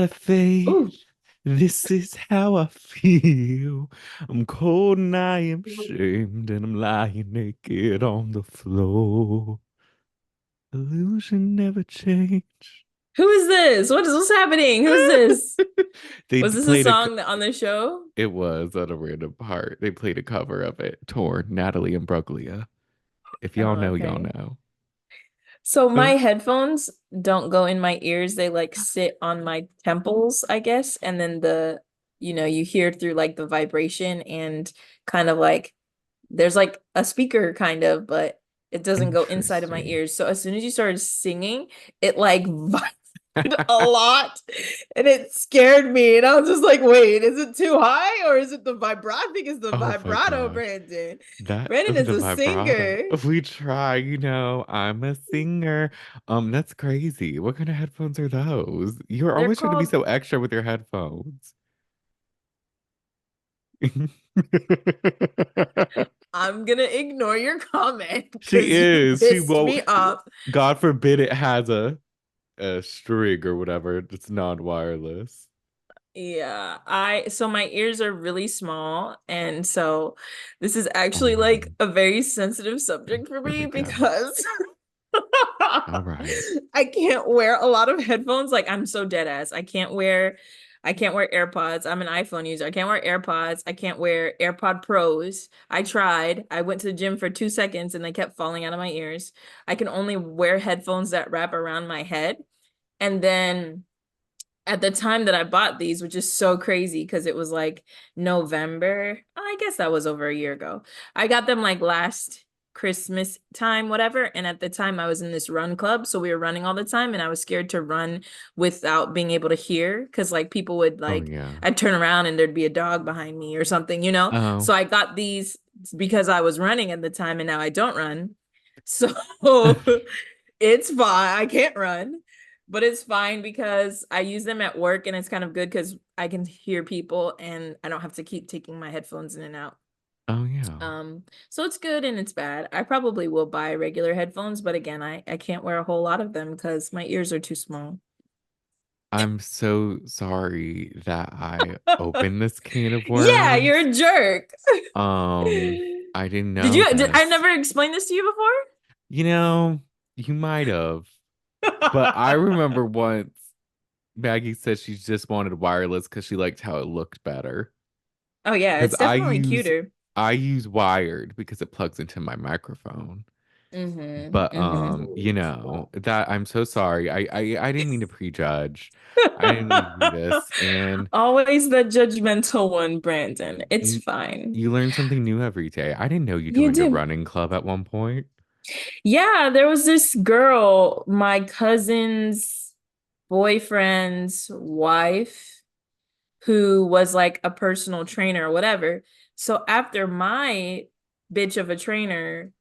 fate. Ooh, This is how I feel. I'm cold and I am shamed, and I'm lying naked on the floor. Illusion never changed. who is this? What's happening? Who is this? They Was this a played a. song on the show? It was on a random part. They played a cover of it. Torn, Natalie and Bruglia. If y'all Oh, know, y'all okay. know. So my Oh, headphones don't go in my ears. They like sit on my temples, I guess. And then you hear through like the vibration and kind of like there's like a speaker kind of, but it doesn't go inside of my interesting. ears. So as soon as you started singing, it like a lot and it scared me. And I was just like, wait, is it too high or is it the vibrato? I think it's the Oh my vibrato, gosh. Brandon. That Brandon is the a vibrato. singer. We try, I'm a singer. That's crazy. What kind of headphones are those? You're They're always trying to be called so extra with your headphones. I'm gonna ignore your comment She because you is. She pissed won't. me off. God forbid it has a string or whatever. It's non-wireless. Yeah, so my ears are really small, and so this is actually like Um, a very sensitive subject for here me we go. because All right. I can't wear a lot of headphones. Like I'm so dead ass. I can't wear AirPods. I'm an iPhone user. I can't wear AirPods. I can't wear AirPod Pros. I tried. I went to the gym for 2 seconds and they kept falling out of my ears. I can only wear headphones that wrap around my head. And then at the time that I bought these, which is so crazy because it was like November. I guess that was over a year ago. I got them like last Christmas time, whatever. And at the time, I was in this run club. So we were running all the time. And I was scared to run without being able to hear because like people would Oh like, yeah. I'd turn around and there'd be a dog behind me or something, you know? Oh. So I got these because I was running at the time and now I don't run. So it's fine. I can't run, but it's fine because I use them at work and it's kind of good because I can hear people and I don't have to keep taking my headphones in and out. Oh yeah. So it's good and it's bad. I probably will buy regular headphones, but again, I can't wear a whole lot of them because my ears are too small. I'm so sorry that I opened this can of Yeah, you're worms. a jerk. Um, I didn't Did know you did I this. never explained this to you You know, you might have, but I before? remember once Maggie said she just wanted wireless because she liked how it looked better. Oh yeah, Because it's definitely cuter. I use wired because it plugs into my microphone. Mm-hmm. But Mm-hmm. that I'm so sorry. I didn't mean to prejudge. I didn't mean to do this. And Always the judgmental one, Brandon. It's you fine. you learn something new every day. I didn't know you You joined a do. running club at one point. Yeah, there was this girl, my cousin's boyfriend's wife, who was like a personal trainer or whatever. So after my bitch of a trainer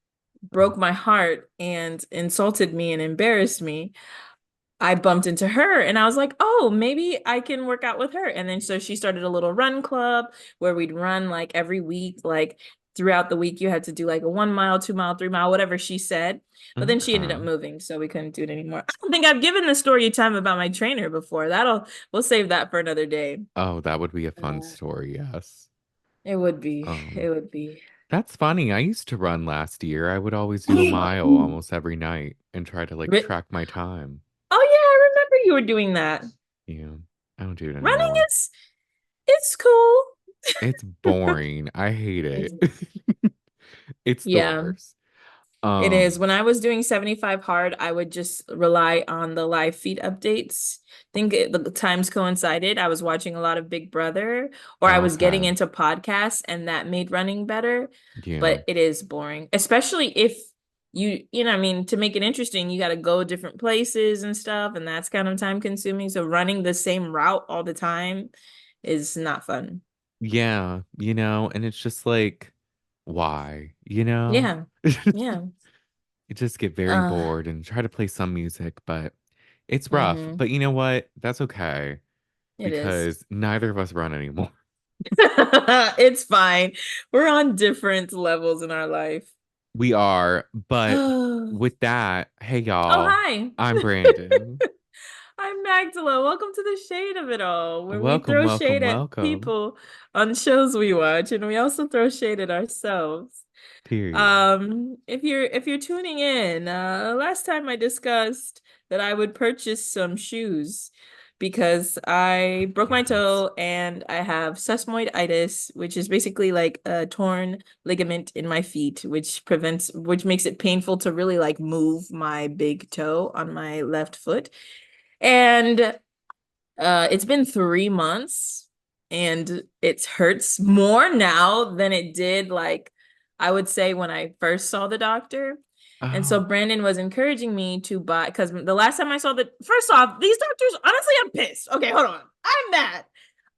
broke my heart and insulted me and embarrassed me, I bumped into her and I was like, oh, maybe I can work out with her. And then so she started a little run club where we'd run like every week, like throughout the week, you had to do like a 1 mile, 2 mile, 3 mile, whatever she said. But then she ended up Okay. moving, so we couldn't do it anymore. I don't think I've given the story time about my trainer before. We'll save that for another day. Oh, that would be a fun Uh, story, yes. it would be. Um, It would be. that's funny. I used to run last year. I would always do a mile almost every night and try to like Ri- track my time. Oh yeah, I remember you were doing that. Yeah, I don't do it Running anymore. is it's cool. It's boring. I hate It's, it. It's the yeah. worst. It is. Um, When I was doing 75 hard, I would just rely on the live feed updates. The times coincided. I was watching a lot of Big Brother, or I was getting okay. into podcasts, and that made running better. Yeah. But it is boring, especially if I mean, to make it interesting, you got to go different places and stuff, and that's kind of time consuming. So running the same route all the time is not fun. Yeah, and it's just like, why? Yeah. Yeah. You just get very Uh, bored and try to play some music, but it's rough. mhm. But you know what? That's okay It is. because neither of us run anymore. It's fine. We're on different levels in our life. We are, but Oh, with that, hey y'all, hi. I'm Brandon. I'm Magdala. Welcome to the shade of it all, where we Welcome, throw welcome, shade at welcome. people on shows we watch, and we also throw shade at ourselves. Period. If you're tuning in, last time I discussed that I would purchase some shoes because I broke my Yes. toe and I have sesamoiditis, which is basically like a torn ligament in my feet, which makes it painful to really like move my big toe on my left foot. And it's been 3 months and it hurts more now than it did, like, I would say when I first saw the doctor. And so Oh, Brandon was encouraging me to buy, because the last time I saw first off, these doctors, honestly, I'm pissed. Okay, hold on. I'm mad.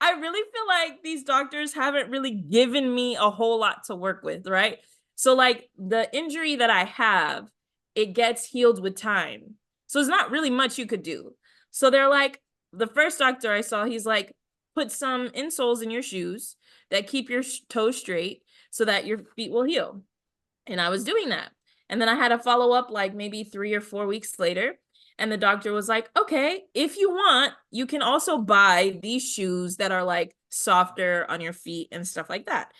I really feel like these doctors haven't really given me a whole lot to work with, right? So, like, the injury that I have, it gets healed with time. So, there's not really much you could do. So, they're like, the first doctor I saw, he's like, put some insoles in your shoes that keep your toes straight so that your feet will heal. And I was doing that. And then I had a follow up like maybe 3 or 4 weeks later. And the doctor was like, okay, if you want, you can also buy these shoes that are like softer on your feet and stuff like that.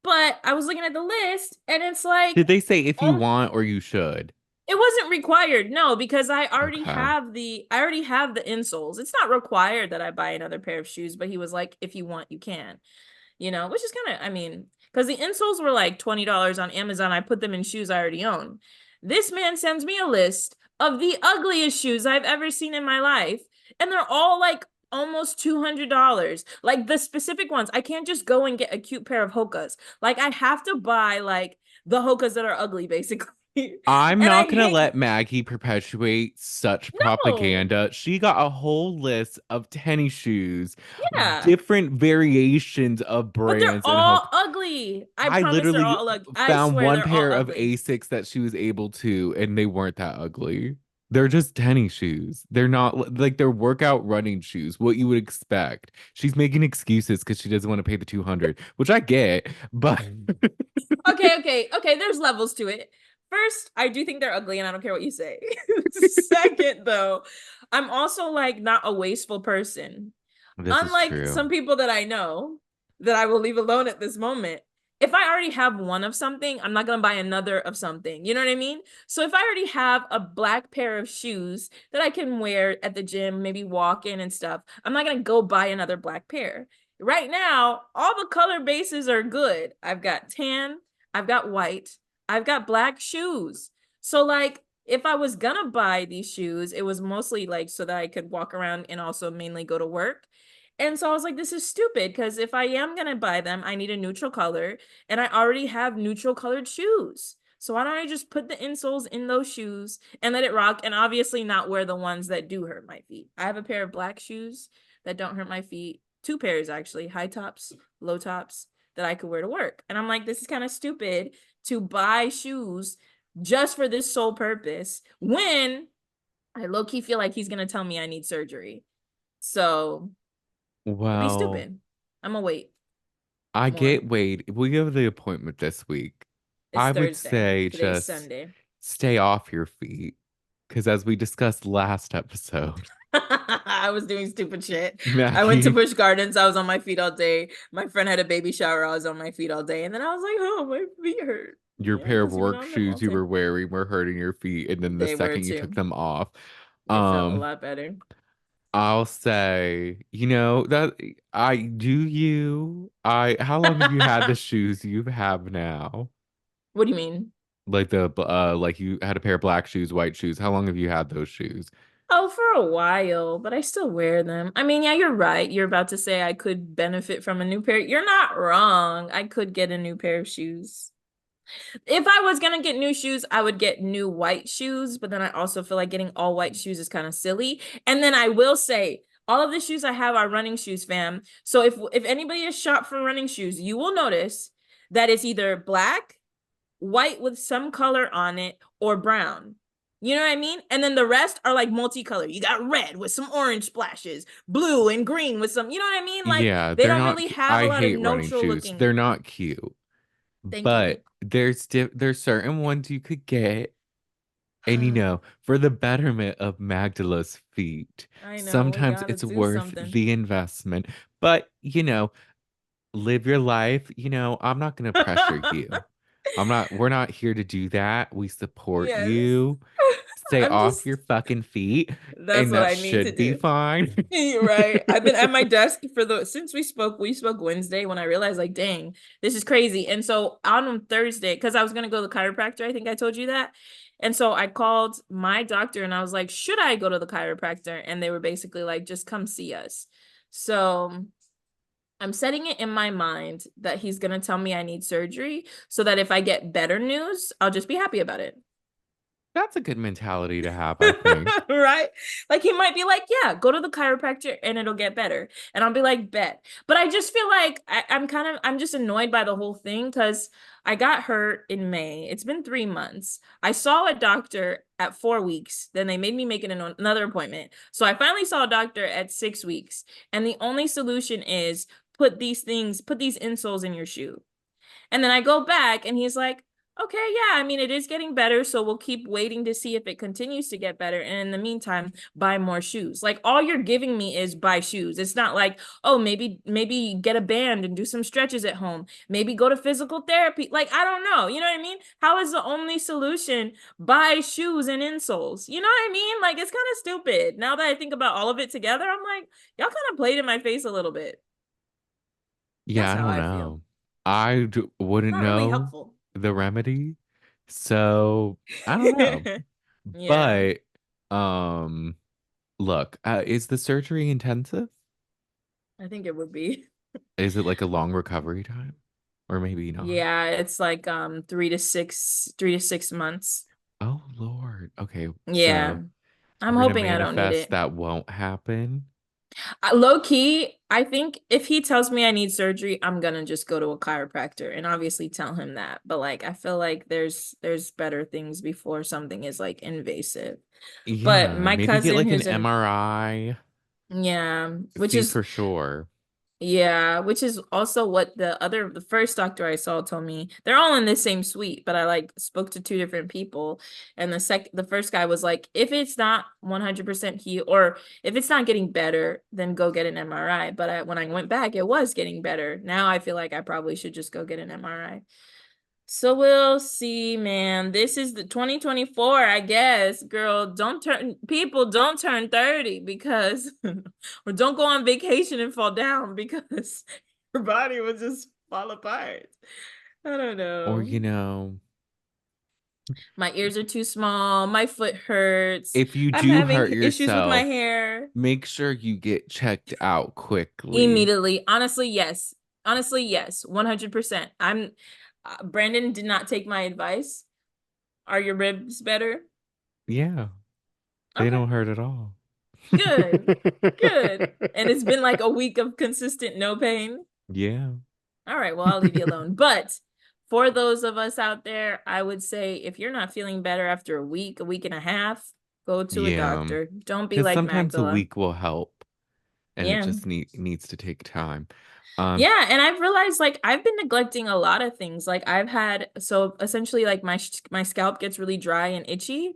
But I was looking at the list and it's like, did they say if you oh, want or you should? it wasn't required, no, because Okay. I already have the insoles. It's not required that I buy another pair of shoes, but he was like, if you want, you can, which is kind of, I mean, because the insoles were like $20 on Amazon. I put them in shoes I already own. This man sends me a list of the ugliest shoes I've ever seen in my life, and they're all like almost $200. Like the specific ones, I can't just go and get a cute pair of Hokas. Like I have to buy like the Hokas that are ugly, basically. I'm And I not gonna hate let Maggie perpetuate such no. propaganda. She got a whole list of tennis shoes, Yeah. different variations of But they're brands and all hook. ugly. I I promise they're literally all ugly. I found swear one they're all pair of ugly. Asics that she was able to, and they weren't that ugly. They're just tennis shoes. They're not like they're workout running shoes, what you would expect. She's making excuses because she doesn't want to pay the 200, which I get, but Okay. There's levels to it. First, I do think they're ugly, and I don't care what you say. Second, though, I'm also like not a wasteful person. this is Unlike true. some people that I know that I will leave alone at this moment. If I already have one of something, I'm not gonna buy another of something. You know what I mean? So if I already have a black pair of shoes that I can wear at the gym, maybe walk in and stuff, I'm not gonna go buy another black pair. Right now, all the color bases are good. I've got tan, I've got white, I've got black shoes. So like if I was gonna buy these shoes, it was mostly like so that I could walk around and also mainly go to work. And so I was like, this is stupid because if I am going to buy them, I need a neutral color and I already have neutral colored shoes. So why don't I just put the insoles in those shoes and let it rock and obviously not wear the ones that do hurt my feet. I have a pair of black shoes that don't hurt my feet, two pairs actually, high tops, low tops that I could wear to work. And I'm like, this is kind of stupid to buy shoes just for this sole purpose when I low key feel like he's going to tell me I need surgery. So it'd be Well, stupid. I'm gonna wait I more. get Wade. We have the appointment this week. It's I would Thursday. say Today's just Sunday. stay off your feet. Because as we discussed last episode, I was doing stupid shit. I went to Maggie, Busch Gardens. I was on my feet all day. My friend had a baby shower. I was on my feet all day. And then I was like, oh, my feet hurt. your Yeah, pair of because you've been work on them all shoes you day. were wearing were hurting your feet, and then the They were second you took too. them off, It felt a um, lot better. I'll say, that I do you. I how long have you had the shoes you have now? What do you mean? Like like you had a pair of black shoes, white shoes. How long have you had those shoes? Oh, for a while, but I still wear them. I mean, yeah, you're right. You're about to say I could benefit from a new pair. You're not wrong. I could get a new pair of shoes. If I was gonna get new shoes, I would get new white shoes, but then I also feel like getting all white shoes is kind of silly. And then I will say, all of the shoes I have are running shoes, fam. So if anybody is shop for running shoes, you will notice that it's either black, white with some color on it, or brown. You know what I mean? And then the rest are like multicolored. You got red with some orange splashes, blue and green with some, you know what I mean? Like Yeah, they they're don't not. really have a I lot of hate running neutral shoes. They're looking. not cute. Thank you. But there's certain ones you could get. And for the betterment of Magdala's feet, I know we sometimes gotta it's do worth something. the investment. But, live your life. I'm not going to pressure you. We're not here to do that. We support Yes. you. Stay I'm off just your fucking feet, That's and what that I need to should be do. fine. You're right. I've been at my desk for the since we spoke Wednesday when I realized like, dang, this is crazy. And so on Thursday, because I was gonna go to the chiropractor, I think I told you that. And so I called my doctor and I was like, should I go to the chiropractor? And they were basically like, just come see us. So I'm setting it in my mind that he's gonna tell me I need surgery so that if I get better news, I'll just be happy about it. That's a good mentality to have, I think. Right? Like he might be like, yeah, go to the chiropractor and it'll get better. And I'll be like, bet. But I just feel like I'm just annoyed by the whole thing because I got hurt in May. It's been 3 months. I saw a doctor at 4 weeks. Then they made me make another appointment. So I finally saw a doctor at 6 weeks. And the only solution is put these insoles in your shoe. And then I go back and he's like, okay, yeah, I mean, it is getting better. So we'll keep waiting to see if it continues to get better. And in the meantime, buy more shoes. Like all you're giving me is buy shoes. It's not like, oh, maybe get a band and do some stretches at home. Maybe go to physical therapy. Like, I don't know. You know what I mean? How is the only solution buy shoes and insoles? You know what I mean? Like, it's kind of stupid. Now that I think about all of it together, I'm like, y'all kind of played in my face a little bit. Yeah, That's I how don't I feel. know. Wouldn't Not really know helpful. the remedy. So I don't know. Yeah, But um look, is the surgery intensive? I think it would be. Is it like a long recovery time? Or maybe not. Yeah, it's like 3 to 6 months. Oh Lord. Okay, Yeah. so I'm we're gonna hoping I don't need manifest it. that won't happen. Low key, I think if he tells me I need surgery, I'm gonna just go to a chiropractor and obviously tell him that. But like I feel like there's better things before something is like invasive. But Yeah, my maybe get cousin like an who's in MRI. yeah, which See is for sure. Yeah, which is also what the first doctor I saw told me. They're all in the same suite, but I like spoke to two different people. And the first guy was like, if it's not 100% healed or if it's not getting better, then go get an MRI. But when I went back, it was getting better. Now I feel like I probably should just go get an MRI. So we'll see, man. This is the 2024, I guess. Girl, don't turn 30 because or don't go on vacation and fall down because your body will just fall apart. I don't Or know. My ears are too small. My foot hurts. if you I'm do hurt having issues with my yourself, hair. make sure you get checked out quickly. Immediately. Honestly, yes. Honestly, yes. 100%. Brandon did not take my advice. Are your ribs better? Yeah, they Okay. don't hurt at all. Good. Good. And it's been like a week of consistent no pain. Yeah. All right, well, I'll leave you alone. But for those of us out there, I would say if you're not feeling better after a week and a half, go to a Yeah. doctor. Don't be Because like sometimes a Magdala. week will help and it Yeah. just needs to take time. Um, Yeah, and I've realized like I've been neglecting a lot of things. Like I've had so essentially like my scalp gets really dry and itchy.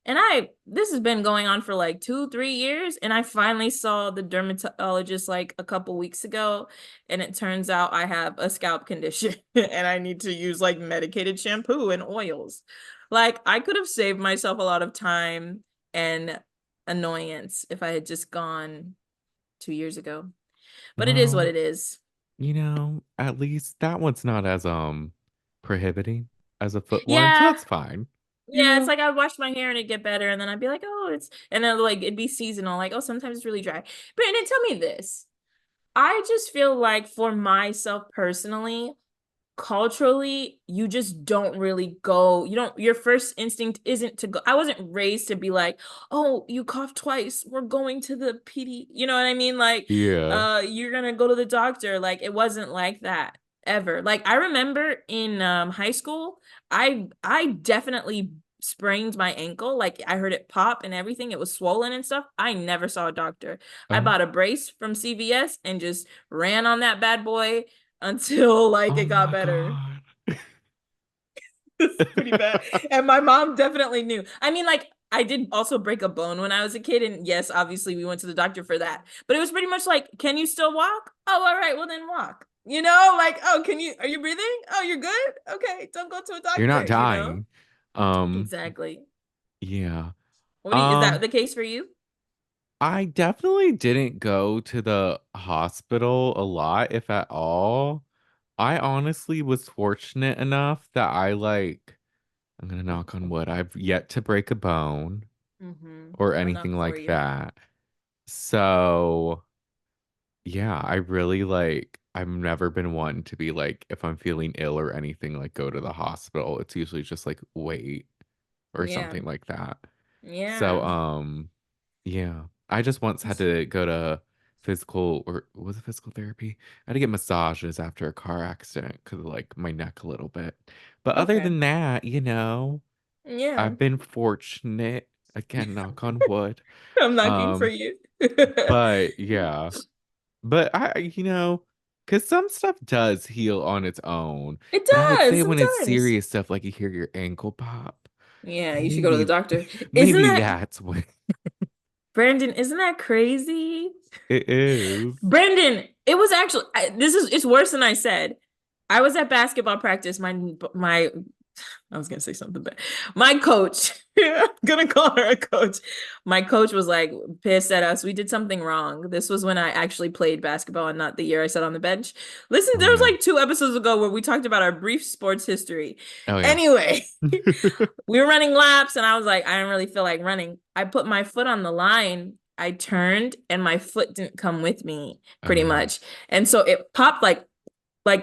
And this has been going on for like 2, 3 years. And I finally saw the dermatologist like a couple weeks ago. And it turns out I have a scalp condition and I need to use like medicated shampoo and oils. Like I could have saved myself a lot of time and annoyance if I had just gone 2 years ago. But it is what well, it is. at least that one's not as prohibiting as a foot one, so Yeah. that's fine. You Yeah, it's know? like I'd wash my hair and it'd get better, and then I'd be like, oh, and then like it'd be seasonal, like, oh, sometimes it's really dry. Brandon, tell me this. I just feel like for myself personally, culturally, you just don't really go, your first instinct isn't to go. I wasn't raised to be like, oh, you coughed twice, we're going to the PD. You know what I mean? Like, Yeah. you're gonna go to the doctor. Like, it wasn't like that ever. Like, I remember in high school, I definitely sprained my ankle. Like, I heard it pop and everything. It was swollen and stuff. I never saw a doctor. I Oh, bought a brace from CVS and just ran on that bad boy until like oh it got my better. God. It's pretty bad. And my mom definitely knew. I mean, like, I did also break a bone when I was a kid. And yes, obviously, we went to the doctor for that. But it was pretty much like, can you still walk? Oh, all right. Well, then walk. Like, oh, are you breathing? Oh, you're good? Okay. Don't go to a You're not doctor. dying. Um, Exactly. yeah. Is that Um, the case for you? I definitely didn't go to the hospital a lot, if at all. I honestly was fortunate enough that I'm gonna knock on wood. I've yet to break a bone Mm-hmm. or I'll anything knock for like you. that. So, yeah, I really I've never been one to be like, if I'm feeling ill or anything, like go to the hospital. It's usually just like wait or Yeah. something like that. So, Yeah. yeah, I just once had to go to physical, or was it physical therapy? I had to get massages after a car accident because of like my neck a little bit. But other Okay. than that, Yeah. I've been fortunate. Again, knock on wood. I'm knocking for Um, you. but yeah, but because some stuff does heal on its own. It But I would does say when it's sometimes. serious stuff, like you hear your ankle pop, Yeah, you should go to the maybe, doctor. Isn't maybe that, that's what Brandon, isn't that crazy? it is. Brandon, it was actually it's worse than I said. I was at basketball practice. My I was gonna say something bad. My coach, I'm gonna call her a coach. My coach was like pissed at us. We did something wrong. This was when I actually played basketball and not the year I sat on the bench. Listen, Oh there was yeah. like 2 episodes ago where we talked about our brief sports history. Oh yeah. Anyway, we were running laps and I was like, I didn't really feel like running. I put my foot on the line. I turned and my foot didn't come with me, pretty Oh. much. And so it popped like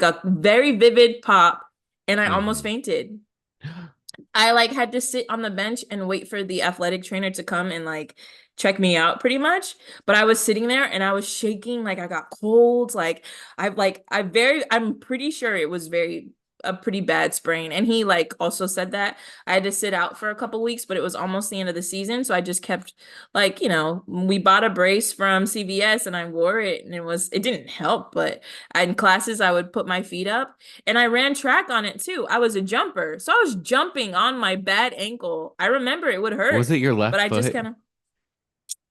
a very vivid pop, and I almost Hmm. fainted. I like had to sit on the bench and wait for the athletic trainer to come and like check me out pretty much. But I was sitting there and I was shaking, like I got colds. I'm pretty sure it was very a pretty bad sprain. And he like also said that I had to sit out for a couple weeks, but it was almost the end of the season. So I just kept like, we bought a brace from CVS and I wore it and it didn't help, but in classes I would put my feet up and I ran track on it too. I was a jumper. So I was jumping on my bad ankle. I remember it would Was hurt, it your but left I just foot? kind of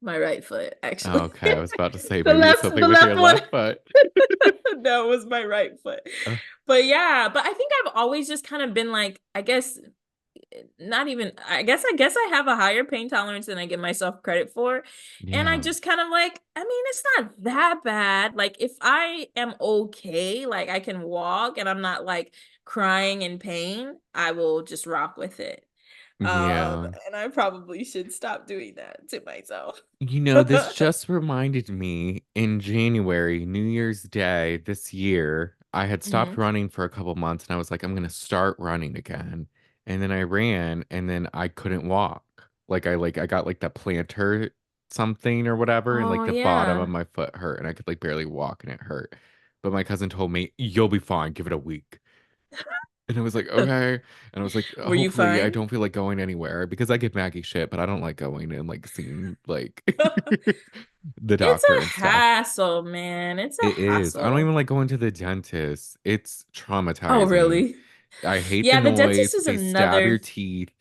my right foot Oh, actually. okay, I was about to say The maybe it's left something the with your left one. left foot. No, it was my right foot. Uh, But yeah, but I think I've always just kind of been like, I guess not even I guess I have a higher pain tolerance than I give myself credit for. And I yeah. just kind of like, I mean, it's not that bad. Like if I am okay, like I can walk and I'm not like crying in pain, I will just rock with it. Yeah. And I probably should stop doing that to myself. This just reminded me in January, New Year's Day this year, I had stopped Hmm. running for a couple months and I was like, I'm gonna start running again. And then I ran and then I couldn't walk. I got like that plantar something or whatever, and like Oh the bottom of yeah. my foot hurt and I could like barely walk and it hurt. But my cousin told me, you'll be fine, give it a week. And I was like, okay. And I was like, Were you hopefully I fine? don't feel like going anywhere because I give Maggie shit, but I don't like going and like seeing like the It's doctor a and stuff. hassle, man. It's a It is. I don't hassle. even like going to the dentist. It's Oh, traumatizing. really? I hate the Yeah, the dentist noise. is They stab your another. teeth.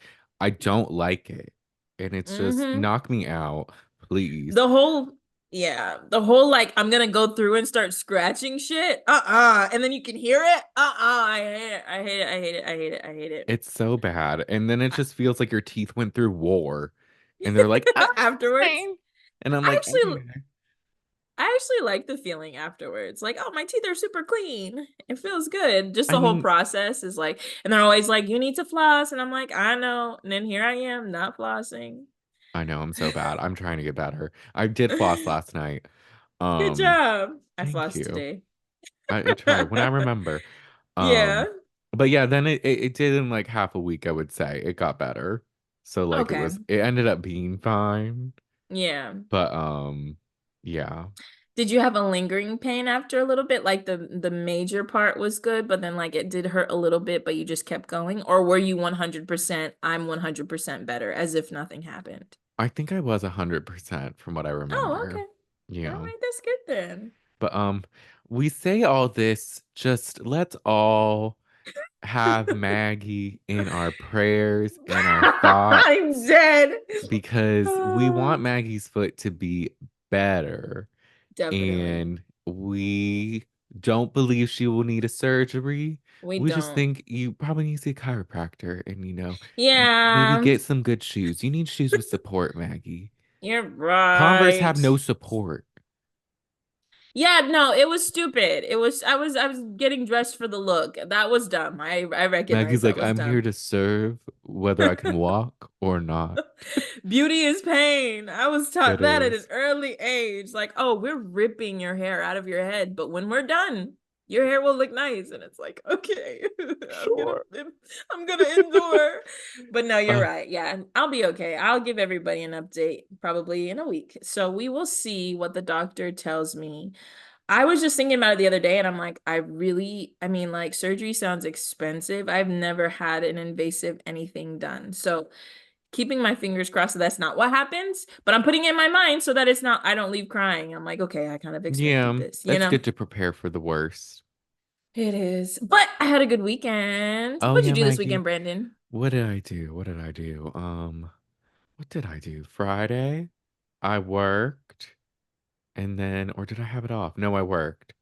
I don't like it. And it's just Hmm. knock me out, please. The whole, yeah, the whole like I'm gonna go through and start scratching shit. And then you can hear it. I hate it. I hate it. I hate it. I hate it. I hate it. It's so bad. And then it just feels like your teeth went through war. And they're like, oh, it's Afterwards, fine. And I'm I like, actually, okay. I actually like the feeling afterwards. Like, oh, my teeth are super clean. It feels good. Just I the whole mean, process is like, and they're always like, you need to floss, and I'm like, I know. And then here I am, not flossing. I know I'm so bad. I'm trying to get better. I did floss last night. Good Um, job. I Thank flossed you. today. I try when I remember. Yeah. Um, but yeah, then it did in like half a week, I would say. It got better. So like Okay. it ended up being fine. Yeah. But yeah. Did you have a lingering pain after a little bit? Like the major part was good, but then like it did hurt a little bit, but you just kept going? Or were you 100%, I'm 100% better, as if nothing happened? I think I was 100% from what I Oh, remember. okay. All Yeah. right, that's good then. But we say all this, just let's all have Maggie in our prayers and our thoughts I'm dead. because we want Maggie's foot to be better. Definitely. And we don't believe she will need a surgery. We We just don't. think you probably need to see a chiropractor and, maybe Yeah, get some good shoes. You need shoes with support, Maggie. you're Converse right. have no support. Yeah, no, it was stupid. I was getting dressed for the look. That was dumb. I recognize Maggie's that like, was I'm here dumb. to serve whether I can walk or not. Beauty is pain. I was taught It that at an is. early age. Like, oh, we're ripping your hair out of your head, but when we're done, your hair will look nice. And it's like, okay, I'm gonna Sure. I'm gonna endure. But no, you're Uh, right. Yeah, I'll be okay. I'll give everybody an update probably in a week. So we will see what the doctor tells me. I was just thinking about it the other day and I'm like, I mean, like surgery sounds expensive. I've never had an invasive anything done. So keeping my fingers crossed that that's not what happens, but I'm putting it in my mind so that it's not, I don't leave crying. I'm like, okay, I kind of expected yeah, this, you it's know? good to prepare for the worst. It is. But I had a good weekend. Oh What'd you yeah, do this Maggie. weekend, Brandon? What did I do? What did I do? What did I do? Friday, I worked, and then, or did I have it off? No, I worked.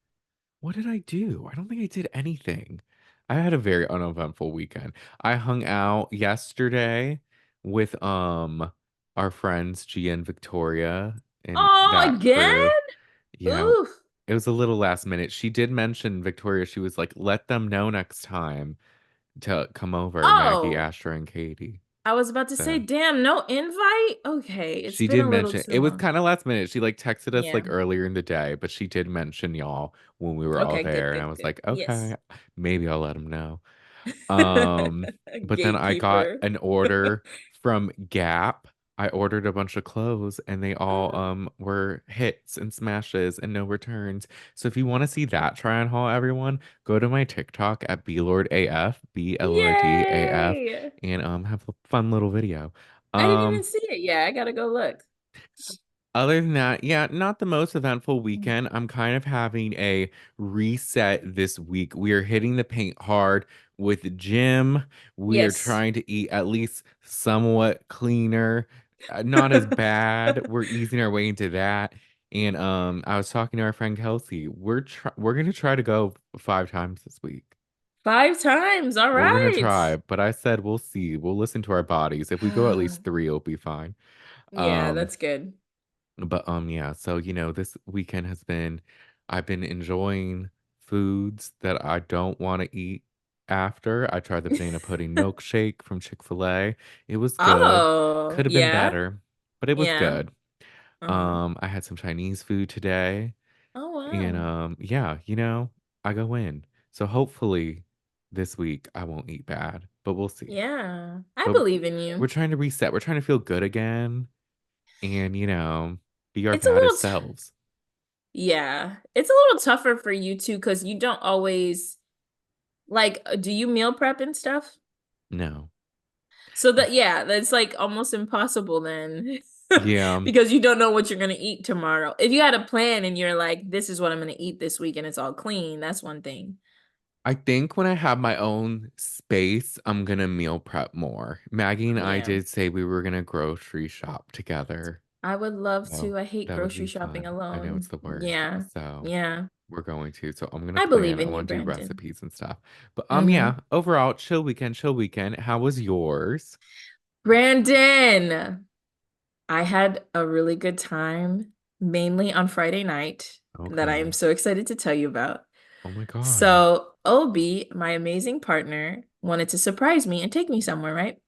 What did I do? I don't think I did anything. I had a very uneventful weekend. I hung out yesterday with our friends Gia and Victoria and Oh, that again? crew. Yeah, Ooh. it was a little last minute. She did mention Victoria. She was like, "Let them know next time to come over, Maggie, Oh, Asher, and Katie." I was about to say, So damn, no invite? Okay, it's she been did a little mention too it was long. kind of last minute. She like texted us Yeah. like earlier in the day, but she did mention y'all when we were all Okay, good, there, and I good, was good. like, Yes. okay, maybe I'll let him know. But then I got Gatekeeper. an order from Gap. I ordered a bunch of clothes and they all were hits and smashes and no returns. So if you want to see that try on haul, everyone, go to my TikTok at BLordAF, BLordAF, Yay! and have a fun little video. I didn't even Um see it. Yeah, I gotta go look. Other than that, yeah, not the most eventful weekend. I'm kind of having a reset this week. We are hitting the paint hard with the gym. We are Yes. trying to eat at least somewhat cleaner, not as bad. We're easing our way into that. And I was talking to our friend Kelsey. We're gonna try to go 5 times this week. 5 times. All We're gonna right. try, but I said we'll see. We'll listen to our bodies. If we go at least three, it'll be fine. Yeah, Um, that's good. But yeah, so this weekend has been I've been enjoying foods that I don't want to eat after. I tried the banana pudding milkshake from Chick-fil-A. It was good. Oh, Could have been yeah. better, but it was Yeah. good. Uh-huh. I had some Chinese food today, Oh, and wow. yeah, I go in. So hopefully this week I won't eat bad, but we'll see. Yeah. I But believe in we're you. trying to reset. We're trying to feel good again and be our It's a baddest little selves. yeah. It's a little tougher for you too, because you don't always like, do you meal prep and stuff? No. So that yeah, that's like almost impossible then. Yeah. Because you don't know what you're gonna eat tomorrow. If you had a plan and you're like, this is what I'm gonna eat this week and it's all clean, that's one thing. I think when I have my own space, I'm gonna meal prep more. Maggie and I Yeah. did say we were gonna grocery shop together. I would love So to. I hate that would grocery be shopping fun. I know it's alone. the worst. Yeah. So Yeah. we're going to. So I'm gonna I believe plan. I in you, want to do Brandon. recipes and stuff. But Hmm. yeah, overall, chill weekend, chill weekend. How was yours? Brandon, I had a really good time, mainly on Friday night, that I am Okay. so excited to tell you about. Oh my God. So, Obi, my amazing partner, wanted to surprise me and take me somewhere, right?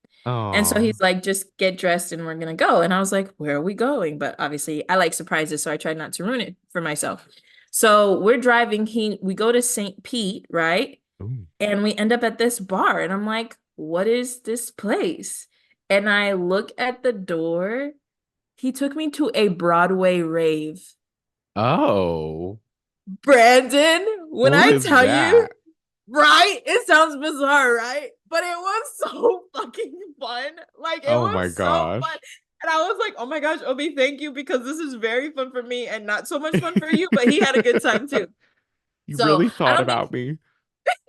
And so Oh. he's like, just get dressed and we're gonna go. And I was like, where are we going? But obviously, I like surprises, so I tried not to ruin it for myself. So we're driving. We go to St. Pete, right? Ooh. And we end up at this bar, and I'm like, what is this place? And I look at the door. He took me to a Broadway rave. Oh. Brandon, when What I is tell you, that? right? It sounds bizarre, right? But it was so fucking fun. Like it Oh was my so fun. gosh. And I was like, oh my gosh, Obi, thank you because this is very fun for me and not so much fun for you, but he had a good time too. You So really I thought don't think about me.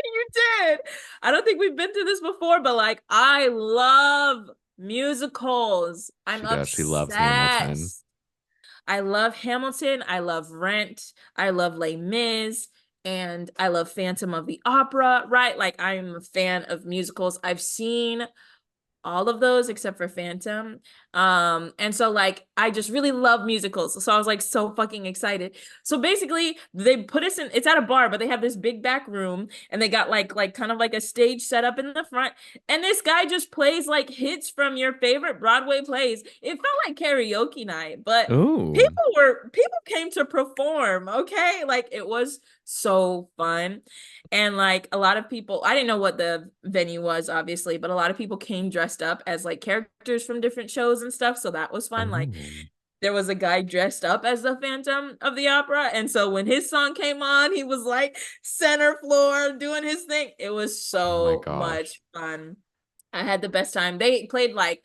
you did. I don't think we've been through this before, but like I love musicals. I'm She does. She loves Hamilton. obsessed. I love Hamilton. I love Rent. I love Les Mis. And I love Phantom of the Opera, right? Like I'm a fan of musicals. I've seen all of those except for Phantom. And so like I just really love musicals. So I was like so fucking excited. So basically they put us in, it's at a bar, but they have this big back room and they got like kind of like a stage set up in the front. And this guy just plays like hits from your favorite Broadway plays. It felt like karaoke night, but Oh, people came to perform, okay? Like it was so fun. And like a lot of people, I didn't know what the venue was, obviously, but a lot of people came dressed up as like characters from different shows and stuff. So that was fun. Like oh, there was a guy dressed up as the Phantom of the Opera. And so when his song came on, he was like center floor doing his thing. It was oh my so gosh. much fun. I had the best time. They played like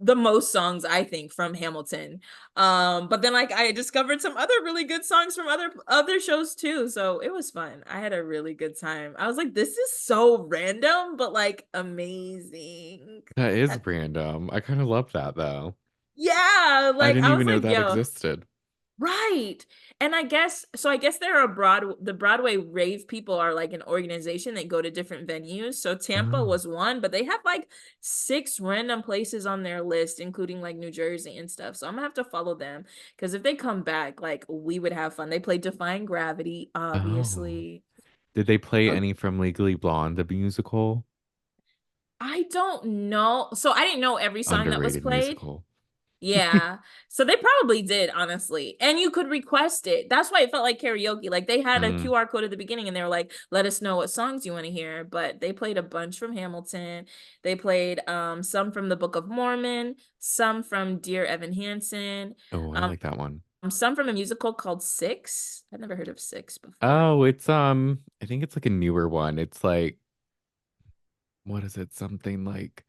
the most songs I think from Hamilton. But then like I discovered some other really good songs from other shows too. So it was fun. I had a really good time. I was like, this is so random, but like amazing. That is random. I kind of love that though. Yeah, I like didn't I was even know like, that yo, existed. right. And I guess there are the Broadway rave people are like an organization that go to different venues. So Tampa Oh, was one, but they have like six random places on their list, including like New Jersey and stuff. So I'm gonna have to follow them because if they come back, like we would have fun. They played Defying Gravity, oh. obviously. Did they play Oh, any from Legally Blonde, the musical? I don't know. So I didn't know every song that was Underrated played. musical. Yeah. So they probably did, honestly. And you could request it. That's why it felt like karaoke. Like they had a Mm. QR code at the beginning and they were like, let us know what songs you want to hear. But they played a bunch from Hamilton. They played some from the Book of Mormon, some from Dear Evan Hansen, Oh, I um, like that one. some from a musical called Six. I've never heard of Six before. Oh, it's I think it's like a newer one. It's like what is it? Something like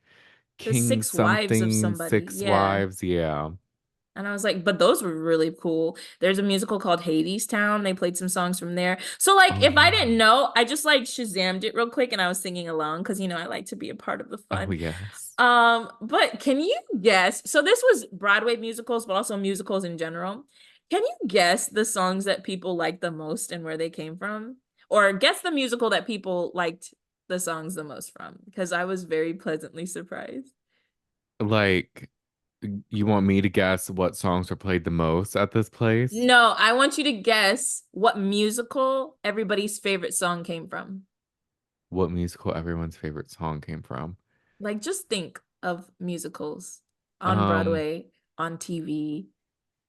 The King Six Wives of something, somebody. Six Yeah. Wives. Yeah. And I was like, but those were really cool. There's a musical called Hades Town. They played some songs from there. So like Oh if I yeah. didn't know, I just like Shazammed it real quick and I was singing along because I like to be a part of the Oh fun. yes. But can you guess? So this was Broadway musicals, but also musicals in general. Can you guess the songs that people liked the most and where they came from? Or guess the musical that people liked the songs the most from? Because I was very pleasantly surprised. Like you want me to guess what songs are played the most at this place? No, I want you to guess what musical everybody's favorite song came from. What musical everyone's favorite song came from? Like, just think of musicals on Um, Broadway, on TV,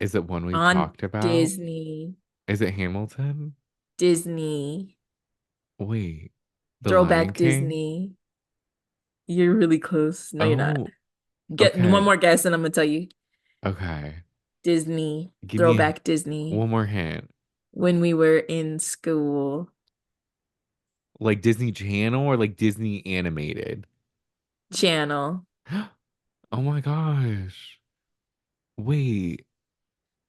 is it one we've on talked about? Disney, Is it Hamilton? Disney, Wait, The Lion throwback King? Disney. You're really close. No, you're not. Oh, Get one okay. more guess and I'm gonna tell you. Okay. Disney, Give me throwback Disney. one more hint. When we were in school, Like Disney Channel or like Disney animated? channel. Oh my gosh. Wait,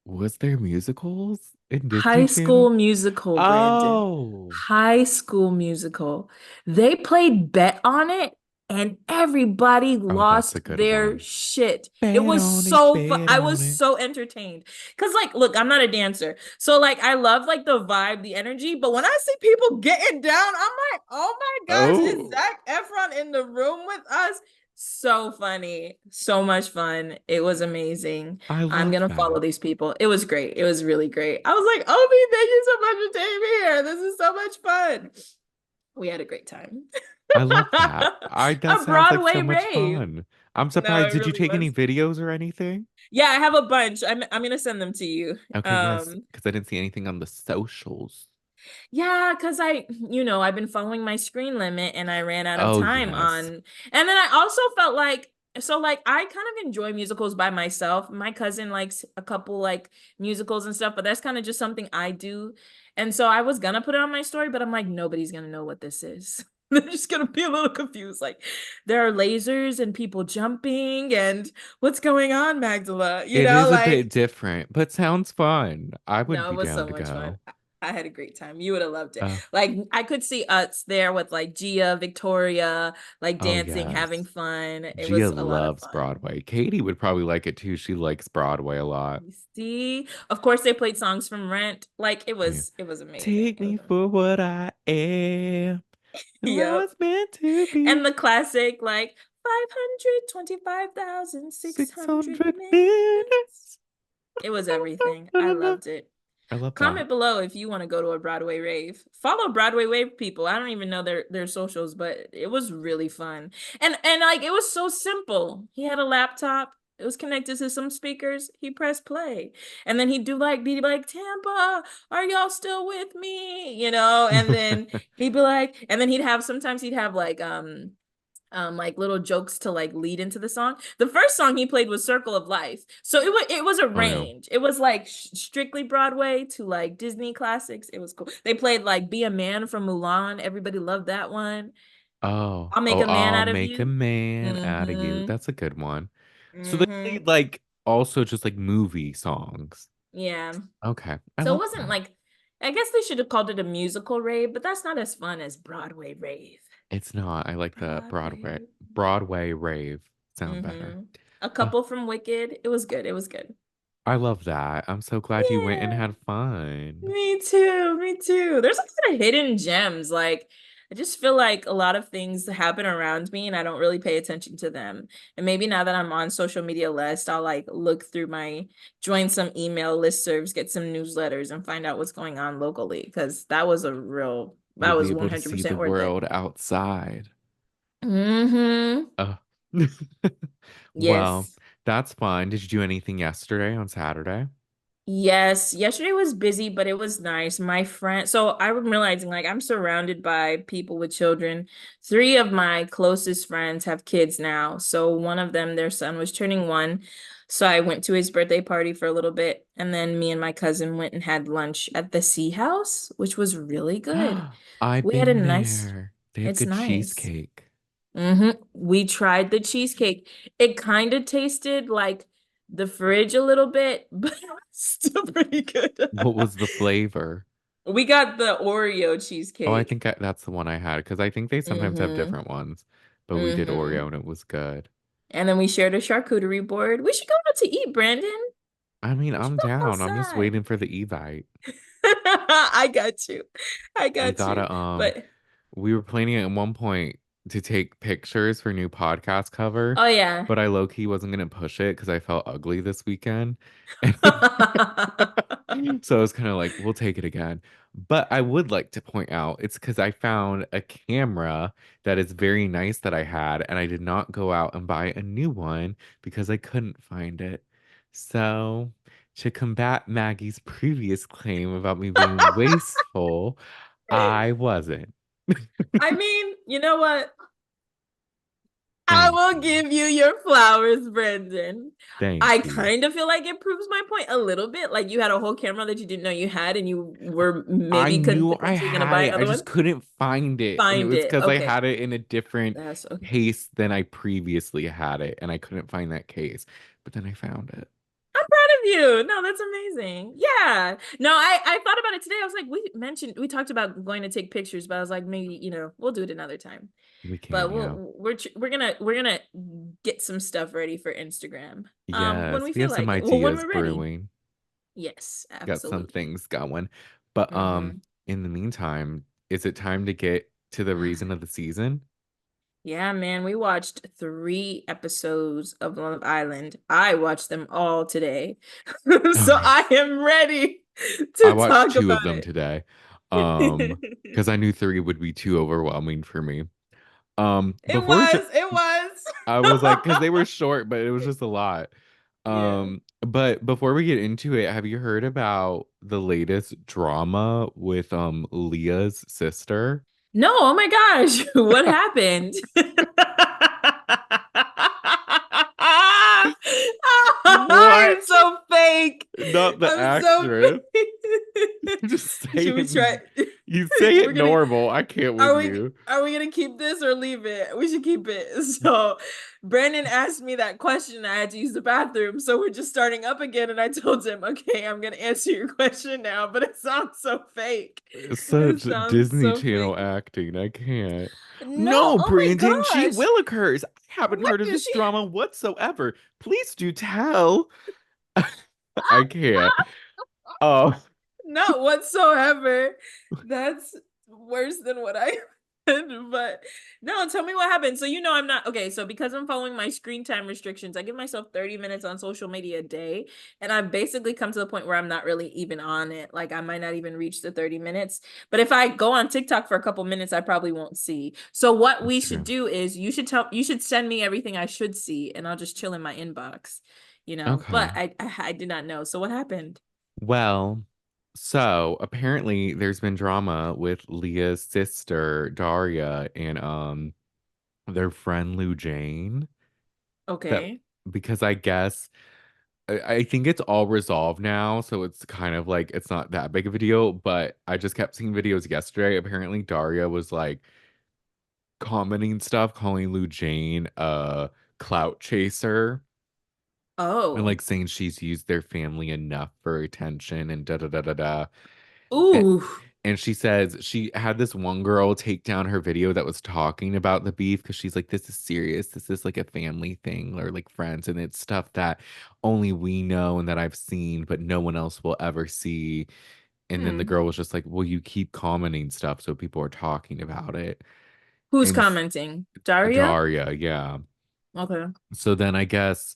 was there musicals in Disney High School Channel? Musical, Brandon. Oh, High School Musical. They played Bet on It and everybody oh, that's a lost good their one. shit. It Bet was on it, so fun. bet I on was it. so entertained. Cause like, look, I'm not a dancer. So like I love like the vibe, the energy, but when I see people getting down, I'm like, oh my gosh, is Oh, Zac Efron in the room with us? So funny. So much fun. It was amazing. I I'm love gonna follow that. these people. It was great. It was really great. I was like, Obi, thank you so much for taking me here. This is so much fun. We had a great time. I love that. I that A sounds like so Broadway much rave. fun. I'm No, surprised. it Did you really take any was. videos or anything? Yeah, I have a bunch. I'm gonna send them to you. Okay, yes, because I didn't see anything on the socials. Yeah, because I've been following my screen limit and I ran out of Oh, time yes. and then I also felt like, so like I kind of enjoy musicals by myself. My cousin likes a couple like musicals and stuff, but that's kind of just something I do. And so I was gonna put it on my story, but I'm like, nobody's gonna know what this is. They're just gonna be a little confused. Like there are lasers and people jumping and what's going on, Magdala? It is a bit Like different, but sounds fun. I would no, it be was down so to much fun. go. I had a great time. You would have loved it. Uh, Like I could see us there with like Gia, Victoria, like oh dancing, having yes. fun. It Gia was a lot of loves fun. Broadway. Katie would probably like it too. She likes Broadway a lot. You see, of course they played songs from Rent. Like Yeah. it was amazing. Take It was me amazing. for what I am. Who I Yep. was meant to And be. the classic like 525,600 600 minutes. minutes. It was everything. I loved it. I love that. Comment below if you want to go to a Broadway rave. Follow Broadway rave people. I don't even know their socials, but it was really fun. And like it was so simple. He had a laptop. It was connected to some speakers. He pressed play. And then he'd do like be like, Tampa, are y'all still with me? And then he'd be like, and then he'd have sometimes he'd have like little jokes to like lead into the song. The first song he played was Circle of Life. So it was a Oh yeah. range. It was like strictly Broadway to like Disney classics. It was cool. They played like Be a Man from Mulan. Everybody loved that one. Oh, I'll Make oh, a Man I'll Out of make a You. man out of you. Mhm. That's a good one. So they Mhm. played like also just like movie songs. Yeah. Okay, I So it love wasn't that. like I guess they should have called it a musical rave, but that's not as fun as Broadway rave. It's not. I like the Broadway. Broadway rave sound better. Mm-hmm. A Oh, couple from Wicked. It was good. It was good. I love that. I'm so glad you went and Yeah. had fun. Me too. Me too. There's a lot of hidden gems. Like, I just feel like a lot of things happen around me and I don't really pay attention to them. And maybe now that I'm on social media less, I'll like look through join some email listservs, get some newsletters, and find out what's going on locally. Because that You'll be was able to see the 100% worth it. world outside. Mm-hmm. Oh. Well, Yes. that's fun. Did you do anything yesterday on Saturday? Yes, yesterday was busy, but it was nice. My friend, so I'm realizing like I'm surrounded by people with children. Three of my closest friends have kids now. So one of them, their son was turning 1. So I went to his birthday party for a little bit, and then me and my cousin went and had lunch at the Sea House, which was really good. I've We had a been nice, there. They have it's good nice. cheesecake. We tried the cheesecake. It kind of tasted like the fridge a little bit, but it was still pretty good. What was the flavor? We got the Oreo Oh, I cheesecake. think that's the one I had because I think they sometimes have Mm-hmm. different ones, but we did Oreo Mm-hmm. and it was good. And then we shared a charcuterie board. We should go out to eat, Brandon. I mean, We should I'm go down. I'm just outside. waiting for the Evite. I got you. I We got you. gotta But we were planning at one point to take pictures for new podcast cover, oh yeah. but I low key wasn't gonna push it because I felt ugly this weekend. So I was kind of like, we'll take it again. But I would like to point out it's because I found a camera that is very nice that I had, and I did not go out and buy a new one because I couldn't find it. So, to combat Maggie's previous claim about me being wasteful, I wasn't. I mean, you know what? I Thank will you. give you your flowers, Brendan. I Thank you. kind of feel like it proves my point a little bit. Like you had a whole camera that you didn't know you had, and you were I maybe could knew I potentially gonna had buy it. I another just one. couldn't find it. And it Find was it. because I Okay. had it in a different That's okay. case than I previously had it. And I couldn't find that case. But then I found it. I'm proud of you. No, that's amazing. Yeah. No, I thought about it today. I was like, we talked about going to take pictures, but I was like, maybe, we'll do it another time. We But can, yeah. we're gonna get some stuff ready for Instagram. When Yes, we we feel have some like it. Well, when ideas we're ready. brewing. Yes, Got some absolutely. things going. But Mm-hmm. in the meantime, is it time to get to the reason of the season? Yeah, man, we watched 3 episodes of Love Island. I watched them all today. Oh, So I nice. am ready I to watched talk two about of them it. today. It Because I knew three would be too overwhelming for me. Before we it I was like, because they were short, but it was just a lot. Yeah. But before we get into it, have you heard about the latest drama with Leah's sister? No, oh my gosh, what happened? What? I'm so fake. Not the I'm so actress. fake. Just Should we try? saying You say We're it gonna normal. I can't with you. are we gonna keep this or leave it? We should keep it. So Brandon asked me that question. I had to use the bathroom. So we're just starting up again. And I told him, okay, I'm gonna answer your question now, but it sounds so fake. It's It such sounds Disney so Channel fake. acting. I can't. No, No, oh my Brandon, she gosh. will occurs. I haven't What heard of is this she? drama whatsoever. Please do tell. I can't. Oh, Not whatsoever. That's worse than what I had. But no, tell me what happened. So I'm not okay. So because I'm following my screen time restrictions, I give myself 30 minutes on social media a day. And I've basically come to the point where I'm not really even on it. Like I might not even reach the 30 minutes. But if I go on TikTok for a couple minutes, I probably won't see. So what we should okay. do is you should send me everything I should see and I'll just chill in my inbox, But Okay. I did not know. So what happened? Well, so apparently there's been drama with Leah's sister, Daria, and their friend Lou Jane. That Okay. because I guess I think it's all resolved now, so it's kind of like it's not that big of a deal. But I just kept seeing videos yesterday. Apparently, Daria was like commenting stuff, calling Lou Jane a clout chaser, and Oh. like saying she's used their family enough for attention and da da da da da. And, Ooh. and she says she had this one girl take down her video that was talking about the beef because she's like, this is serious. This is like a family thing or like friends. And it's stuff that only we know and that I've seen, but no one else will ever see. And then the Hmm. girl was just like, well, you keep commenting stuff. So people are talking about it. Who's And commenting? Daria? Daria, yeah. Okay. So then I guess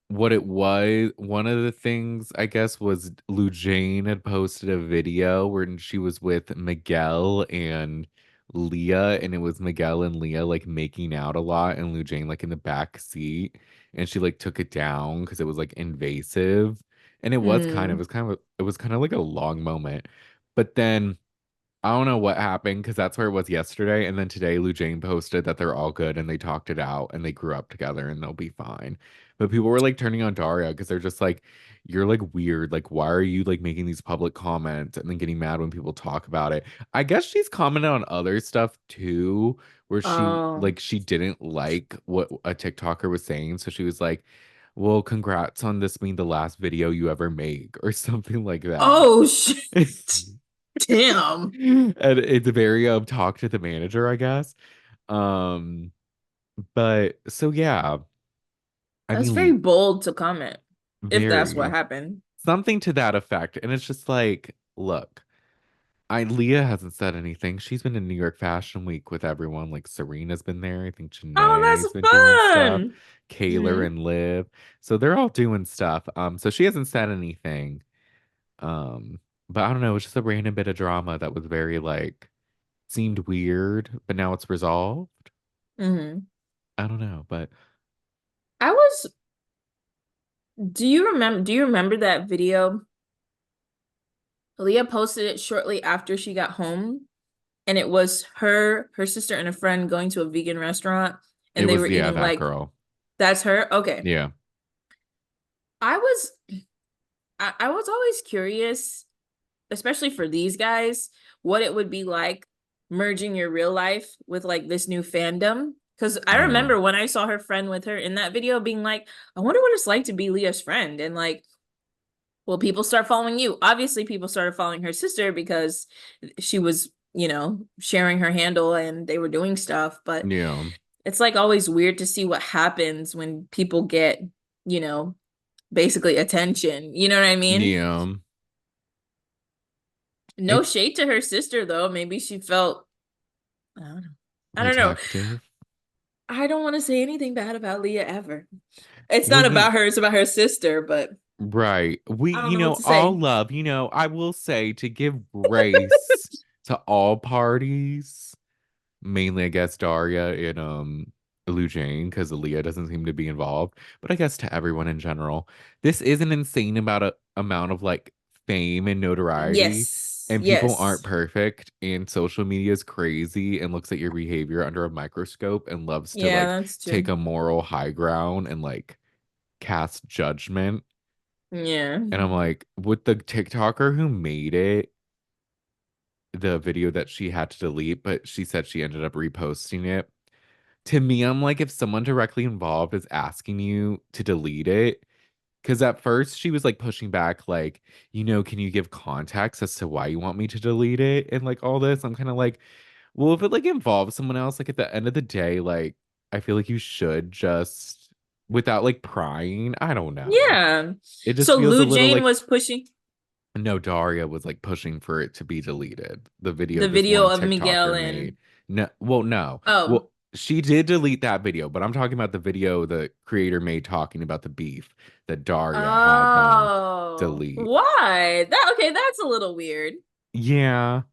what it was, one of the things I guess was Lou Jane had posted a video where she was with Miguel and Leah, and it was Miguel and Leah like making out a lot, and Lou Jane like in the back seat, and she like took it down because it was like invasive, and Hmm. it was kind of like a long moment, but then. I don't know what happened because that's where it was yesterday. And then today, Lou Jane posted that they're all good and they talked it out and they grew up together and they'll be fine. But people were like turning on Daria because they're just like, you're like weird. Like, why are you like making these public comments and then getting mad when people talk about it? I guess she's commented on other stuff too, where Oh. she didn't like what a TikToker was saying. So she was like, well, congrats on this being the last video you ever make or something like that. Oh shit. Damn. And it's very talk to the manager, I guess. Um, but so yeah, I That's very mean, bold to comment, if that's what very happened. something to that effect. And it's just like, look, I Leah hasn't said anything. She's been in New York Fashion Week with everyone. Like Serena's been there. I think Oh, Janae's been doing that's stuff. fun. Kayla Hmm. and Liv. So they're all doing stuff. So she hasn't said anything. But I don't know, it was just a random bit of drama that was very like seemed weird, but now it's resolved. Hmm. I don't know, but I was, do you remember that video? Leah posted it shortly after she got home, and it was her sister, and a friend going to a vegan restaurant, it and they was were yeah, eating that like, girl. that's her? Okay. Yeah. I was I was always curious, especially for these guys, what it would be like merging your real life with like this new fandom. Because I Yeah. remember when I saw her friend with her in that video being like, I wonder what it's like to be Leah's friend. And like, well, people start following you. Obviously, people started following her sister because she was, sharing her handle and they were doing stuff. But Yeah. it's like always weird to see what happens when people get, you know, basically attention. You know what I mean? Yeah. No It's shade to her sister though. Maybe she felt, I don't know. I don't know. protective. I don't want to say anything bad about Leah ever. It's Well, not about her, it's about her sister, but right. I don't know what to All say. love, I will say to give grace to all parties. Mainly, I guess Daria and Lou Jane, because Aaliyah doesn't seem to be involved. But I guess to everyone in general, this is an insane amount of like fame and notoriety, Yes. and people aren't Yes. perfect. And social media is crazy and looks at your behavior under a microscope and loves to Yeah, like that's take true. a moral high ground and like cast judgment. Yeah. And I'm like, with the TikToker who made it, the video that she had to delete, but she said she ended up reposting it. To me, I'm like, if someone directly involved is asking you to delete it, because at first she was like pushing back, like, can you give context as to why you want me to delete it and like all this? I'm kind of like, well, if it like involves someone else, like at the end of the day, like I feel like you should just without like prying. I don't know. Yeah. It just So feels a Lou little Jane like was pushing no, Daria was like pushing for it to be deleted. The video the this video one of Miguel TikToker made. and No, well, no. oh. Well, she did delete that video, but I'm talking about the video the creator made talking about the beef that Daria had them Oh. delete. Why? That okay, that's a little weird. Yeah.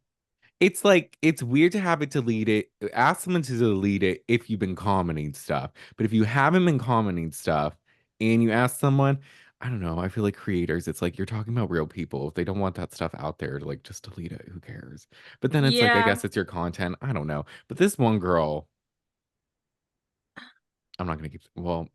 It's like it's weird to have it deleted. Ask someone to delete it if you've been commenting stuff. But if you haven't been commenting stuff and you ask someone, I don't know, I feel like creators, it's like you're talking about real people. If they don't want that stuff out there, like just delete it. Who cares? But then it's like, I Yeah. guess it's your content. I don't know. But this one girl, I'm not gonna keep, well,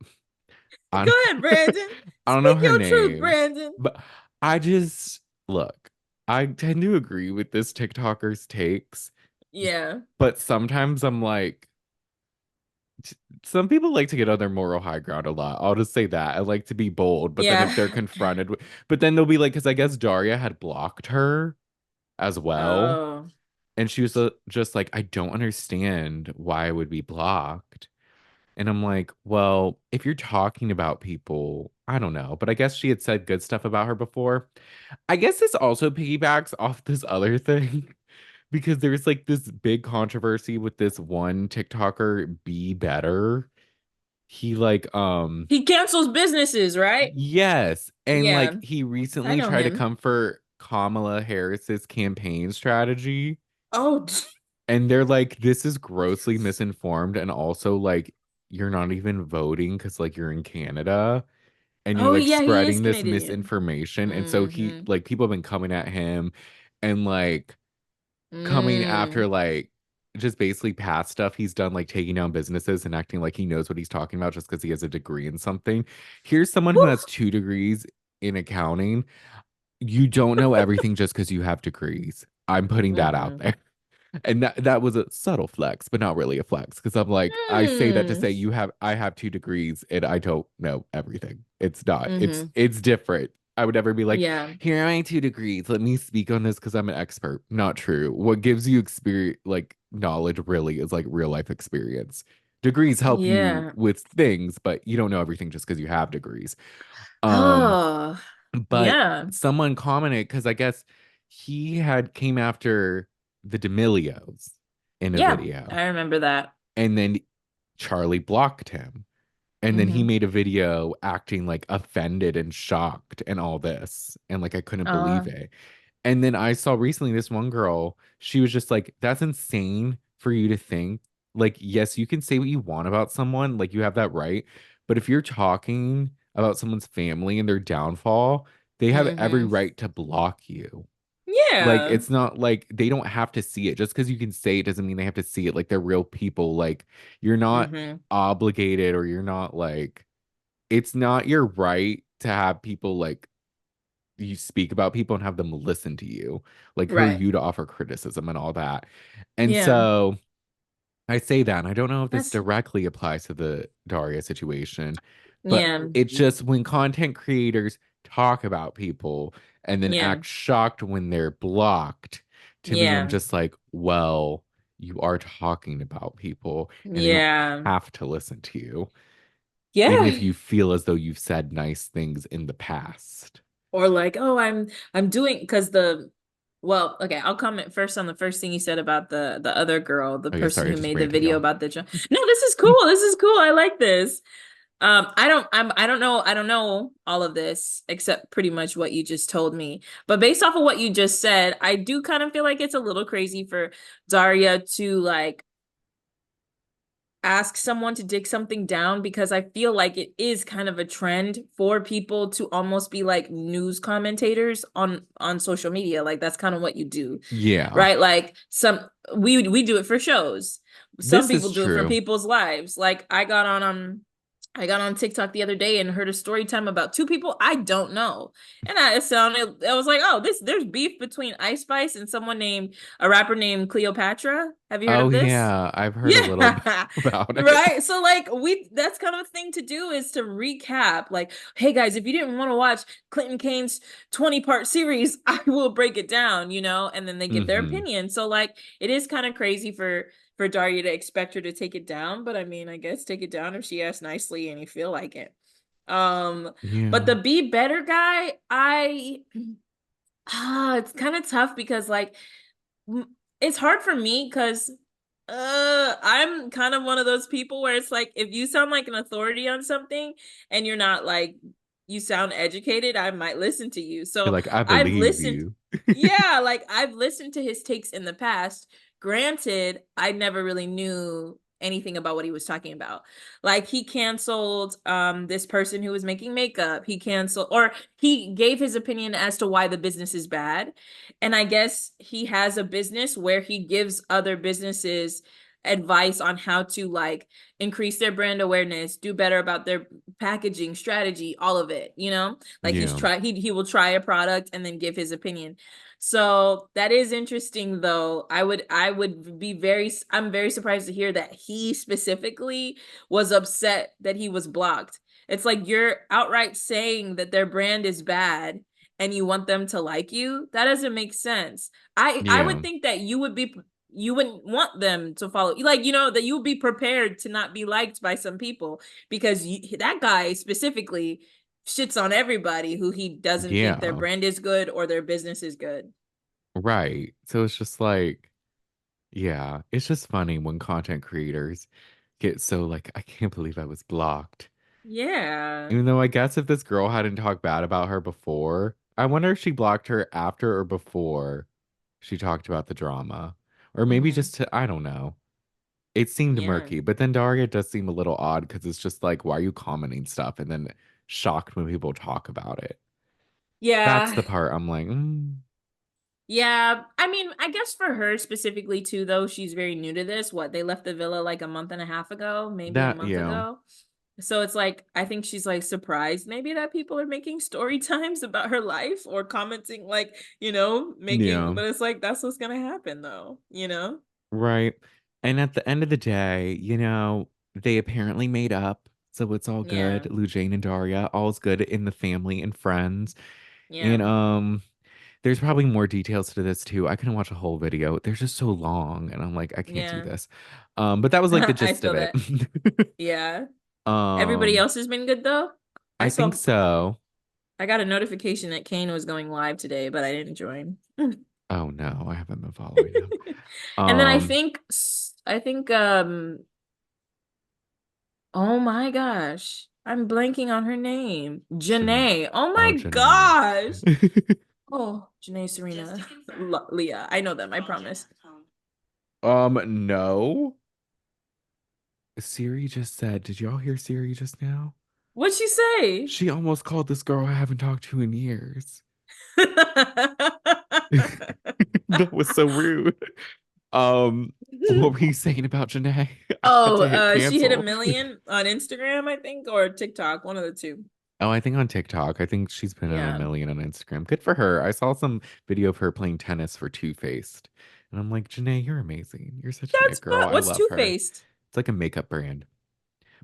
I Go don't, ahead, Brandon. I don't know Speak her your truth, name, Brandon. but I just look, I tend to agree with this TikToker's takes, Yeah. but sometimes I'm like, some people like to get on their moral high ground a lot. I'll just say that. I like to be bold, but then if they're Yeah. confronted with, but then they'll be like, because I guess Daria had blocked her as well. Oh. And she was just like, I don't understand why I would be blocked. And I'm like, well, if you're talking about people, I don't know. But I guess she had said good stuff about her before. I guess this also piggybacks off this other thing because there's like this big controversy with this one TikToker, Be Better. He like He cancels businesses, right? yes, and like Yeah. he I recently know tried to him. come for Kamala Harris's campaign strategy, Oh. and they're like, this is grossly misinformed, and also like you're not even voting because like you're in Canada and you're Oh like yeah, he is spreading this Canadian. misinformation, and so he Mm-hmm. like people have been coming at him and like coming after Mm. like just basically past stuff he's done, like taking down businesses and acting like he knows what he's talking about just because he has a degree in something. Here's someone who has Whew. 2 degrees in accounting. You don't know everything just because you have degrees. I'm putting that out Mm-hmm. there. And that was a subtle flex, but not really a flex. Because I'm like, I say that to Hmm. say I have 2 degrees and I don't know everything. It's not. Mm-hmm. It's different. I would never be like, Yeah. here are my 2 degrees. Let me speak on this because I'm an expert. Not true. What gives you experience, like knowledge, really is like real life experience. Degrees help you Yeah. with things, but you don't know everything just because you have degrees. Um, Oh. but Yeah. someone commented because I guess he had came after the D'Amelios in a Yeah. video, I remember that. and then Charlie blocked him, and then he Mm-hmm. made a video acting like offended and shocked and all this, and like I couldn't believe Uh, it. And then I saw recently this one girl, she was just like, that's insane for you to think. Like, yes, you can say what you want about someone, like you have that right. But if you're talking about someone's family and their downfall, they have every mm-hmm. right to block you. Like, Yeah. it's not like they don't have to see it. Just because you can say it doesn't mean they have to see it. Like, they're real people. Like, you're not Mm-hmm. obligated or you're not like, it's not your right to have people like you speak about people and have them listen to you. Like, who are Right. you to offer criticism and all that? And Yeah. so I say that, and I don't know if this That's directly applies to the Daria situation, but yeah. it's just when content creators talk about people and then Yeah. act shocked when they're blocked, to me, I'm Yeah. just like, well, you are talking about people and they don't Yeah. have to listen to you, even Yeah. if you feel as though you've said nice things in the past. Or like, oh, I'm doing because the well, okay, I'll comment first on the first thing you said about the other girl, the Oh, yeah, person sorry, I who just made the ranted, video y'all. about the no, this is cool. This is cool. I like this. I don't know all of this except pretty much what you just told me. But based off of what you just said, I do kind of feel like it's a little crazy for Daria to like ask someone to dig something down because I feel like it is kind of a trend for people to almost be like news commentators on social media. Like that's kind of what you do, Yeah, right? Like some we do it for shows. Some this people is do it for true. people's lives. Like I got on I got on TikTok the other day and heard a story time about two people I don't know. And I sounded, I was like, oh, there's beef between Ice Spice and someone named, a rapper named Cleopatra. Have you heard Oh of this? yeah, I've heard a little bit Yeah. about it. Right. So like that's kind of a thing to do is to recap. Like, hey guys, if you didn't want to watch Clinton Kane's 20-part series, I will break it down, and then they give their Hmm. opinion. So like it is kind of crazy for Daria to expect her to take it down, but I mean, I guess take it down if she asks nicely and you feel like it. Um, but Yeah. the be better guy, it's kind of tough because like it's hard for me because I'm kind of one of those people where it's like if you sound like an authority on something and you're not like you sound educated, I might listen to you. You're So like, I I've believe listened, you. yeah, like I've listened to his takes in the past. Granted, I never really knew anything about what he was talking about. Like he canceled this person who was making makeup. He canceled or he gave his opinion as to why the business is bad. And I guess he has a business where he gives other businesses advice on how to like increase their brand awareness, do better about their packaging strategy, all of it. Like Yeah. he will try a product and then give his opinion. So that is interesting though. I would be I'm very surprised to hear that he specifically was upset that he was blocked. It's like you're outright saying that their brand is bad and you want them to like you. That doesn't make sense. I Yeah. would think that you wouldn't want them to follow you, like that you would be prepared to not be liked by some people because that guy specifically shits on everybody who he doesn't think their Yeah. brand is good or their business is good. Right. So it's just like, yeah, it's just funny when content creators get so like, I can't believe I was blocked. Yeah. Even though I guess if this girl hadn't talked bad about her before, I wonder if she blocked her after or before she talked about the drama. Or maybe Hmm. just to, I don't know. It seemed Yeah. murky, but then Daria does seem a little odd because it's just like, why are you commenting stuff and then shocked when people talk about it? That's Yeah. the part I'm like, Yeah. I mean, I guess for her specifically too, though, she's very new to this. What, they left the villa like a month and a half ago, maybe a that, month yeah, ago. So it's like I think she's like surprised maybe that people are making story times about her life or commenting like, making, yeah, but it's like that's what's gonna happen though. right. And at the end of the day, they apparently made up, so it's all good. Yeah. Lou Jane and Daria, all's good in the family and friends. Yeah. And there's probably more details to this too. I couldn't watch a whole video. They're just so long, and I'm like, I can't do Yeah. this. But that was like the I gist of feel it. that. Yeah. Everybody Um, else has been good though. I I think saw so. I got a notification that Kane was going live today, but I didn't join. Oh no, I haven't been following them. And then I Um, think I think oh my gosh. I'm blanking on her name. Shanae. Janae. Oh Oh, my Janae. gosh. Oh, Janae Serena. Leah. I know them, I promise. No. Siri just said, did y'all hear Siri just now? What'd she say? She almost called this girl I haven't talked to in years. That was so rude. What were you saying about Janae? I had Oh, to hit she hit a cancel. million on Instagram, I think, or TikTok, one of the two. Oh, I think on TikTok. I think she's been at a Yeah. million on Instagram. Good for her. I saw some video of her playing tennis for Too Faced. And I'm like, Janae, you're amazing. You're such a That's good girl. fun. I What's love her. Two-Faced? It's like a makeup brand,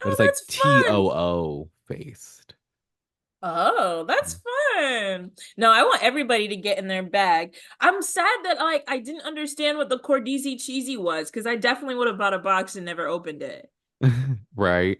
but Oh, it's like that's fun. TOO faced. Oh, that's fun. No, I want everybody to get in their bag. I'm sad that like I didn't understand what the Cordizi cheesy was because I definitely would have bought a box and never opened it. Right.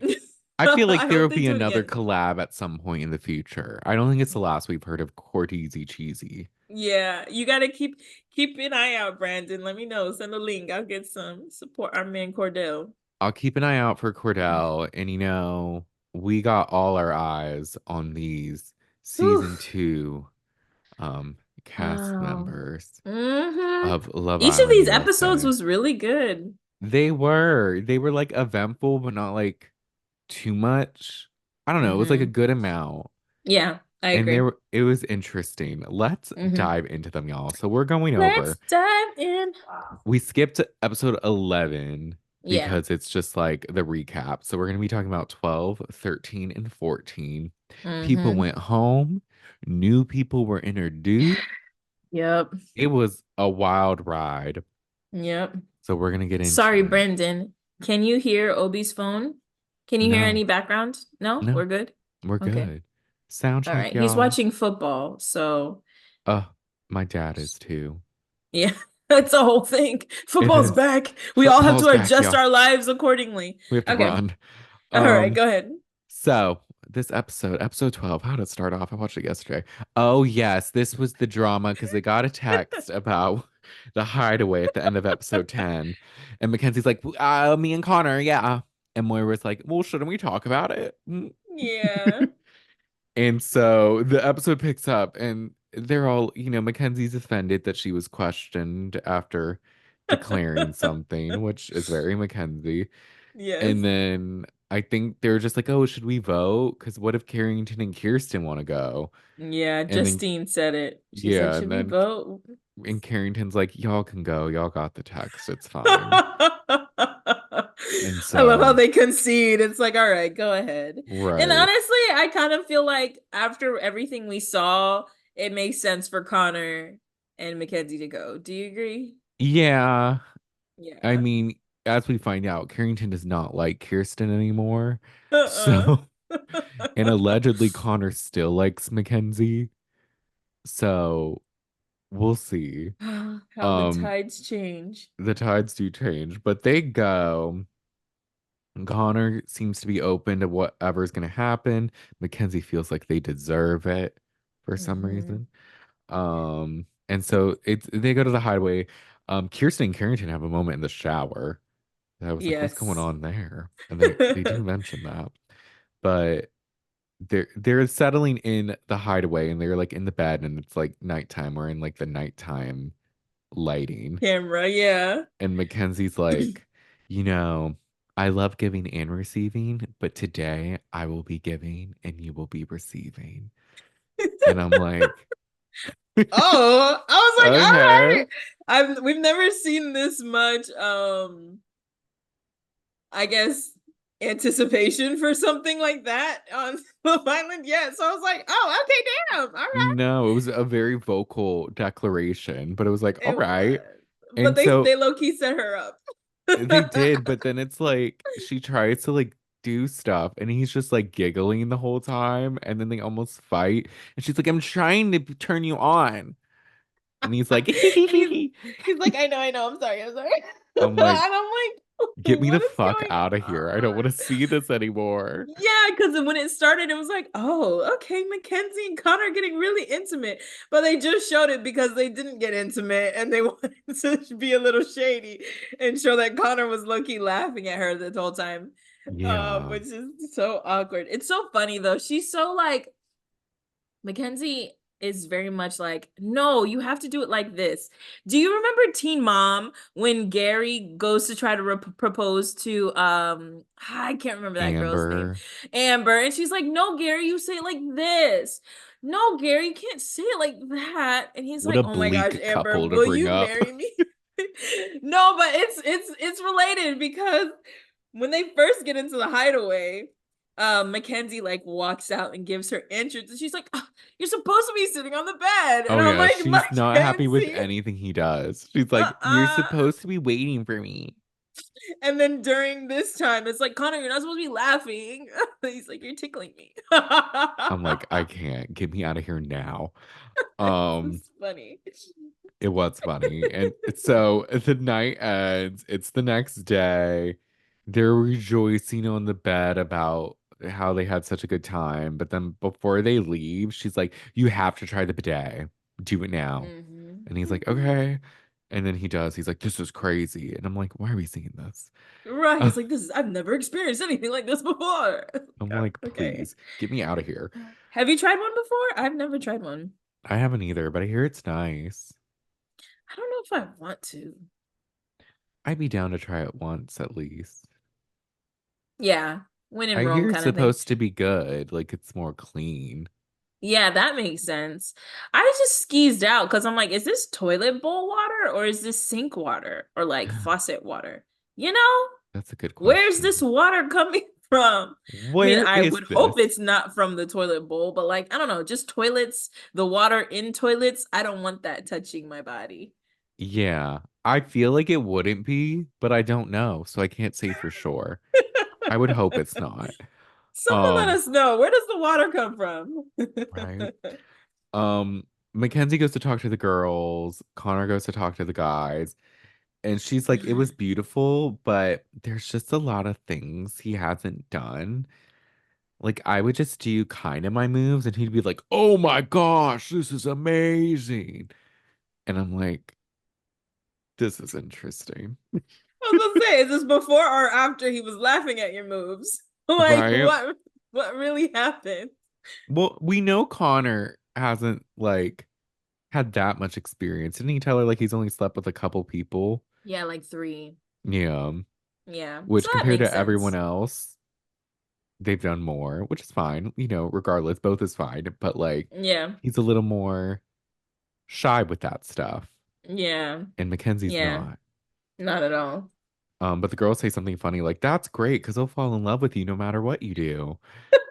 I feel like I there hope will they be do it another again. collab at some point in the future. I don't think it's the last we've heard of Corteezy Cheesy. Yeah, you gotta keep an eye out, Brandon. Let me know. Send a link. I'll get some support our man Cordell. I'll keep an eye out for Cordell, and we got all our eyes on these Whew. season two cast Wow. members Mm-hmm. of Love Each of Island these episodes USA. was really good. They were like eventful, but not like too much. I don't know. It was like a Mm-hmm. good amount. Yeah, I And agree. it was interesting. Let's Mm-hmm. dive into them, y'all. So we're going Let's over. dive in. We skipped episode 11. Yeah. because it's just like the recap. So we're going to be talking about 12, 13, and 14. People Mm-hmm. went home, new people were introduced. Yep. It was a wild ride. Yep. So we're going to get into Sorry, it. Brendan. Can you hear Obi's phone? Can you hear No, any background? No? no, We're good? we're Okay. good. All Soundcheck, right. He's y'all. watching football, so My dad is too. yeah, it's a whole thing. It Football's is. back. We all have Football's to back, adjust y'all. our lives accordingly. We have to Okay. run. All right, Um, go ahead. So, this episode, episode 12, how did it start off? I watched it yesterday. Oh, yes, this was the drama because they got a text about the hideaway at the end of episode 10. And Mackenzie's like, me and Connor, yeah. And Moira's like, well, shouldn't we talk about it? Yeah. And so the episode picks up, and they're all, Mackenzie's offended that she was questioned after declaring something, which is very Mackenzie. Yes. And then I think they're just like, oh, should we vote? Because what if Carrington and Kiersten want to go? Yeah, And then, Justine said it. She's like, yeah, and should we then vote? and Carrington's like, y'all can go. Y'all got the text. It's fine. And I love how so, they concede. It's like, all right, go ahead. And right. honestly, I kind of feel like after everything we saw, it makes sense for Connor and Mackenzie to go. Do you agree? Yeah. I Yeah. mean, as we find out, Carrington does not like Kiersten anymore. Uh-uh. So, and allegedly Connor still likes Mackenzie. So we'll see. How the Um, tides change. the tides do change, but they go. Connor seems to be open to whatever's going to happen. Mackenzie feels like they deserve it for some Hmm. reason. And so they go to the hideaway. Kiersten and Carrington have a moment in the shower. And I was like, what's going Yes. on there? And they do mention that. But they're settling in the hideaway and they're like in the bed and it's like nighttime. We're in like the nighttime lighting. Camera, yeah. And Mackenzie's like, you know, I love giving and receiving, but today I will be giving and you will be receiving. And I'm like, Oh, I was like, all okay. right. We've never seen this much I guess anticipation for something like that on Love Island yet. So I was like, oh, okay, damn. All right. No, it was a very vocal declaration, but it was like, all It right. was. But And they so low-key set her up. they did, but then it's like she tries to like do stuff and he's just like giggling the whole time and then they almost fight and she's like, I'm trying to turn you on. And he's like, And he's like, I know, I'm sorry. And I'm like, I'm like, get me the what is fuck going out of here. I don't on? want to see this anymore. Yeah, because when it started, it was like, oh, okay, Mackenzie and Connor are getting really intimate. But they just showed it because they didn't get intimate and they wanted to be a little shady and show that Connor was low-key laughing at her the whole time. Yeah. Which is so awkward. It's so funny though. She's so like Mackenzie is very much like, no, you have to do it like this. Do you remember Teen Mom when Gary goes to try to propose to I can't remember that girl's name. Amber. Amber, and she's like, "No, Gary, you say it like this. No, Gary, you can't say it like that." And he's What like, a "Oh my gosh, bleak Amber, couple to will bring you up. marry me?" No, but it's related because when they first get into the hideaway, Mackenzie like walks out and gives her entrance, and she's like, "Oh, you're supposed to be sitting on the bed," and Oh I'm yeah, like, she's not happy with Mackenzie, anything he does. She's like, you're uh-uh. supposed to be waiting for me. And then during this time, it's like, Connor, you're not supposed to be laughing. He's like, you're tickling me. I'm like, I can't. Get me out of here now. Um, It's funny. it was funny. And so the night ends. It's the next day. They're rejoicing on the bed about how they had such a good time. But then before they leave, she's like, you have to try the bidet. Do it now. Hmm. And he's like, okay. And then he does. He's like, this is crazy. And I'm like, why are we seeing this? Right. He's like, I've never experienced anything like this before. I'm like, Okay. please get me out of here. Have you tried one before? I've never tried one. I haven't either, but I hear it's nice. I don't know if I want to. I'd be down to try it once at least. Yeah. When in I Rome hear it's kind of thing. supposed to be good, like it's more clean. Yeah, that makes sense. I just skeezed out because I'm like, is this toilet bowl water or is this sink water or like faucet water? You know? That's a good Where's this question. water coming from? I mean, Where I is would hope this? it's not from the toilet bowl, but like, I don't know, just toilets, the water in toilets, I don't want that touching my body. Yeah, I feel like it wouldn't be, but I don't know, so I can't say for sure. I would hope it's not. Someone let Um, us know. Where does the water come from? right. Um, Mackenzie goes to talk to the girls, Connor goes to talk to the guys, and she's like, it was beautiful, but there's just a lot of things he hasn't done. Like, I would just do kind of my moves, and he'd be like, oh my gosh, this is amazing. And I'm like, this is interesting. I was gonna say, is this before or after he was laughing at your moves? Like, Right? what really happened? Well, we know Connor hasn't like had that much experience. Didn't he tell her like he's only slept with a couple people? Yeah, like three. Yeah. Yeah. So Which that compared makes to everyone sense. else, they've done more, which is fine. Regardless, both is fine. But like Yeah. he's a little more shy with that stuff. Yeah. And Mackenzie's Yeah. not. Not at all. But the girls say something funny like, that's great because he'll fall in love with you no matter what you do.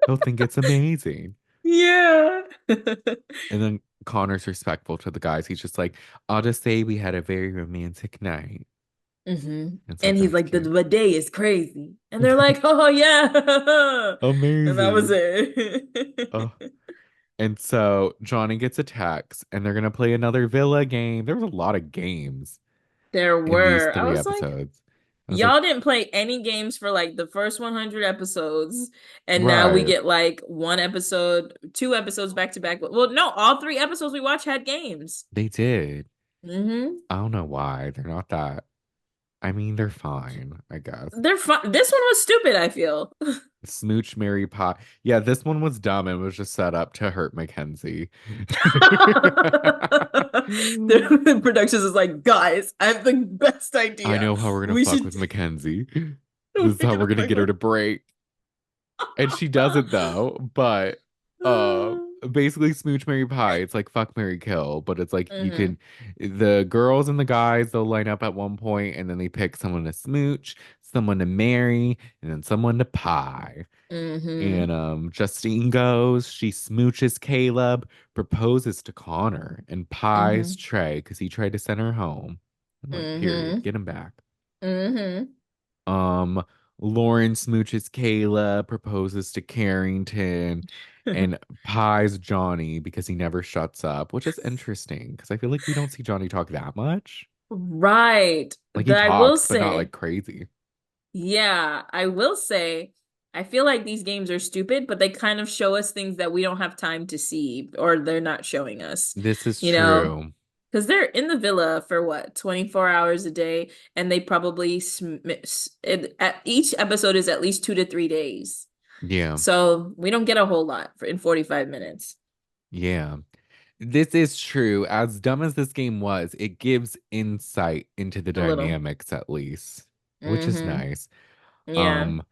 He'll think it's amazing. Yeah. And then Connor's respectful to the guys. He's just like, I'll just say we had a very romantic night. It's like, And he's that's like, the cute. bidet is crazy. And they're like, oh yeah. And that was Amazing. Oh. it. And so Johnny gets a text and they're gonna play another villa game. There was a lot of games There in these were. I three was like, episodes. I was like, y'all didn't play any games for like the first 100 episodes. And now we right. get like one episode, two episodes back to back. Well, no, all three episodes we watched had games. They did. hmm I don't know why. They're not that. I mean, they're fine, I guess. They're fun. This one was stupid, I feel. Smooch Mary Pie. Yeah, this one was dumb and was just set up to hurt Mackenzie. The productions is like, guys, I have the best I idea. know how we're gonna We fuck should with Mackenzie. This we're is how we're gonna gonna fuck get her with to break. And she doesn't though, but uh basically Smooch Mary Pie, it's like fuck Mary Kill, but it's like you hmm can the girls and the guys they'll line up at one point and then they pick someone to smooch, someone to marry, and then someone to pie. And hmm Justine goes, she smooches Caleb, proposes to Connor, and pies hmm Trey because he tried to send her home. I'm like, period, hmm get him back. hmm Um, Lauren smooches Kayla, proposes to Carrington, and pies Johnny because he never shuts up, which is interesting because I feel like we don't see Johnny talk that much. Right. Like he But I will talks, but not like say, crazy. yeah, I will say, I feel like these games are stupid, but they kind of show us things that we don't have time to see or they're not showing us, This is you know? true. Because they're in the villa for what, 24 hours a day, and they probably at each episode is at least 2 to 3 days. Yeah. So we don't get a whole lot in 45 minutes. Yeah. This is true. As dumb as this game was, it gives insight into the A little. dynamics at least, which is Mm-hmm. nice. Yeah. Um,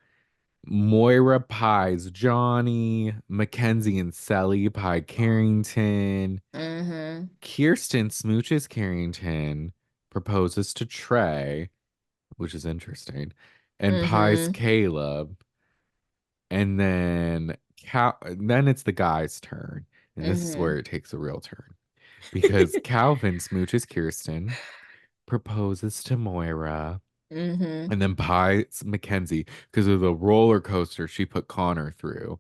Moira pies Johnny, Mackenzie and Sally pie Carrington, Mm-hmm. Kiersten smooches Carrington, proposes to Trey, which is interesting, and pies Mm-hmm. Caleb, and then it's the guy's turn, and this is Mm-hmm. where it takes a real turn because Calvin smooches Kiersten, proposes to Moira, Mm-hmm. and then pies Mackenzie because of the roller coaster she put Connor through.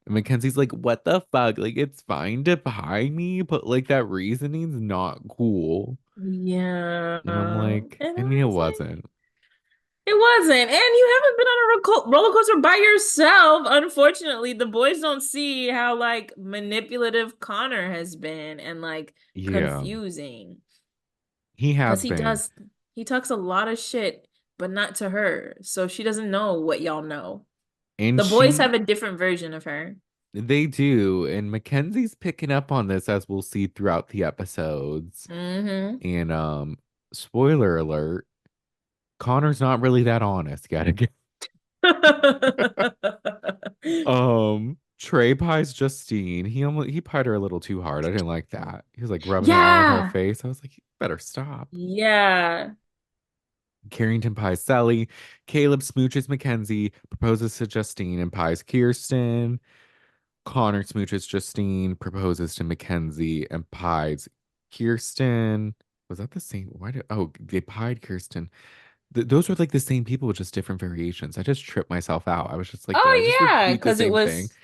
And Mackenzie's like, what the fuck? Like, it's fine to pie me, but like that reasoning's not cool. Yeah. And I'm like, And I I mean, it was like, wasn't. it wasn't. And you haven't been on a roller coaster by yourself. Unfortunately, the boys don't see how like manipulative Connor has been and like Yeah, confusing. he Because has been. he talks a lot of shit, but not to her. So she doesn't know what y'all know. And The boys have a different version of her. they do. And Mackenzie's picking up on this as we'll see throughout the episodes. Mm-hmm. And, spoiler alert, Connor's not really that honest yet again. Trey pies Justine. He pied her a little too hard. I didn't like that. He was like rubbing it all in her Yeah. face. I was like, you better stop. Yeah. Carrington pies Sally. Caleb smooches Mackenzie, proposes to Justine, and pies Kiersten. Connor smooches Justine, proposes to Mackenzie, and pies Kiersten. Was that the same? They pied Kiersten. Those were like the same people with just different variations. I just tripped myself out. I was just like, did I Oh just yeah, repeat the because it same thing? was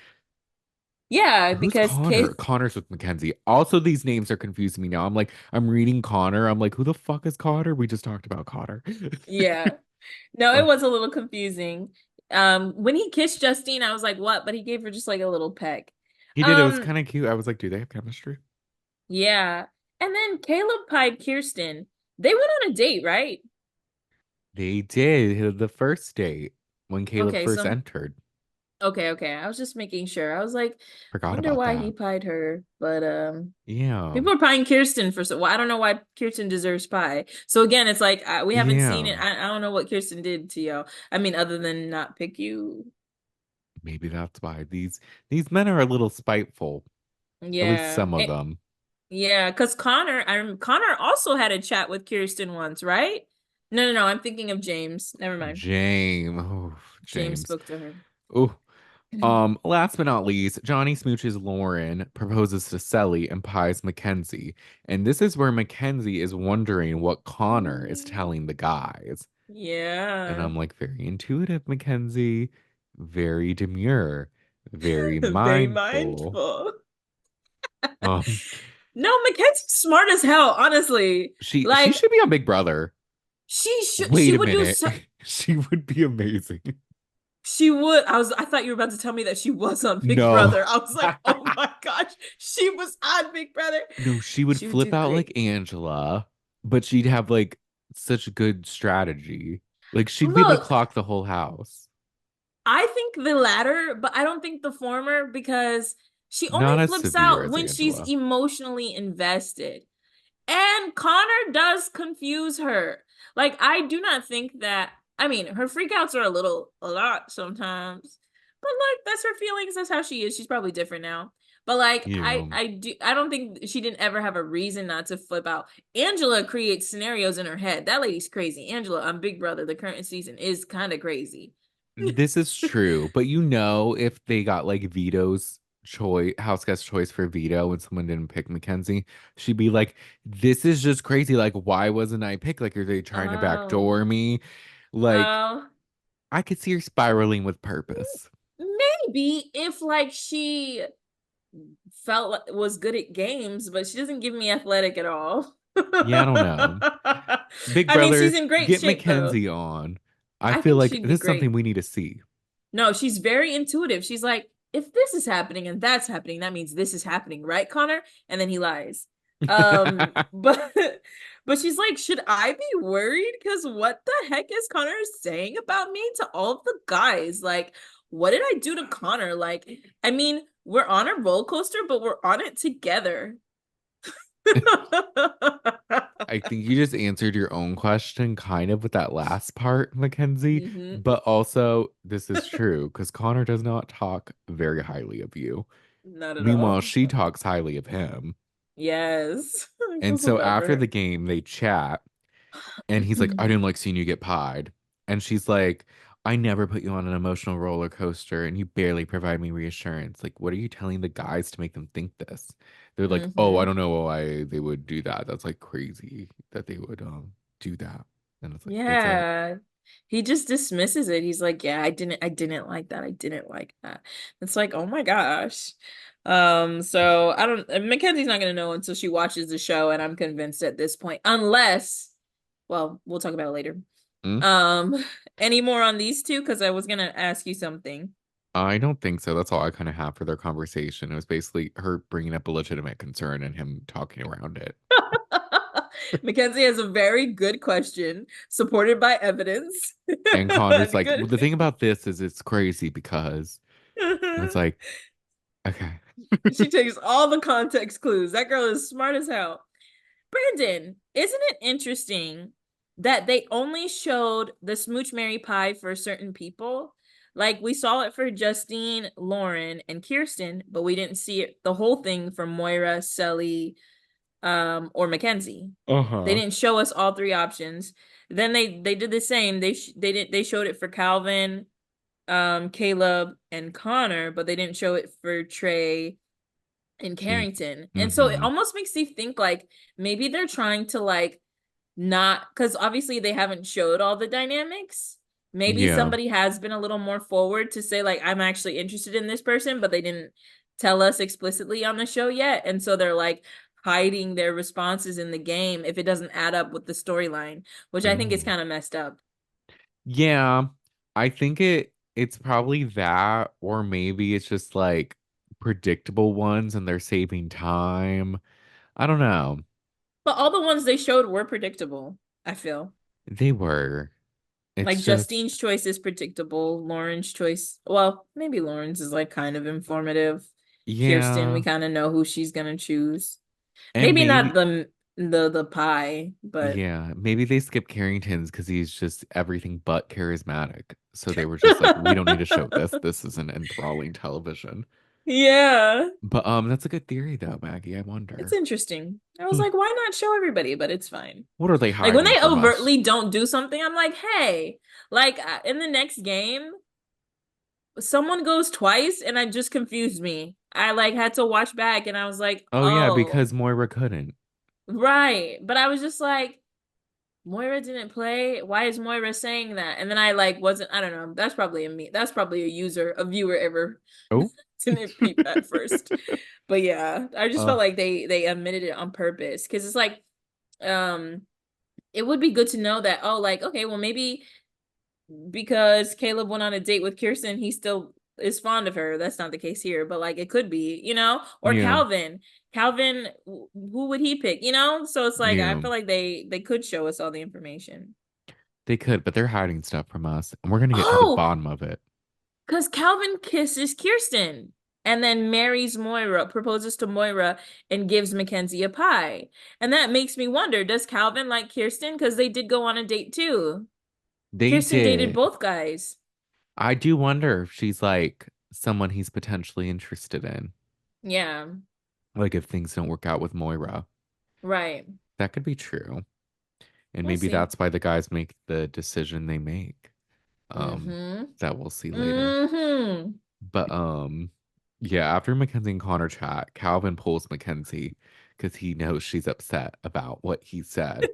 yeah, Who's because Connor? Kate Connor's with Mackenzie. Also, these names are confusing me now. I'm reading Connor. I'm like, who the fuck is Connor? We just talked about Connor. yeah. No, it Oh, was a little confusing. When he kissed Justine, I was like, what? But he gave her just like a little peck. he did. It was Um, kind of cute. I was like, do they have chemistry? yeah. And then Caleb pied Kiersten. They went on a date, right? They did the first date when Caleb Okay, first so entered. okay. I was just making sure. I was like, Forgot wonder about why he that. pied her. But Yeah. people are pieing Kiersten for so well, I don't know why Kiersten deserves pie. So again, it's like we haven't seen Yeah. it. I don't know what Kiersten did to you. I mean, other than not pick you. Maybe that's why these men are a little spiteful. At least Yeah. some of them. Yeah, because Connor also had a chat with Kiersten once, right? No. I'm thinking of James. Never mind. James. Oh, James James. spoke to her. Oh, last but not least, Johnny smooches Lauren, proposes to Sally, and pies Mackenzie. And this is where Mackenzie is wondering what Connor is telling the guys. And Yeah. I'm like, very intuitive, Mackenzie, very demure, very Very mindful. mindful. Um, No, Mackenzie's smart as hell, honestly. she Like should be on Big Brother. she Wait a would do minute. so She would be amazing. she would. I thought you were about to tell me that she was on Big No. Brother. I was like, oh my gosh, she was on Big Brother. No, she would She would do flip out like great. Angela, but she'd have like such good strategy. Like she'd be able to Look, clock the whole house. I think the latter, but I don't think the former because she only Not as flips severe out as when she's Angela. emotionally invested. And Connor does confuse her. Like, I do not think that, I mean, her freakouts are a lot sometimes. But like, that's her feelings. That's how she is. She's probably different now. But like, Yeah. I don't think she didn't ever have a reason not to flip out. Angela creates scenarios in her head. That lady's crazy. Angela on Big Brother, the current season, is kind of crazy. This is true, but if they got like Vito's choice, house guest choice for Vito when someone didn't pick Mackenzie, she'd be like, this is just crazy. Like, why wasn't I picked? Like, are they trying to Oh, backdoor me? Like, oh, I could see her spiraling with purpose. maybe if like she felt like was good at games, but she doesn't give me athletic at all. Yeah, I don't know. Big I mean, she's Brother, in great get shape though. Mackenzie on. I I feel think like she'd be this is something great. we need to see. No, she's very intuitive. She's like, if this is happening and that's happening, that means this is happening, right, Connor? And then he lies. But but she's like, should I be worried? Because what the heck is Connor saying about me to all of the guys? Like, what did I do to Connor? Like, I mean, we're on a roller coaster, but we're on it together. I think you just answered your own question kind of with that last part, Mackenzie. hmm But also, this is true because Connor does not talk very highly of you. Not at Meanwhile, all. she talks highly of him. Yes. I feel And so so bad for after the her. game, they chat. And he's like, I didn't like seeing you get pied. And she's like, I never put you on an emotional roller coaster and you barely provide me reassurance. Like, what are you telling the guys to make them think this? They're like, oh, I hmm don't know why they would do that. That's like crazy that they would do that. And it's like, is it? Yeah. He just dismisses it. He's like, yeah, I didn't like that. I didn't like that. It's like, oh my gosh. So I don't Mackenzie's not gonna know until she watches the show, and I'm convinced at this point. Unless, well, we'll talk about it later. Hmm? Um, any more on these two? Because I was gonna ask you something. I don't think so. That's all I kind of have for their conversation. It was basically her bringing up a legitimate concern and him talking around it. Mackenzie has a very good question, supported by evidence. And Connor's like, well, Good. the thing about this is it's crazy because it's like, okay. She takes all the context clues. That girl is smart as hell. Brandon, isn't it interesting that they only showed the smooch Mary pie for certain people? Like we saw it for Justine, Lauren, and Kiersten, but we didn't see it the whole thing for Moira, Selly, or Mackenzie. They Uh-huh. didn't show us all three options. Then they did the same. They showed it for Calvin, Caleb, and Connor, but they didn't show it for Trey and Kate. Carrington. And so it Mm-hmm. almost makes you think like maybe they're trying to like not because obviously they haven't showed all the dynamics. Maybe Yeah. somebody has been a little more forward to say like I'm actually interested in this person, but they didn't tell us explicitly on the show yet. And so they're like hiding their responses in the game if it doesn't add up with the storyline, which I think is Mm. kind of messed up. Yeah. I think it's probably that, or maybe it's just like predictable ones and they're saving time. I don't know. But all the ones they showed were predictable, I feel. They were. It's Like just, Justine's choice is predictable. Lauren's choice, well, maybe Lauren's is like kind of informative. Kiersten, we yeah. kind of know who she's gonna choose. And Maybe not maybe, the pie, but yeah, maybe they skipped Carrington's because he's just everything but charismatic. So they were just like, we don't need to show this. This is an enthralling television. yeah, But that's a good theory though, Maggie. I it's wonder. interesting. I was Hmm. like, why not show everybody? But it's fine. What are they Like when hiding they from us? overtly don't do something, I'm like, hey, like in the next game, someone goes twice, and it just confused me. I like had to watch back, and I was like, Oh yeah, oh. because Moira couldn't. Right. But I was just like, Moira didn't play. Why is Moira saying that? And then I like wasn't, I don't know. That's probably a me. That's probably a viewer ever Oh. didn't peep at first. But yeah, I just uh felt like they omitted it on purpose. Cause it's like, um, it would be good to know that, oh, like, okay, well maybe because Caleb went on a date with Kiersten, he still is fond of her. That's not the case here, but like it could be, or yeah, Calvin. Calvin, who would he pick? So it's like I yeah. feel like they could show us all the information. They could, but they're hiding stuff from us, and we're gonna get to the Oh, bottom of it. because Calvin kisses Kiersten and then marries Moira, proposes to Moira, and gives Mackenzie a pie. And that makes me wonder, does Calvin like Kiersten? Because they did go on a date too. They Kiersten dated did. both guys. I do wonder if she's like someone he's potentially interested in. Yeah, Like if things don't work out with Moira. right. That could be true. And We'll maybe see. that's why the guys make the decision they make. Um, Mm-hmm. that we'll see later. Mm-hmm. But yeah, after Mackenzie and Connor chat, Calvin pulls Mackenzie because he knows she's upset about what he said.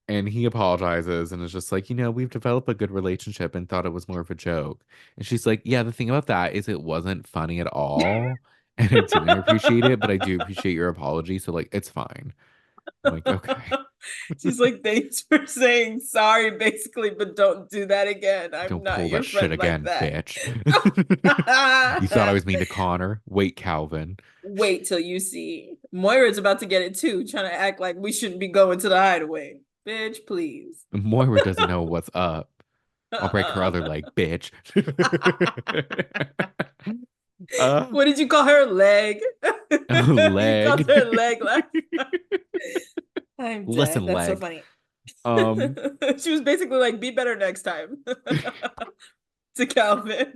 And he apologizes and is just like, we've developed a good relationship and thought it was more of a joke. And she's like, yeah, the thing about that is it wasn't funny at all. And I didn't appreciate it, but I do appreciate your apology. So, like, it's fine. I'm like, okay, She's like, thanks for saying sorry, basically, but don't do that again. I'm don't not pull your that shit friend like again, that. bitch. You thought I was mean to Connor? Wait, Calvin. Wait till you see. Moira's about to get it too, trying to act like we shouldn't be going to the hideaway. Bitch, please. Moira doesn't know what's up. I'll break her other leg, bitch. uh, What did you call her leg? You called leg. her leg last. I'm dead. Listen, That's so leg. funny. Um, She was basically like, be better next time to Calvin.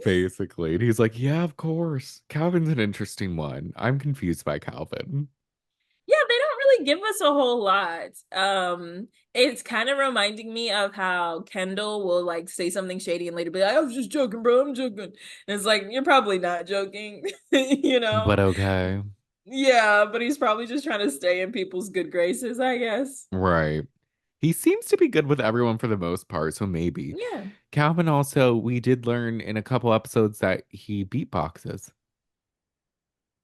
basically. And he's like, yeah, of course. Calvin's an interesting one. I'm confused by Calvin. Yeah, they don't really give us a whole lot. It's kind of reminding me of how Kendall will like say something shady and later be like, I was just joking, bro. I'm joking. And it's like, you're probably not joking, you But know? okay. Yeah, but he's probably just trying to stay in people's good graces, I guess. Right. He seems to be good with everyone for the most part, so maybe. Yeah. Calvin also, we did learn in a couple episodes that he beatboxes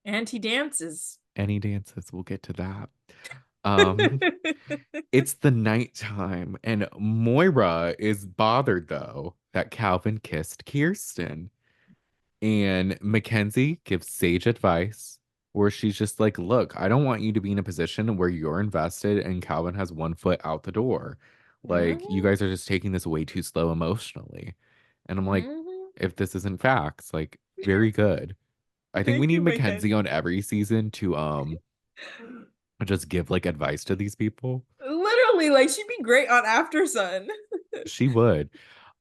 And he dances. and he dances. We'll get to that. Um, it's the nighttime, and Moira is bothered though that Calvin kissed Kiersten. And Mackenzie gives sage advice where she's just like, look, I don't want you to be in a position where you're invested and Calvin has one foot out the door. Like, you Hmm. guys are just taking this way too slow emotionally. And I'm like, Hmm. if this isn't facts, like, very good. I think we Thank need you, Mackenzie Mackenzie. on every season to just give like advice to these people. Literally, like she'd be great on After Sun. She would.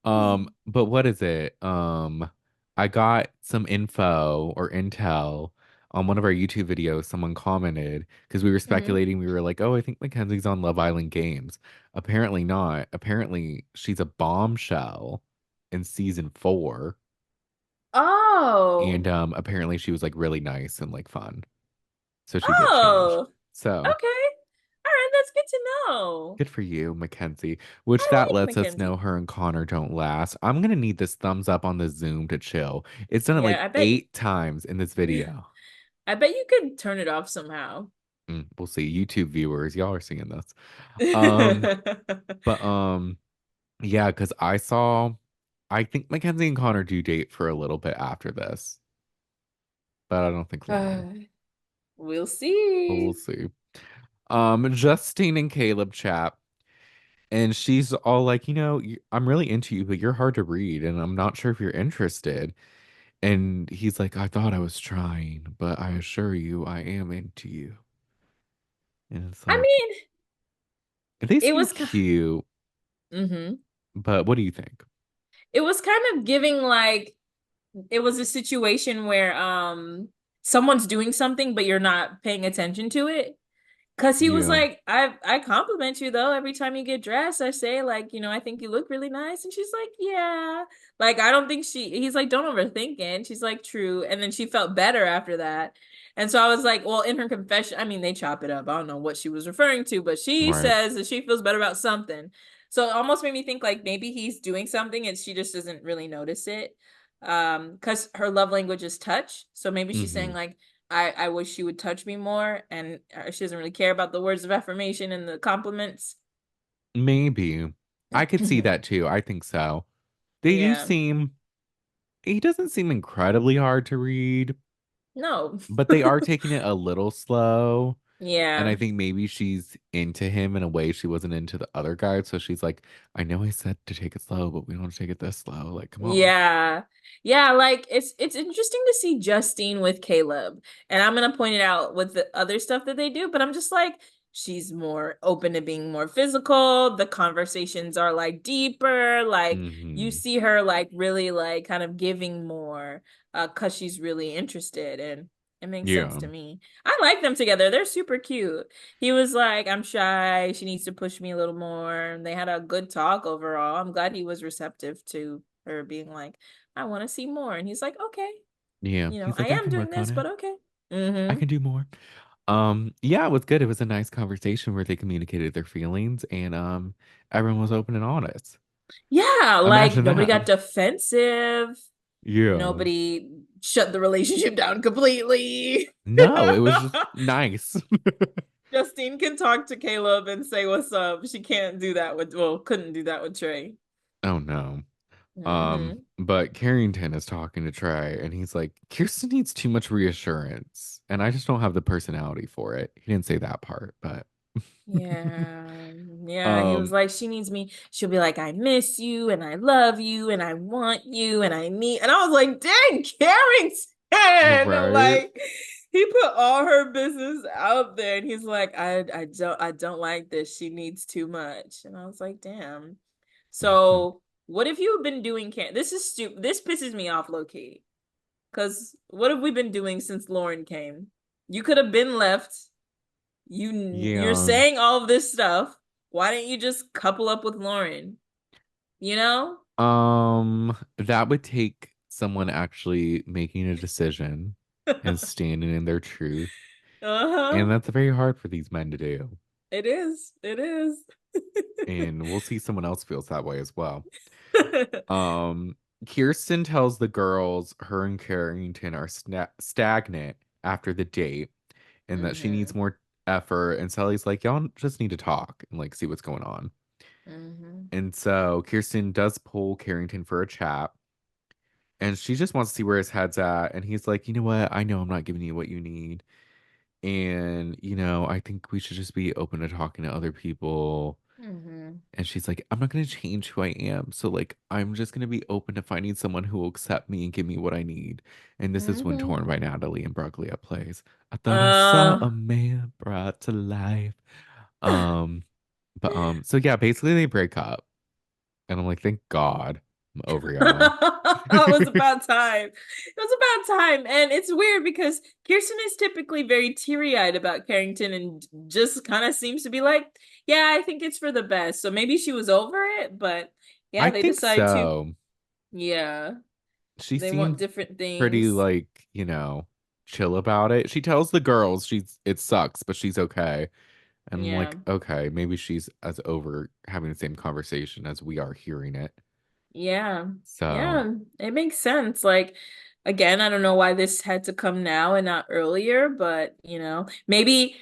But what is it? I got some info or intel on one of our YouTube videos, someone commented because we were Hmm. speculating, we were like, oh, I think Mackenzie's on Love Island Games. Apparently not. Apparently she's a bombshell in season 4. And Oh. apparently she was like really nice and like fun. So she did change. Oh. So Okay. All right, that's good to know. good for you, Mackenzie. Which I that like lets us know Mackenzie. her and Connor don't last. I'm gonna need this thumbs up on the Zoom to chill. It's done it Yeah, like I bet 8 times in this video. I bet you could turn it off somehow. We'll see. YouTube viewers, y'all are seeing this. Um, but yeah, because I think Mackenzie and Connor do date for a little bit after this, but I don't think long. We'll But we'll see. see. Justine and Caleb chat, and she's all like, I'm really into you, but you're hard to read, and I'm not sure if you're interested. And he's like, I thought I was trying, but I assure you, I am into you. And it's I like, mean, they it seem was cute, mm-hmm. but what do you think? It was kind of giving like it was a situation where someone's doing something but you're not paying attention to it. Cause he was Yeah, like, I compliment you though. Every time you get dressed, I say like, I think you look really nice. And she's like, yeah. Like, I don't think he's like, don't overthink it. And she's like, true. And then she felt better after that. And so I was like, well, in her confession, I mean, they chop it up. I don't know what she was referring to, but she right. says that she feels better about something. So it almost made me think like maybe he's doing something and she just doesn't really notice it. Because her love language is touch. So maybe she's saying Hmm. like, I wish she would touch me more, and she doesn't really care about the words of affirmation and the compliments. Maybe. I could see that too. I think so. They do Yeah. seem, he doesn't seem incredibly hard to read, No. but they are taking it a little slow. And I Yeah. think maybe she's into him in a way she wasn't into the other guy. So she's like, I know I said to take it slow, but we don't take it this slow. Like, come on. Yeah. Yeah, like it's interesting to see Justine with Caleb. And I'm gonna point it out with the other stuff that they do, but I'm just like she's more open to being more physical. The conversations are like deeper. Like you Hmm. see her like really like kind of giving more 'cause she's really interested and it makes sense Yeah. to me. I like them together. They're super cute. He was like, I'm shy. She needs to push me a little more. And they had a good talk overall. I'm glad he was receptive to her being like, I want to see more. And he's like, okay, Yeah. He's I like, I am can doing work on this, but it. okay. I Mm-hmm. can do more. Yeah, it was good. It was a nice conversation where they communicated their feelings and everyone was open and honest. Yeah, like Imagine nobody that. got defensive. Yeah. Nobody shut the relationship down completely. No, it was just nice. Justine can talk to Caleb and say what's up. She can't do that with, well, couldn't do that with Trey. Oh no. Mm-hmm. But Carrington is talking to Trey and he's like, Kiersten needs too much reassurance, and I just don't have the personality for it. He didn't say that part, but Yeah. Yeah. He was um, like, she needs me. She'll be like, I miss you and I love you and I want you and I need. And I was like, dang, Carrington. right. Like, he put all her business out there and he's like, I don't like this. She needs too much. And I was like, damn. So what have you been doing? This is stupid. This pisses me off low key. Because what have we been doing since Lauren came? You could have been left. You're Yeah. saying all of this stuff. Why didn't you just couple up with Lauren? You know? That would take someone actually making a decision and standing in their truth. Uh-huh. And that's very hard for these men to do. It is. It is. And we'll see someone else feels that way as well. Um, Kiersten tells the girls her and Carrington are stagnant after the date and that she needs Mm-hmm. more effort. And Sally's like, y'all just need to talk and like see what's going on. Mm-hmm. And so Kiersten does pull Carrington for a chat and she just wants to see where his head's at. And he's like, you know what? I know I'm not giving you what you need. And, I think we should just be open to talking to other people. Mm-hmm. And she's like, I'm not going to change who I am. So, like, I'm just going to be open to finding someone who will accept me and give me what I need. And this is when Mm-hmm. Torn by Natalie and Bruglia plays. I thought I saw Uh a man brought to life. Um, so yeah, basically they break up. And I'm like, thank God. I'm over y'all. It was about time. It was about time. And it's weird because Kiersten is typically very teary-eyed about Carrington and just kind of seems to be like, yeah, I think it's for the best. So maybe she was over it, but I yeah, they think decide to, so. yeah, She they want seemed different pretty things. like, chill about it. She tells the girls it sucks, but she's okay. And I'm Yeah. like, okay, maybe she's as over having the same conversation as we are hearing it. Yeah. So, Yeah. It makes sense. Like, again, I don't know why this had to come now and not earlier, but maybe.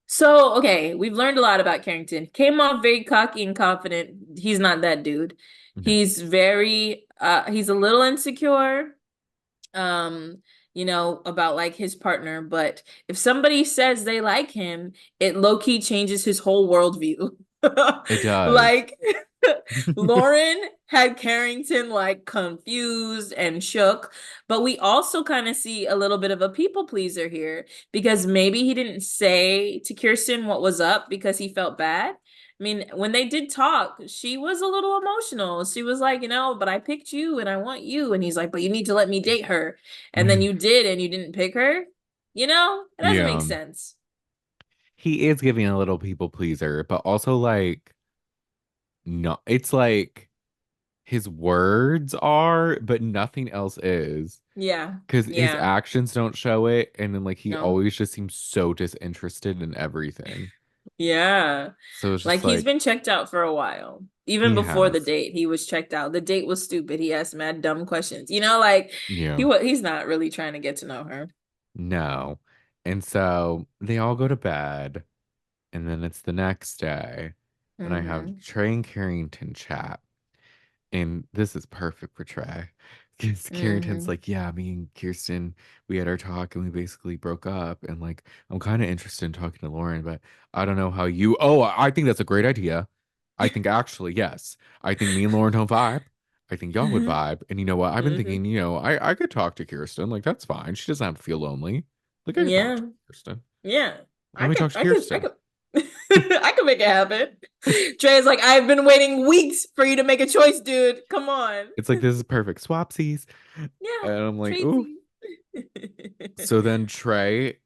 So, okay, we've learned a lot about Carrington. Came off very cocky and confident. He's not that dude. no. He's a little insecure, about like his partner, but if somebody says they like him, it low-key changes his whole worldview. It does. Like Lauren had Carrington like confused and shook, but we also kind of see a little bit of a people pleaser here because maybe he didn't say to Kiersten what was up because he felt bad. I mean, when they did talk, she was a little emotional. She was like, but I picked you and I want you. And he's like, but you need to let me date her. And then you did and you didn't pick her. It doesn't make Yeah. sense. He is giving a little people pleaser, but also like no, it's like his words are, but nothing else is. Yeah. Because his Yeah. actions don't show it, and then like he No. always just seems so disinterested in everything. Yeah. So it's Like just he's like been checked out for a while. Even he before the has. date, he was checked out. The date was stupid. He asked mad dumb questions. Like Yeah. he's not really trying to get to know her. No. And so they all go to bed, and then it's the next day, and I have Mm-hmm. Trey and Carrington chat. And this is perfect for Trey. Because Carrington's Mm-hmm. like, yeah, me and Kiersten, we had our talk and we basically broke up. And like, I'm kind of interested in talking to Lauren, but I don't know how you. Oh, I think that's a great idea. I think actually, yes. I think me and Lauren don't vibe. I think y'all would vibe. And you know what? I've been Mm-hmm. thinking, I could talk to Kiersten. Like, that's fine. She doesn't have to feel lonely. Like, I could talk Yeah. to Kiersten. Yeah. Let me talk to I Kiersten. could I could make it happen. Trey's like, I've been waiting weeks for you to make a choice, dude. Come on. It's like, this is perfect. Swapsies. Yeah. And I'm like, ooh. Tracy. So then Trey,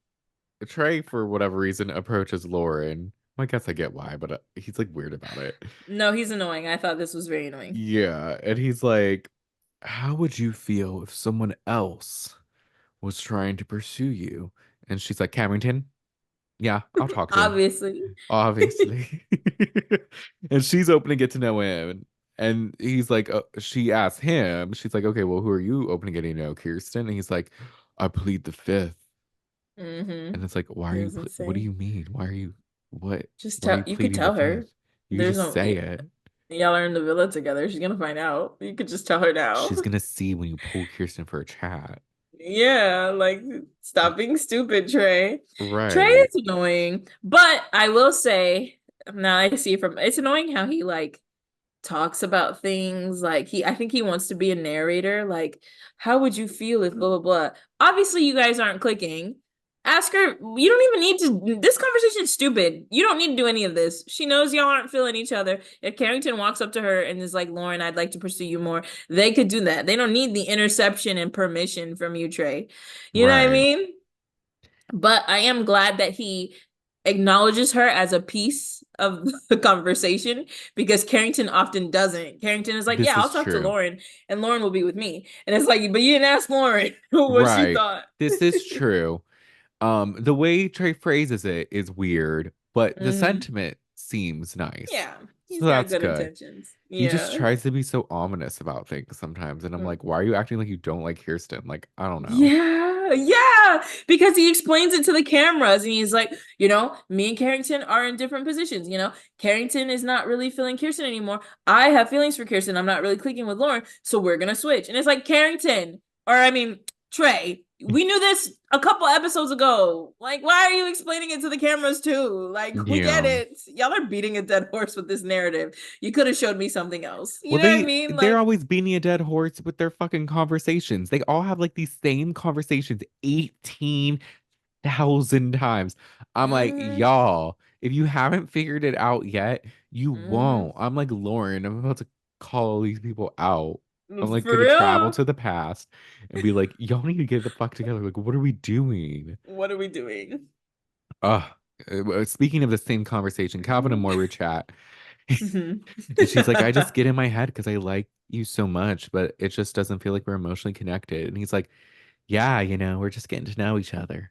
for whatever reason, approaches Lauren. I guess I get why, but he's like weird about it. No, he's annoying. I thought this was very annoying. Yeah. And he's like, how would you feel if someone else was trying to pursue you? And she's like, Carrington, yeah, I'll talk to him, Obviously. obviously. And she's open to get to know him. And he's like, she asks him, she's like, okay, well, who are you open to getting to know, Kiersten? And he's like, I plead the fifth. Mm-hmm. And it's like, why He are you, doesn't what do say. you mean? What, Just why are tell you you could pleading the tell fifth? her. You could There's just no say it. y'all are in the villa together. She's gonna find out. You could just tell her now. She's gonna see when you pull Kiersten for a chat. Yeah, like stop being stupid, Trey. Trey Right. is annoying, but I will say now I see from it's annoying how he like talks about things like I think he wants to be a narrator. Like, how would you feel if blah blah blah? Obviously, you guys aren't clicking. Ask her. You don't even need to. This conversation is stupid. You don't need to do any of this. She knows y'all aren't feeling each other. If Carrington walks up to her and is like, Lauren, I'd like to pursue you more, they could do that. They don't need the interception and permission from you, Trey. You know what I Right. mean? But I am glad that he acknowledges her as a piece of the conversation because Carrington often doesn't. Carrington is like, This yeah, I'll is talk to true. Lauren and Lauren will be with me. And it's like, but you didn't ask Lauren what she Right. thought. This is true. The way Trey phrases it is weird, but the Hmm. sentiment seems nice. Yeah, So he's got that's good good. intentions. He just Yeah. tries to be so ominous about things sometimes. And I'm like, why are you acting like you don't like Kiersten? Like, I don't know. Yeah, yeah, because he explains it to the cameras and he's like, me and Carrington are in different positions. Carrington is not really feeling Kiersten anymore. I have feelings for Kiersten. I'm not really clicking with Lauren, so we're gonna switch. And it's like Carrington, or I mean, Trey, we knew this a couple episodes ago. Like, why are you explaining it to the cameras too? Like, we get Yeah. it. Y'all are beating a dead horse with this narrative. You could have showed me something else. You Well, know what I mean? they're Like, always beating a dead horse with their fucking conversations. They all have like these same conversations 18,000 times. I'm like, mm-hmm, y'all, if you haven't figured it out yet, you mm-hmm. won't. I'm like, Lauren, I'm about to call all these people out. I'm like For gonna travel real? to the past and be like, y'all need to get the fuck together. Like, what are we doing? What are we doing? Uh, Speaking of the same conversation, Calvin and Moira chat. Mhm. And she's like, I just get in my head because I like you so much, but it just doesn't feel like we're emotionally connected. And he's like, yeah, we're just getting to know each other.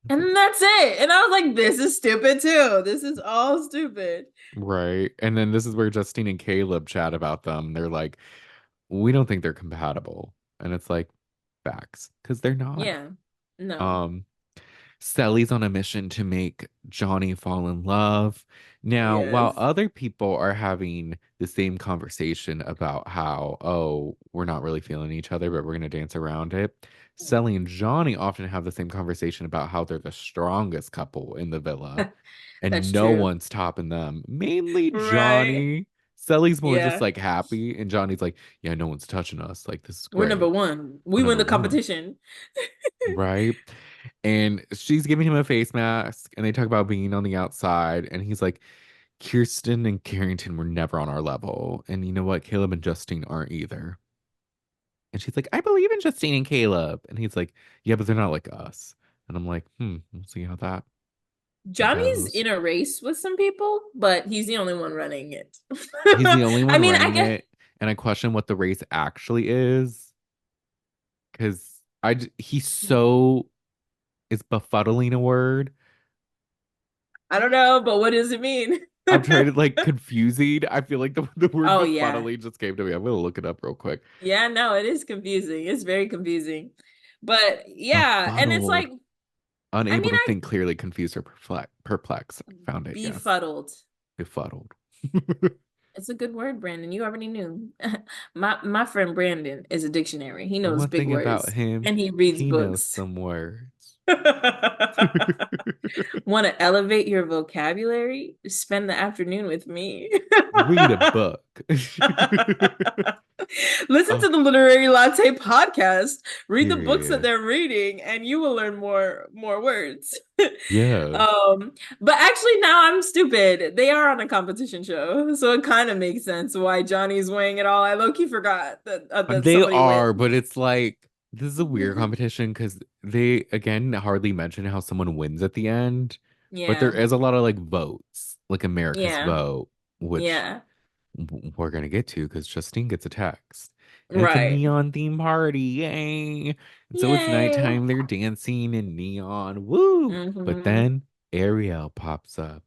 It's like, And that's it. And I was like, this is stupid too. This is all stupid. right. And then this is where Justine and Caleb chat about them. They're like, we don't think they're compatible. And it's like, facts, because they're not. Yeah. No. Um, Sally's on a mission to make Johnny fall in love. Now, while Yes. other people are having the same conversation about how, oh, we're not really feeling each other, but we're going to dance around it, Sally and Johnny often have the same conversation about how they're the strongest couple in the villa That's and no true. one's topping them. Mainly Right. Johnny. Sally's more just Yeah. like happy, and Johnny's like, yeah, no one's touching us. Like, this is We're number great. one. We're We win number the one. competition. Right. And she's giving him a face mask, and they talk about being on the outside. And he's like, Kiersten and Carrington were never on our level. And you know what? Caleb and Justine aren't either. And she's like, I believe in Justine and Caleb. And he's like, yeah, but they're not like us. And I'm like, we'll see how that Johnny's goes. in a race with some people, but he's the only one running it. He's the only I one mean, I running guess it. And I question what the race actually is because he's so, is befuddling a word? I don't know, but what does it mean? I'm trying to like confusing. I feel like the word Oh yeah. befuddling just came to me. I'm gonna look it up real quick. Yeah, no, it is confusing. It's very confusing. But yeah, and it's Befuddled, like, I unable mean, to I think clearly, confused or perplexed. I found it. Yes, befuddled. befuddled. It's a good word, Brandon. You already knew. My friend Brandon is a dictionary. He knows One big thing about words him, and he reads he knows books. some words. Want to elevate your vocabulary? Spend the afternoon with me. Read a book. Listen Oh, to the Literary Latte podcast. Read the books that period. they're reading, and you will learn more words. Yeah. But actually, now I'm stupid. They are on a competition show, so it kind of makes sense why Johnny's weighing it all. I low-key forgot that They somebody are, but wins. it's like this is a weird competition because they again hardly mention how someone wins at the end, but there Yeah, is a lot of like votes, like America's yeah, vote, which yeah, we're gonna get to because Justine gets a text. And it's a right. neon theme party, yay! And so it's Yay. nighttime, they're dancing in neon, woo! But Mm-hmm. then Ariel pops up.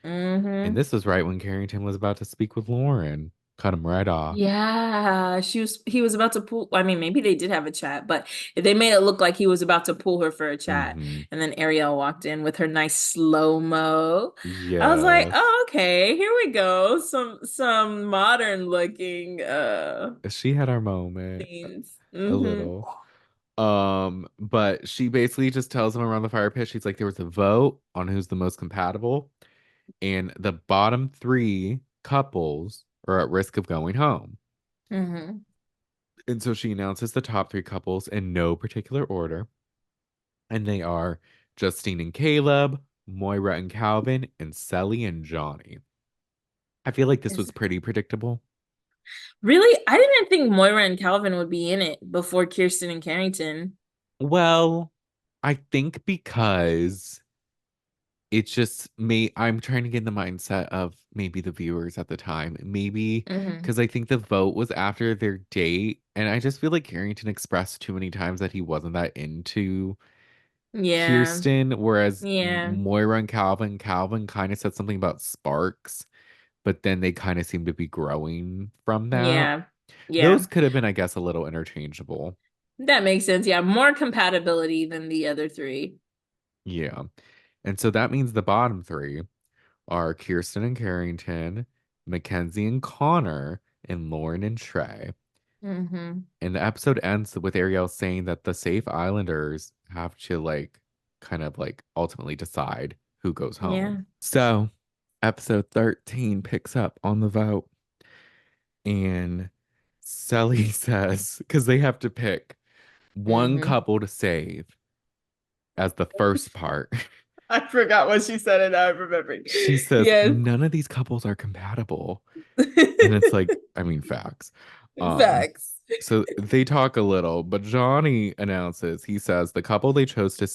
And Mm-hmm. this was right when Carrington was about to speak with Lauren. Cut him right off. Yeah, he was about to pull. I mean, maybe they did have a chat, but they made it look like he was about to pull her for a chat. Hmm. And then Ariel walked in with her nice slow-mo. I was like, Yes. oh, okay, here we go. Some modern looking She had our moment scenes. a Mm-hmm. little. But she basically just tells him around the fire pit, she's like, there was a vote on who's the most compatible, and the bottom three couples are at risk of going home. Mm-hmm. And so she announces the top three couples in no particular order, and they are Justine and Caleb, Moira and Calvin, and Sally and Johnny. I feel like this was pretty predictable. Really? I didn't think Moira and Calvin would be in it before Kiersten and Carrington. Well, I think because it's just me. I'm trying to get in the mindset of maybe the viewers at the time. Maybe Mm-hmm. because I think the vote was after their date. And I just feel like Carrington expressed too many times that he wasn't that into Yeah. Kiersten. Whereas Yeah. Moira and Calvin kind of said something about sparks, but then they kind of seem to be growing from that. Yeah. Those Yeah. could have been, I guess, a little interchangeable. That makes sense. Yeah, more compatibility than the other three. Yeah. And so that means the bottom three are Kiersten and Carrington, Mackenzie and Connor, and Lauren and Trey. Mm-hmm. And the episode ends with Ariel saying that the safe islanders have to like kind of like ultimately decide who goes home. Yeah. So episode 13 picks up on the vote and Sally says, because they have to pick one Mm-hmm. couple to save as the first part. I forgot what she said and now I'm remembering. She says, Yes. none of these couples are compatible. And it's like, I mean, facts. Um, Facts. so they talk a little, but Johnny announces, he says the couple they chose to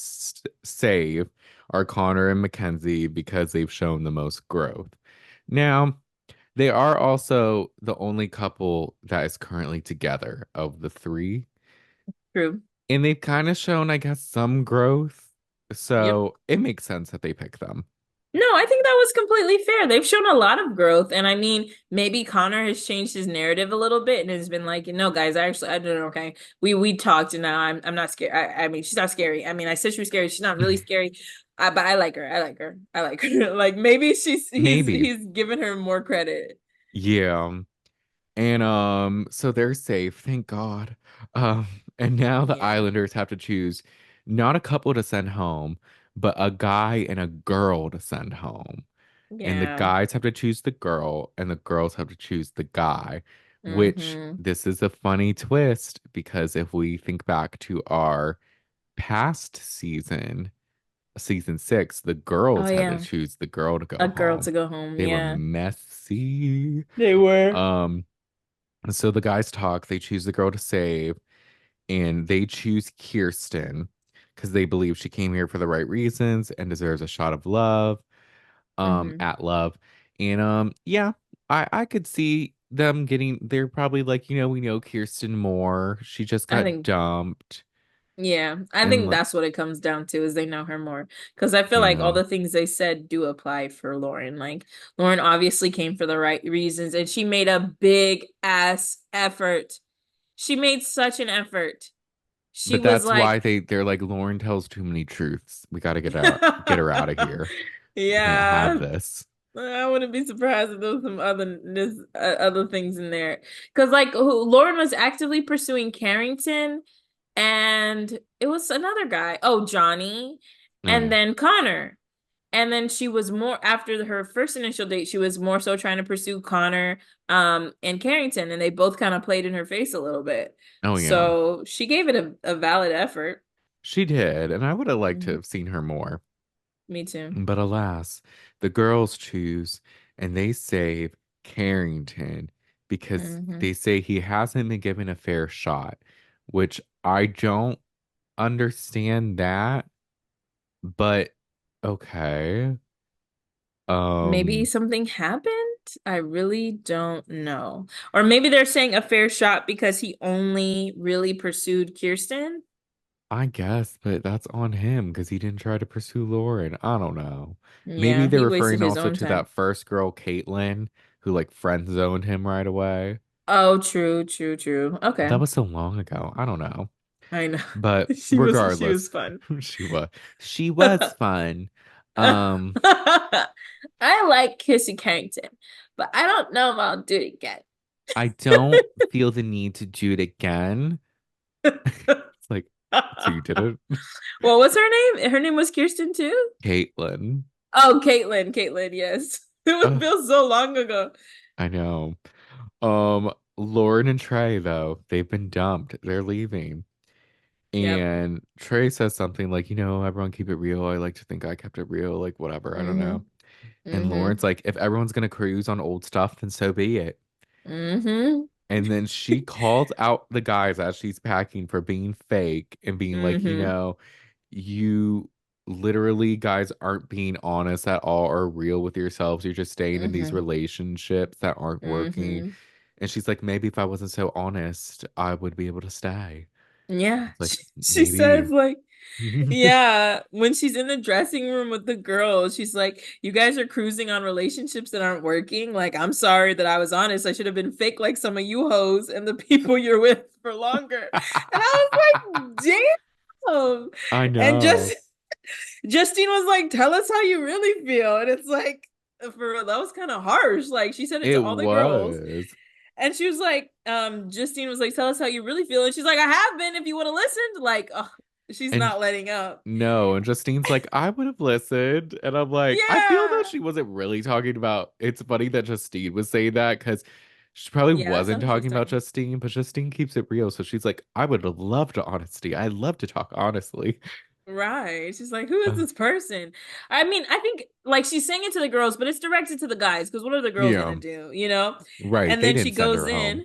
save are Connor and Mackenzie because they've shown the most growth. Now, they are also the only couple that is currently together of the three. True. And they've kind of shown, I guess, some growth. Yep. So it makes sense that they pick them. No, I think that was completely fair. They've shown a lot of growth, and I mean, maybe Connor has changed his narrative a little bit and has been like, no, guys, I don't know, okay. We talked, and now I'm not scared. I mean, she's not scary. I mean, I said she was scary. She's not really scary. But I like her. I like her. I like her. Like maybe Maybe. he's given her more credit. Yeah. And so they're safe, thank God. Um, and now the Yeah. Islanders have to choose not a couple to send home, but a guy and a girl to send home. And the Yeah. guys have to choose the girl, and the girls have to choose the guy, which Mm-hmm. this is a funny twist because if we think back to our past season, season six, the Oh girls had to yeah. choose the girl to A go girl home. to go home. They were Yeah. messy. They were. Um, so the guys talk, they choose the girl to save, and they choose Kiersten because they believe she came here for the right reasons and deserves a shot of love, Mm-hmm. at love. And yeah, I could see them getting, they're probably like, we know Kiersten more. She just I got think dumped. Yeah, I And think like, that's what it comes down to is they know her more. Because I feel like all yeah. the things they said do apply for Lauren. Like Lauren obviously came for the right reasons and she made a big ass effort. She made such an effort. She But was that's why like, they're like, Lauren tells too many truths. We got to get her out of here. We can't have yeah, this. I wouldn't be surprised if there was some other things in there. Because like Lauren was actively pursuing Carrington and it was another guy. Oh, Johnny, Oh and yeah. then Connor. And then she was more after her first initial date, she was more so trying to pursue Connor and Carrington, and they both kind of played in her face a little bit. Oh yeah. So she gave it a valid effort. She did, and I would have liked to Mhm. have seen her more. Me too. But alas, the girls choose and they save Carrington because Hmm. they say he hasn't been given a fair shot, which I don't understand that, but okay. Maybe Um, something happened. I really don't know. Or maybe they're saying a fair shot because he only really pursued Kiersten. I guess, but that's on him because he didn't try to pursue Lauren. I don't know. Maybe Yeah, they're he wasted referring his also own to time. that first girl, Caitlin, who like friend zoned him right away. Oh, true, true, true. Okay. That was so long ago. I don't know. I know. But She was regardless, fun. she was she was fun. Um, I like Kissy Carrington, but I don't know if I'll do it again. I don't feel the need to do it again. It's like, so you did it? Well, what's her name? Her name was Kiersten too? Caitlin. Oh, Caitlin. Caitlin, yes. It Ugh, feels so long ago. I know. Lauren and Trey, though, they've been dumped. They're leaving. Yep. And Trey says something like, everyone keep it real. I like to think I kept it real, like whatever, I don't Mm-hmm. know. And Mm-hmm. Lauren's like, if everyone's gonna cruise on old stuff, then so be it. Mm-hmm. And then she calls out the guys as she's packing for being fake and being like, Mm-hmm. you literally guys aren't being honest at all or real with yourselves. You're just staying in these Mm-hmm. relationships that aren't working. Mm-hmm. And she's like, maybe if I wasn't so honest, I would be able to stay. Yeah. It's like, She says maybe. like yeah, when she's in the dressing room with the girls, she's like, "You guys are cruising on relationships that aren't working. Like, I'm sorry that I was honest. I should have been fake like some of you hoes and the people you're with for longer." And I was like, "Damn!" I And know. Justine was like, "Tell us how you really feel." And it's like, for real, that was kind of harsh. Like, she said it to It all the girls. was. And she was like, Justine was like, "Tell us how you really feel." And she's like, "I have been if you would have listened." Like, oh, she's And not letting up. no, and Justine's like, I would have listened. And I'm like, I feel that Yeah. she wasn't really talking about. It's funny that Justine was saying that because she probably Yeah, that's wasn't not what she was talking about talking. Justine, but Justine keeps it real. So she's like, I would have loved honesty. I love to talk honestly. Right. She's like, who is Uh, this person? I mean, I think like she's saying it to the girls, but it's directed to the guys because what are the girls yeah, gonna do, you know? right. And They then she didn't send goes her in, home.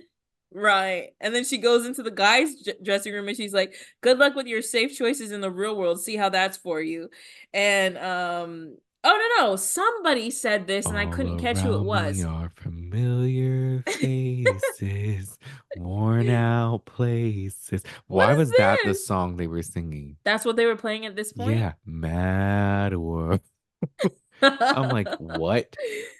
right. And then she goes into the guys' dressing room and she's like, good luck with your safe choices in the real world. See how that's for you. And oh no, somebody said this and I All couldn't catch who it around me was. are familiar faces, worn out places. What Why is was that the this? song they were singing? That's what they were playing at this point. Yeah, Mad World. I'm like, what?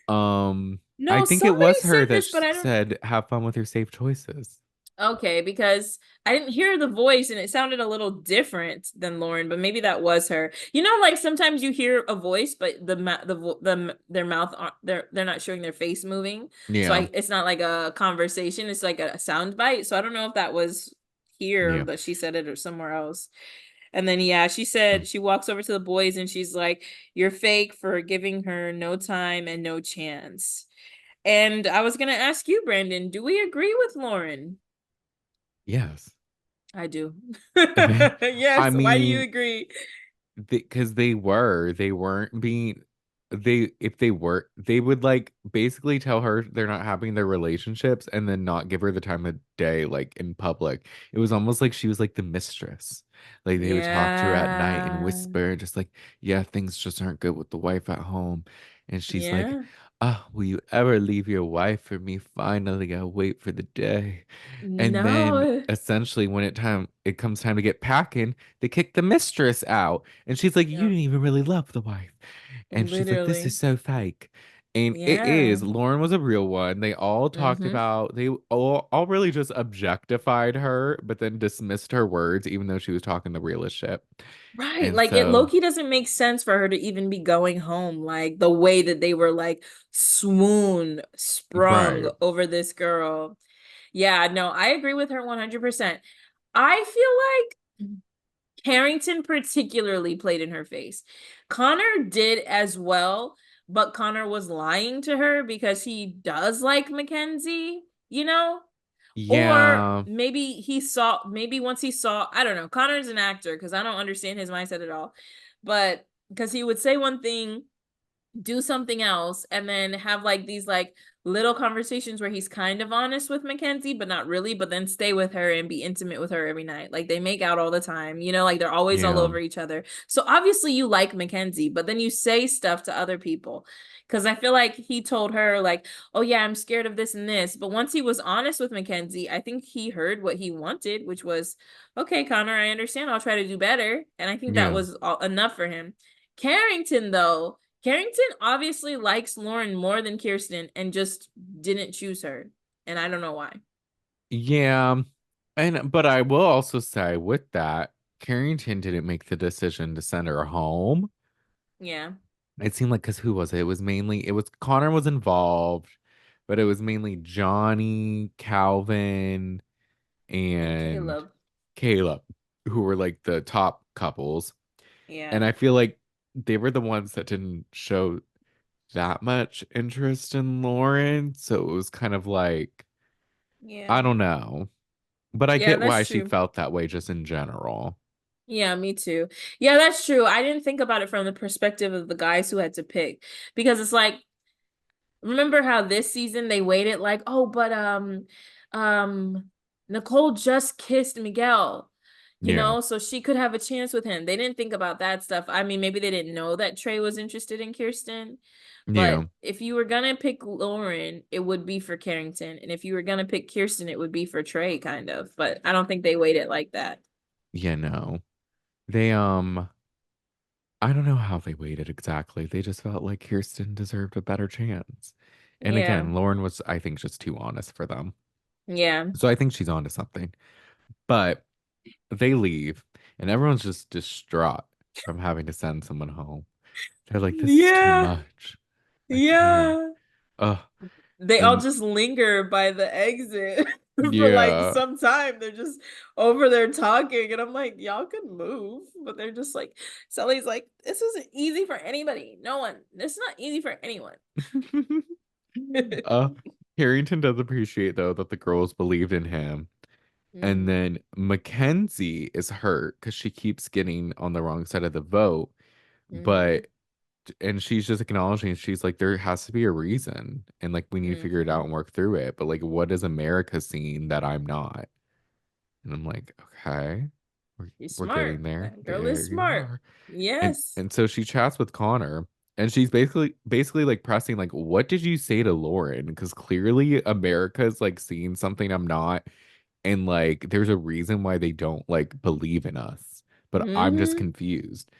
I No, think it somebody was her said that this, but I don't. said, "Have fun with your safe choices." Okay, because I didn't hear the voice and it sounded a little different than Lauren, but maybe that was her. You know, like sometimes you hear a voice, but their mouth aren't, they're not showing their face moving. So Yeah, I it's not like a conversation, it's like a sound bite. So I don't know if that was here yeah. that she said it or somewhere else. And then yeah, she said she walks over to the boys and she's like, "You're fake for giving her no time and no chance." And I was gonna ask you, Brandon, do we agree with Lauren? Yes. I do. I Yes, why do you mean, agree? because they weren't being they if they were they would like basically tell her they're not having their relationships and then not give her the time of day like in public. It was almost like she was like the mistress. Like they would talk to her at night and Yeah. whisper just like, yeah, things just aren't good with the wife at home. And she's like, Yeah. ah, will you ever leave your wife for me? Finally, I'll wait for the day. And then No. essentially when it comes time to get packing, they kick the mistress out. And she's like, you Yeah. didn't even really love the wife. And she's like, this is Literally. so fake. And it Yeah. is. Lauren was a real one. They all talked Mm-hmm. about, they all really just objectified her, but then dismissed her words, even though she was talking the realest shit. Right. And Like it so, low-key doesn't make sense for her to even be going home. Like the way that they were like swoon sprung right. over this girl. Yeah, no, I agree with her 100%. I feel like Carrington particularly played in her face. Connor did as well, but Connor was lying to her because he does like Mackenzie, you know? Or Yeah. maybe once he saw, I don't know. Connor's an actor because I don't understand his mindset at all. But because he would say one thing, do something else, and then have like these like little conversations where he's kind of honest with Mackenzie, but not really, but then stay with her and be intimate with her every night. Like they make out all the time, you know, like they're always all Yeah. over each other. So obviously you like Mackenzie, but then you say stuff to other people. Cause I feel like he told her, like, oh yeah, I'm scared of this and this. But once he was honest with Mackenzie, I think he heard what he wanted, which was, okay, Connor, I understand. I'll try to do better. And I think that Yeah. was enough for him. Carrington, though, Carrington obviously likes Lauren more than Kiersten and just didn't choose her. And I don't know why. Yeah. And but I will also say with that, Carrington didn't make the decision to send her home. Yeah. It seemed like because who was it? It was Connor was involved, but it was mainly Johnny, Calvin, And and Caleb. Caleb, who were like the top couples. And Yeah. I feel like they were the ones that didn't show that much interest in Lauren. So it was kind of like, I Yeah. don't know. But I Yeah, get that's why she true. felt that way just in general. Yeah, me too. Yeah, that's true. I didn't think about it from the perspective of the guys who had to pick because it's like, remember how this season they waited like, oh, but Nicole just kissed Miguel, you Yeah. know, so she could have a chance with him. They didn't think about that stuff. I mean, maybe they didn't know that Trey was interested in Kiersten, Yeah. but if you were gonna pick Lauren, it would be for Carrington, and if you were gonna pick Kiersten, it would be for Trey, kind of. But I don't think they waited like that. Yeah, no. They I don't know how they waited exactly. They just felt like Kirsten deserved a better chance. And Yeah, again, Lauren was, I think, just too honest for them. yeah, So I think she's onto something. But they leave, and everyone's just distraught from having to send someone home. They're like, this is too yeah, much. I can't. yeah. Ugh. They all And just linger by the exit for like yeah. some time. They're just over there talking, and I'm like, y'all could move, but they're just like, Sally's like, this isn't easy for anybody. No one. This is not easy for anyone. uh Harrington does appreciate though that the girls believed in him And Mm-hmm. then Mackenzie is hurt because she keeps getting on the wrong side of the vote. Mm-hmm. But and she's just acknowledging, she's like, there has to be a reason. And like we need to figure it out Mm-hmm. and work through it. But like, what is America seeing that I'm not? And I'm like, okay, She's we're smart. getting there. That girl is There you smart. are. And Yes. and so she chats with Connor and she's basically like pressing like, what did you say to Lauren? Because clearly America's like seeing something I'm not, and like there's a reason why they don't like believe in us. But I'm just Mm-hmm. confused.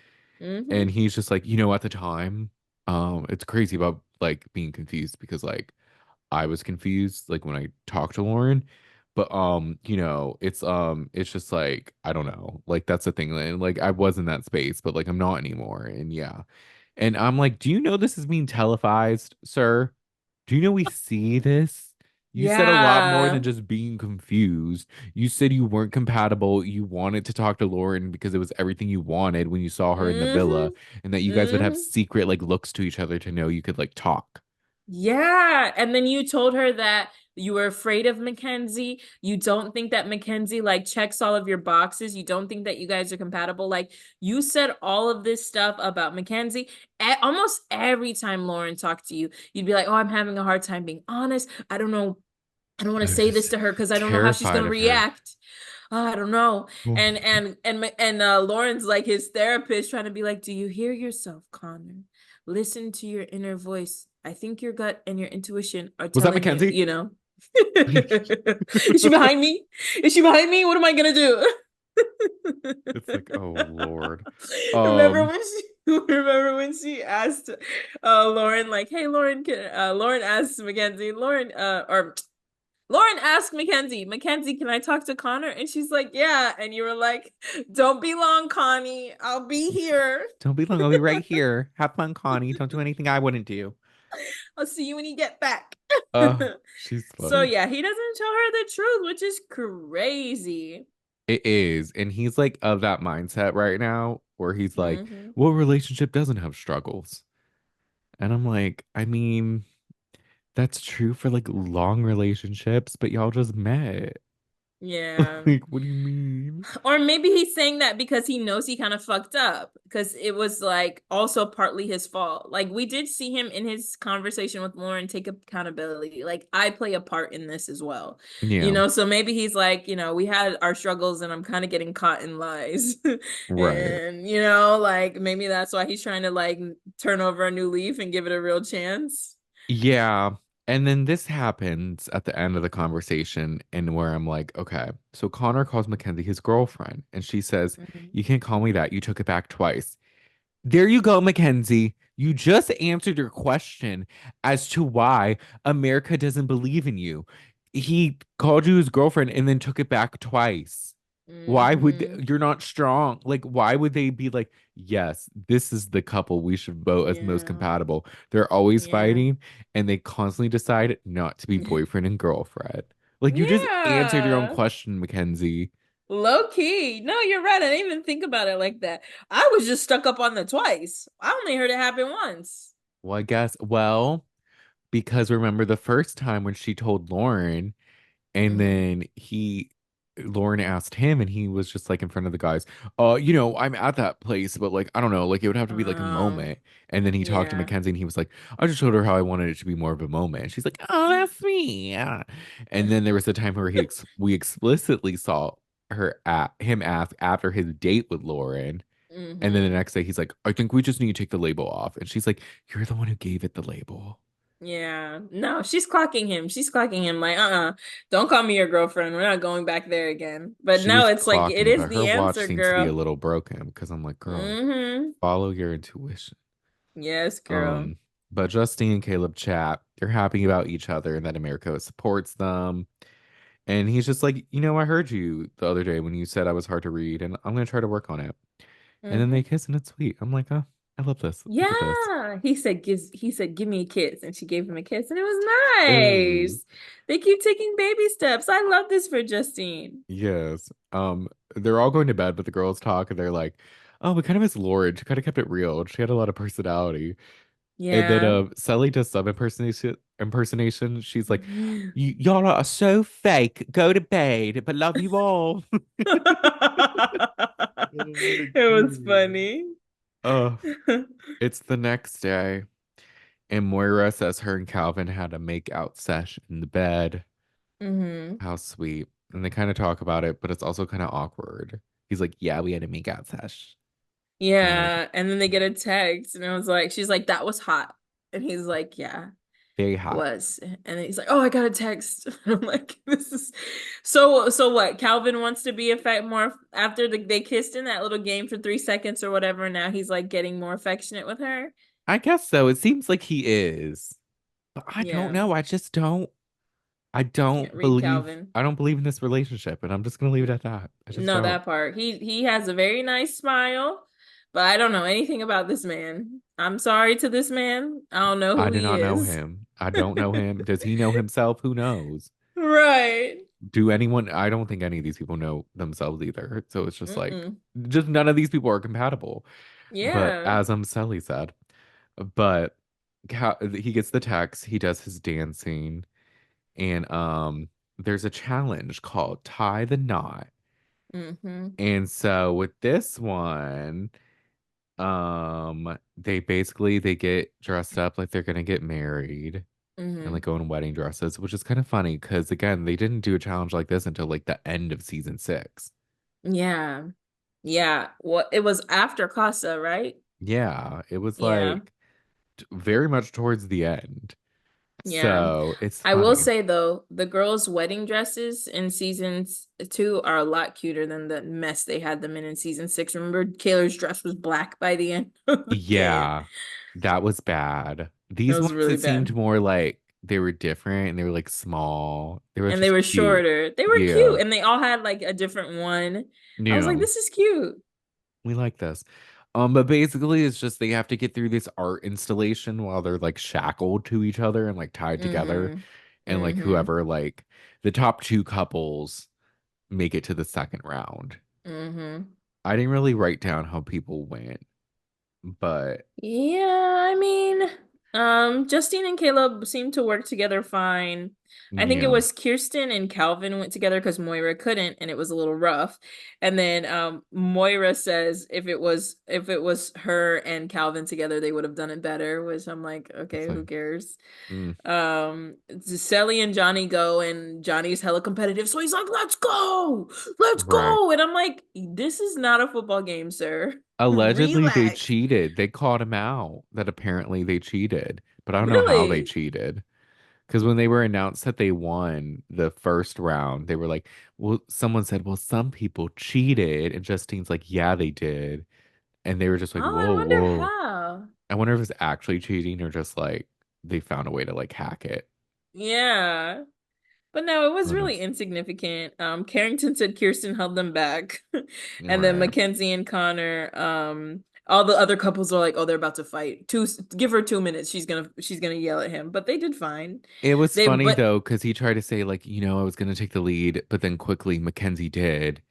Mm-hmm. And he's just like, at the time, it's crazy about like being confused because like I was confused like when I talked to Lauren. But it's just like I don't know. Like that's the thing. And like I was in that space, but like I'm not anymore. And yeah. And I'm like, do you know this is being televised, sir? Do you know we see this? You said a lot more than Yeah. just being confused. You said you weren't compatible. You wanted to talk to Lauren because it was everything you wanted when you saw her in the villa, Mm-hmm. and that you guys would have Mm-hmm. secret like looks to each other to know you could like talk. Yeah. And then you told her that you were afraid of Mackenzie. You don't think that Mackenzie like checks all of your boxes. You don't think that you guys are compatible. Like you said all of this stuff about Mackenzie. Almost every time Lauren talked to you, you'd be like, "Oh, I'm having a hard time being honest. I don't know. I don't want I to was say this just to her because I don't know how she's terrified gonna of her. react. Oh, I don't know." Oh, And Lauren's like his therapist trying to be like, "Do you hear yourself, Connor? Listen to your inner voice. I think your gut and your intuition are was that telling you, Mackenzie? you know." Is she behind me? Is she behind me? What am I gonna do? It's like, oh Lord. Remember Um, when she remember when she asked Lauren, like, "Hey Lauren, Lauren asked Mackenzie, Lauren asked Mackenzie, Mackenzie, can I talk to Connor?" And she's like, "Yeah." And you were like, "Don't be long, Connie. I'll be here. don't be long. I'll be right here. Have fun, Connie. Don't do anything I wouldn't do. I'll see you when you get back." She's So funny. yeah, he doesn't tell her the truth, which is crazy. It is. And he's like of that mindset right now where he's like, Hmm. what relationship doesn't have struggles? And I'm like, I mean, that's true for like long relationships, but y'all just met. Yeah. Like, what do you mean? Or maybe he's saying that because he knows he kind of fucked up because it was like also partly his fault. Like we did see him in his conversation with Lauren take accountability. Like I play a part in this as well. Yeah, So maybe he's like, we had our struggles and I'm kind of getting caught in lies. right. And like maybe that's why he's trying to like turn over a new leaf and give it a real chance. Yeah. And then this happens at the end of the conversation, and where I'm like, okay, so Connor calls Mackenzie his girlfriend, and she says, Mhm. you can't call me that. You took it back twice. There you go, Mackenzie. You just answered your question as to why America doesn't believe in you. He called you his girlfriend and then took it back twice. Why would Mhm. you're not strong? Like, why would they be like, yes, this is the couple we should vote as most Yeah. compatible? They're always Yeah. fighting and they constantly decide not to be boyfriend and girlfriend. Like, you just answered your own Yeah. question, Mackenzie. Low key. No, you're right. I didn't even think about it like that. I was just stuck up on the twice. I only heard it happen once. Well, I guess, because remember the first time when she told Lauren, and Hmm. then Lauren asked him, and he was just like in front of the guys, I'm at that place, but like, I don't know, like it would have to be like a Oh, moment. And then he talked to yeah. Mackenzie, and he was like, I just showed her how I wanted it to be more of a moment. And she's like, oh, that's me. Yeah. And then there was a time where we explicitly saw him ask after his date with Lauren. And then the Hmm. next day he's like, I think we just need to take the label off. And she's like, you're the one who gave it the label. Yeah. No, she's clocking him. She's clocking him like, don't call me your girlfriend. We're not going back there again. But She no, was it's like it clocking, is but her the watch answer, seems to be a girl. little broken because I'm like, girl, Hmm. follow your intuition. Yes, girl. Um, but Justine and Caleb chat. They're happy about each other and that America supports them. And he's just like, I heard you the other day when you said I was hard to read, and I'm gonna try to work on it. And then they Hmm. kiss, and it's sweet. I'm like, oh, I love this. Look at this. Yeah, he said give me a kiss and she gave him a kiss and it was Ooh, nice. They keep taking baby steps. I love this for Justine. yes. They're all going to bed, but the girls talk, and they're like, oh, we kind of miss Lauren. She kind of kept it real. She had a lot of personality. And then Yeah. Sally does some impersonation. She's like, y'all are so fake. Go to bed, but love you all. Oh, what a It was guru. funny. Uh, it's the next day, and Moira says her and Calvin had a make out sesh in the bed. hmm How sweet. And they kind of talk about it, but it's also kind of awkward. He's like, yeah, we had a make out sesh. And I'm like, Yeah, and then they get a text, and I was like, she's like, that was hot. And he's like, yeah, very it hot. was. And then he's like, oh, I got a text. I'm like, this is so what? Calvin wants to be affect more after they kissed in that little game for 3 seconds or whatever. Now he's like getting more affectionate with her. I guess so. It seems like he is. But I don't Yeah, know. can't read Calvin. I don't believe in this relationship, and I'm just gonna leave it at that. I just No, don't. that part. He has a very nice smile, but I don't know anything about this man. I'm sorry to this man. I don't know I who do he not know is. him. I don't know him. Does he know himself? Who knows? Right. Do anyone? I don't think any of these people know themselves either. So it's just like, Mm-mm. just none of these people are compatible. But Yeah. as Sally said, but he gets the text, he does his dancing, and there's a challenge called Tie the Knot. Mm-hmm. And so with this one, they get dressed up like they're gonna get married and like Mm-hmm. go in wedding dresses, which is kind of funny because again, they didn't do a challenge like this until like the end of season 6. Yeah. Yeah. Well, it was after Casa, right? Yeah, it was Yeah. like very much towards the end. Yeah. So it's I will funny. say though, the girls' wedding dresses in season 2 are a lot cuter than the mess they had them in season 6. Remember, Kayla's dress was black by the end of the game. Yeah, that was bad. It These was ones, really it seemed bad. more like they were different and they were like small. They were And they just were cute. shorter. They were Yeah. cute, and they all had like a different one. I was like, Yeah. this is cute. We like this. But basically it's just they have to get through this art installation while they're like shackled to each other and like tied together. Mm-hmm. And like Mm-hmm. whoever like the top two couples make it to the second round. Mm-hmm. I didn't really write down how people went, but Yeah, I mean, Justine and Caleb seemed to work together fine. I think it yeah. was Kiersten and Calvin went together because Moira couldn't, and it was a little rough. And then Moira says if it was her and Calvin together, they would have done it better, which I'm like, It's okay, like, who cares? mm, Sally and Johnny go, and Johnny's hella competitive, so he's like, let's go, let's right. go. And I'm like, this is not a football game, sir. Allegedly, they Relax. cheated. They called him out that apparently they cheated, but I don't know how they Really? cheated. Because when they were announced that they won the first round, they were like, well, someone said, well, some people cheated. And Justine's like, yeah, they did. And they were just like, Oh, I whoa, wonder whoa. how. I wonder if it's actually cheating or just like they found a way to like hack it. Yeah. But no, it was Who really knows? insignificant. Carrington said Kiersten held them back. And then Right. Mackenzie and Connor, all the other couples are like, oh, they're about to fight. Give her 2 minutes. She's gonna yell at him. But they did fine. It was They funny but though, because he tried to say, like, I was going to take the lead, but then quickly Mackenzie did.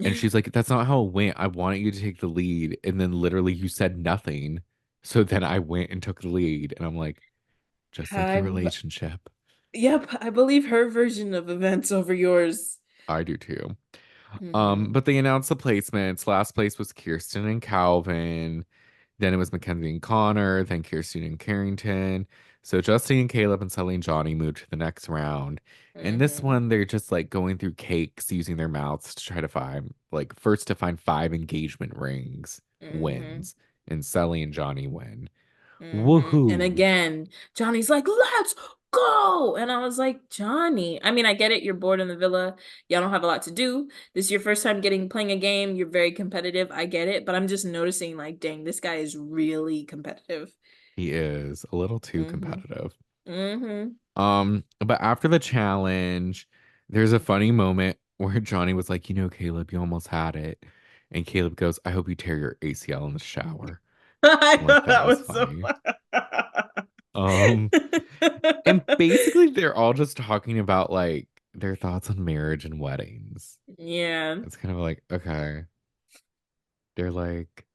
And she's like, that's not how it went. I wanted you to take the lead. And then literally you said nothing. So then I went and took the lead. And I'm like, just like I your b- relationship. yep, I believe her version of events over yours. I do too. Hmm But they announced the placements. Last place was Kiersten and Calvin. Then it was Mackenzie and Connor, then Kiersten and Carrington. So Justine and Caleb and Sully and Johnny moved to the next round. And this hmm one, they're just like going through cakes using their mouths to try to find, like, first to find 5 engagement rings hmm wins. And Sully and Johnny win. And Woohoo! again, Johnny's like, let's go. And I was like, Johnny, I mean, I get it. You're bored in the villa. Y'all don't have a lot to do. This is your first time playing a game. You're very competitive. I get it. But I'm just noticing, like, dang, this guy is really competitive. He is a little too Mm-hmm. competitive. Mm-hmm. But after the challenge, there's a funny moment where Johnny was like, Caleb, you almost had it. And Caleb goes, I hope you tear your ACL in the shower. I I'm like, thought that that was was so funny. fun. Um, and basically they're all just talking about like their thoughts on marriage and weddings. Yeah. It's kind of like, okay. They're like,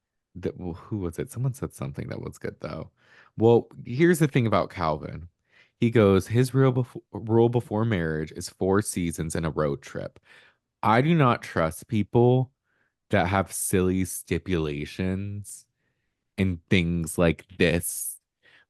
well, who was it? Someone said something that was good though. Well, here's the thing about Calvin. He goes, his rule before marriage is 4 seasons and a road trip. I do not trust people that have silly stipulations and things like this,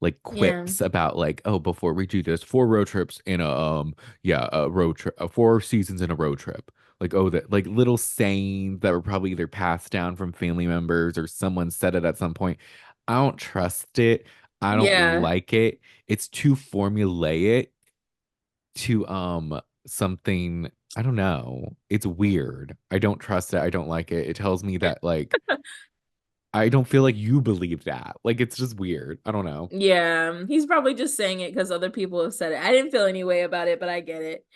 like Yeah. quips about like, oh, before we do this, 4 road trips in a yeah, a road trip, 4 seasons in a road trip. Like, oh, that like little sayings that were probably either passed down from family members or someone said it at some point. I don't trust it. I don't Yeah. like it. It's too formulaic to something. I don't know. It's weird. I don't trust it. I don't like it. It tells me that like I don't feel like you believe that. Like it's just weird. I don't know. Yeah, he's probably just saying it because other people have said it. I didn't feel any way about it, but I get it.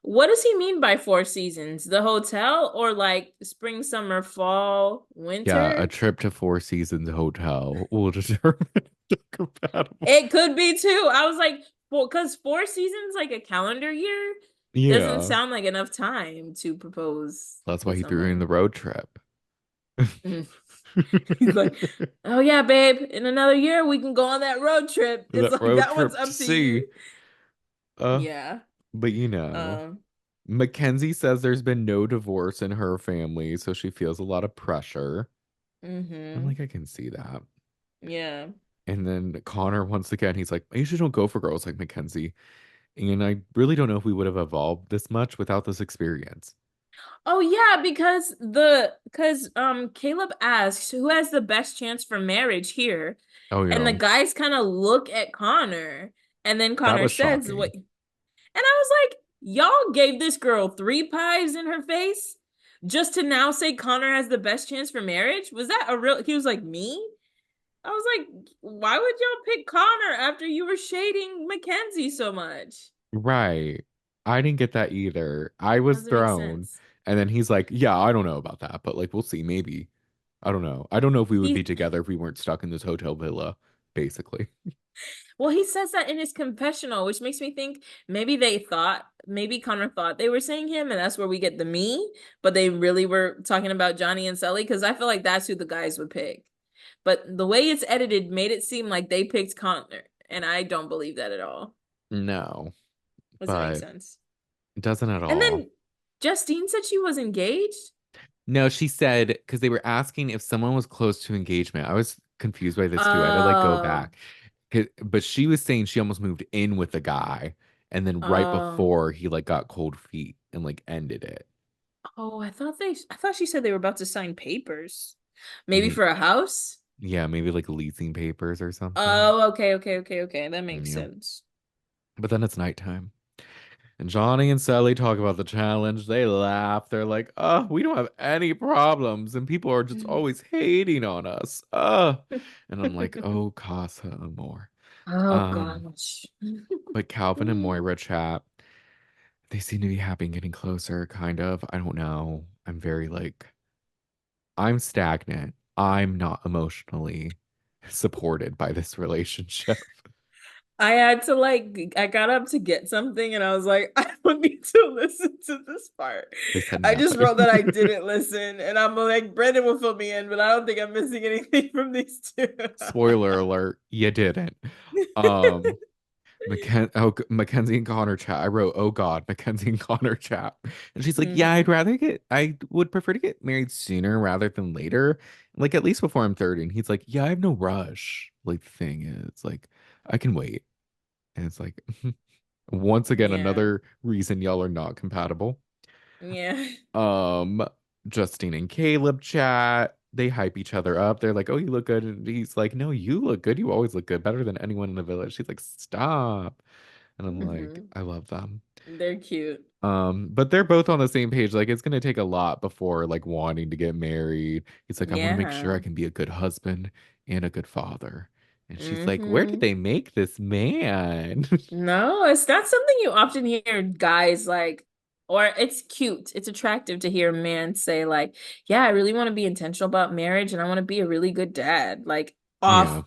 What does he mean by 4 seasons? The hotel or like spring, summer, fall, Yeah, a winter? trip to 4 seasons hotel will determine if they're compatible. It could be too. I was like, well, because 4 seasons, like a calendar year, doesn't Yeah, sound like enough time to propose that's why to he threw in the someone. road trip. Mm. He's like, oh yeah, babe, in another year we can go on that road trip. It's That like road that one's trip to up to see. you. Uh, Yeah. but you know, Um, Mackenzie says there's been no divorce in her family, so she feels a lot of pressure. I'm mm-hmm. like, I can see that. Yeah. And then Connor, once again, he's like, I usually don't go for girls like Mackenzie. And I really don't know if we would have evolved this much without this experience. Oh yeah, because Caleb asks who has the best chance for marriage here, Oh, and the yeah. guys kind of look at Connor, and then That Connor was says what, shocking. and I was like, y'all gave this girl 3 pies in her face just to now say Connor has the best chance for marriage? Was that a real? He was like, me? I was like, why would y'all pick Connor after you were shading Mackenzie so much? Right. I didn't get that either. I was Doesn't make thrown. sense. And then he's like, yeah, I don't know about that, but like, we'll see. Maybe. I don't know. I don't know if we would be He together if we weren't stuck in this hotel villa, basically. Well, he says that in his confessional, which makes me think maybe Connor thought they were saying him, and that's where we get the me, but they really were talking about Johnny and Sully, because I feel like that's who the guys would pick. But the way it's edited made it seem like they picked Connor, and I don't believe that at all. No, Doesn't make but sense. it doesn't at And all. then Justine said she was engaged. No, she said, because they were asking if someone was close to engagement. I was confused by this too. I had to like go Oh, back. But she was saying she almost moved in with the guy. And then right oh, before he like got cold feet and like ended it. oh, I thought she said they were about to sign papers. Maybe Me, for a house? yeah, maybe like leasing papers or something. Oh, okay. That makes Yeah. sense. But then it's nighttime. And Johnny and Sally talk about the challenge. They laugh. They're like, oh, we don't have any problems. And people are just always hating on us. And I'm like, oh, Casa Amor. Oh Um, gosh. but Calvin and Moira chat. They seem to be happy and getting closer, kind of. I don't know. I'm very like, I'm stagnant. I'm not emotionally supported by this relationship. I got up to get something and I was like, I don't need to listen to this part. They said I just nothing. wrote that I didn't listen and I'm like, Brandon will fill me in, but I don't think I'm missing anything from these two. Spoiler alert, you didn't. Um, Mackenzie and Connor chat. I wrote, oh God, Mackenzie and Connor chat. And she's like, yeah, Hmm. I would prefer to get married sooner rather than later. Like at least before I'm 30. And he's like, yeah, I have no rush. Like the thing is, like, I can wait. And it's like, once again, Yeah. another reason y'all are not compatible. Yeah. Um, Justine and Caleb chat. They hype each other up. They're like, "Oh, you look good," and he's like, "No, you look good. You always look good, better than anyone in the village." She's like, "Stop," and I'm like, Hmm. "I love them." They're cute. But they're both on the same page. Like, it's gonna take a lot before like wanting to get married. He's like, "I want to make sure I Yeah. can be a good husband and a good father," and she's like, "Where did Hmm. they make this man?" No, it's not something you often hear guys like, or it's cute. It's attractive to hear a man say, like, yeah, I really want to be intentional about marriage and I want to be a really good dad. Like, off Yeah,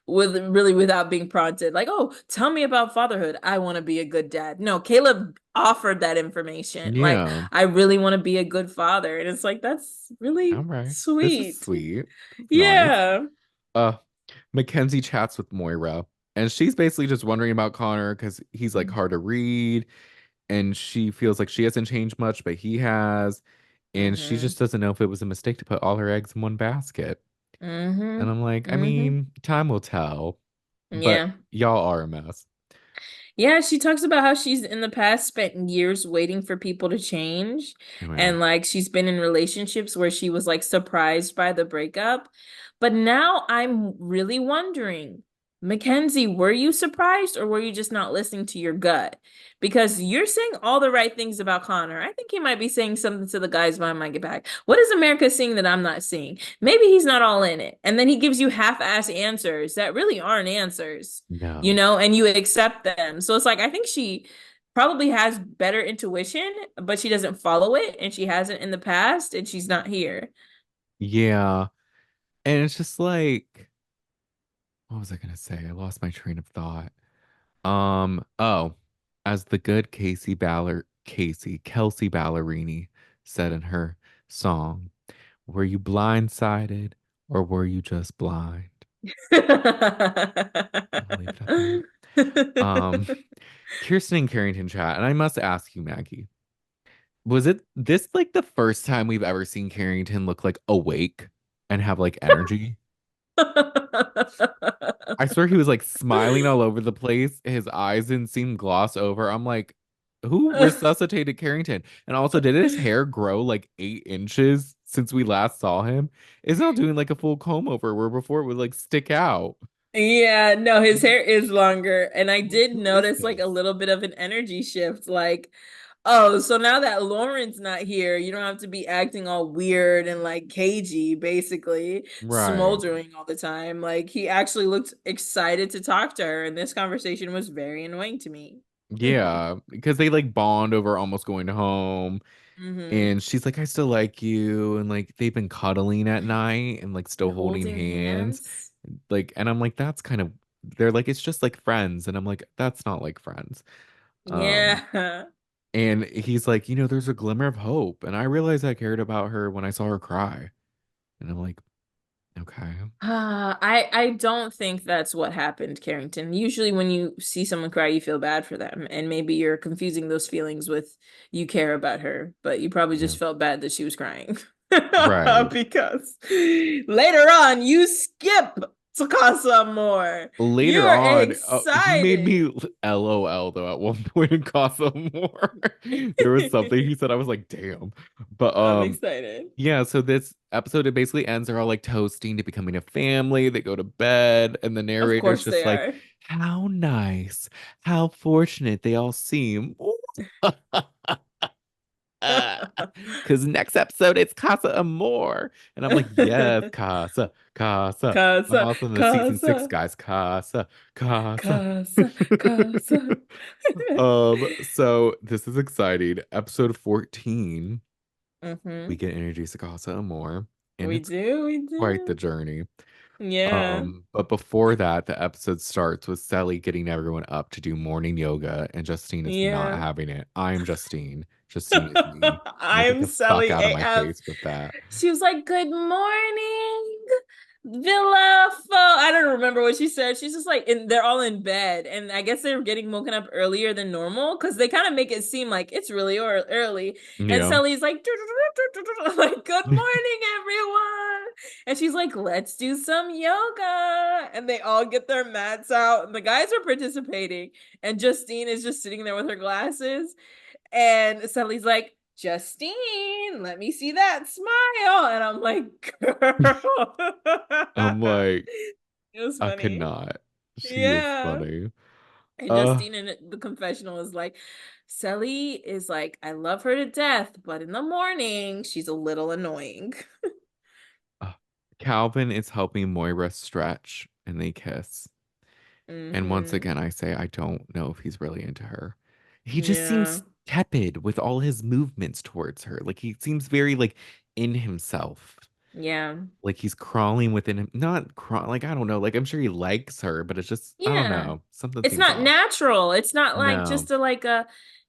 with really without being prompted. Like, oh, tell me about fatherhood. I want to be a good dad. No, Caleb offered that information. Like, yeah. I really want to be a good father. And it's like, that's All really right, this is sweet. sweet. It's nice. Yeah. Uh, Mackenzie chats with Moira. And she's basically just wondering about Connor because he's like Mm-hmm. hard to read, and she feels like she hasn't changed much, but he has. And she Mm-hmm. just doesn't know if it was a mistake to put all her eggs in one basket. And I'm like, I Mm-hmm. mean, time will tell, but Yeah. y'all are a mess. Yeah, she talks about how she's in the past spent years waiting for people to change. Oh, yeah. And like she's been in relationships where she was like surprised by the breakup. But now I'm really wondering, Mackenzie, were you surprised or were you just not listening to your gut? Because you're saying all the right things about Connor. I think he might be saying something to the guys behind my back. What is America seeing that I'm not seeing? Maybe he's not all in it. And then he gives you half-ass answers that really aren't answers, No. and you accept them. So it's like, I think she probably has better intuition, but she doesn't follow it, and she hasn't in the past, and she's not here. Yeah. And it's just like, what was I gonna say? I lost my train of thought. Oh, as the good Kelsey Ballerini said in her song, were you blindsided or were you just blind? I'll leave it at that. Um, Kiersten and Carrington chat, and I must ask you, Maggie, was it this like the first time we've ever seen Carrington look like awake and have like energy? I swear he was like smiling all over the place. His eyes didn't seem glossed over. I'm like, who resuscitated Carrington? And also, did his hair grow like 8 inches since we last saw him? It's not doing like a full comb over where before it would like stick out. Yeah, no, his hair is longer. And I I'm like, did who is notice like a this? little bit of an energy shift. Like, oh, so now that Lauren's not here, you don't have to be acting all weird and like cagey, basically, Right. smoldering all the time. Like, he actually looked excited to talk to her. And this conversation was very annoying to me. Yeah, because they like bond over almost going home. Hmm. And she's like, I still like you. And like they've been cuddling at night and like And still holding holding hands. hands. Like, and I'm like, that's kind of, they're like, it's just like friends. And I'm like, that's not like friends. Um, Yeah. and he's like, there's a glimmer of hope. And I realized I cared about her when I saw her cry. And I'm like, okay. I don't think that's what happened, Carrington. Usually when you see someone cry, you feel bad for them, and maybe you're confusing those feelings with you care about her, but you probably Yeah. just felt bad that she was crying. Right. Because later on you skip to Casa Amor. Later You're on, he made excited. me LOL though at one point in Casa Amor. There was something he said, I was like, damn. But I'm excited. yeah, so this episode it basically ends. They're all like toasting to becoming a family. They go to bed, and the Of narrator's course just they like, are. how nice, how fortunate they all seem. Because next episode it's Casa Amor. And I'm like, yes, Casa, Casa. I'm Casa, also in the season six, casa, guys. Casa, Casa. casa, casa. So this is exciting. Episode 14, we Hmm. get introduced to Casa Amor, and We it's do, we quite the do. journey. Yeah. But before that, the episode starts with Sally getting everyone up to do morning yoga, and Justine is not Yeah. having it. I'm Justine. Justine is me. Like, get I'm the fuck Sally out of my AF. face with that. She was like, "Good morning, Villa Fo." I don't remember what she said. She's just like, they're all in bed, and I guess they were getting woken up earlier than normal because they kind of make it seem like it's really early. And Yeah. Sally's like, like, "Good morning, everyone," and she's like, "Let's do some yoga," and they all get their mats out, and the guys are participating, and Justine is just sitting there with her glasses. And Sally's like, Justine, let me see that smile. And I'm like, girl. I'm like, It was I funny. cannot. She is Yeah. funny. And Uh, Justine in the confessional is like, Sally is like, I love her to death, but in the morning, she's a little annoying. uh, Calvin is helping Moira stretch, and they kiss. And once Hmm. again, I say I don't know if he's really into her. He just Yeah. seems tepid with all his movements towards her. Like he seems very like in himself. Yeah. Like he's crawling within him. Not crawl like I don't know. Like I'm sure he likes her, but it's just I don't Yeah. know. Something It's seems not off. natural. It's not like No. just a like a,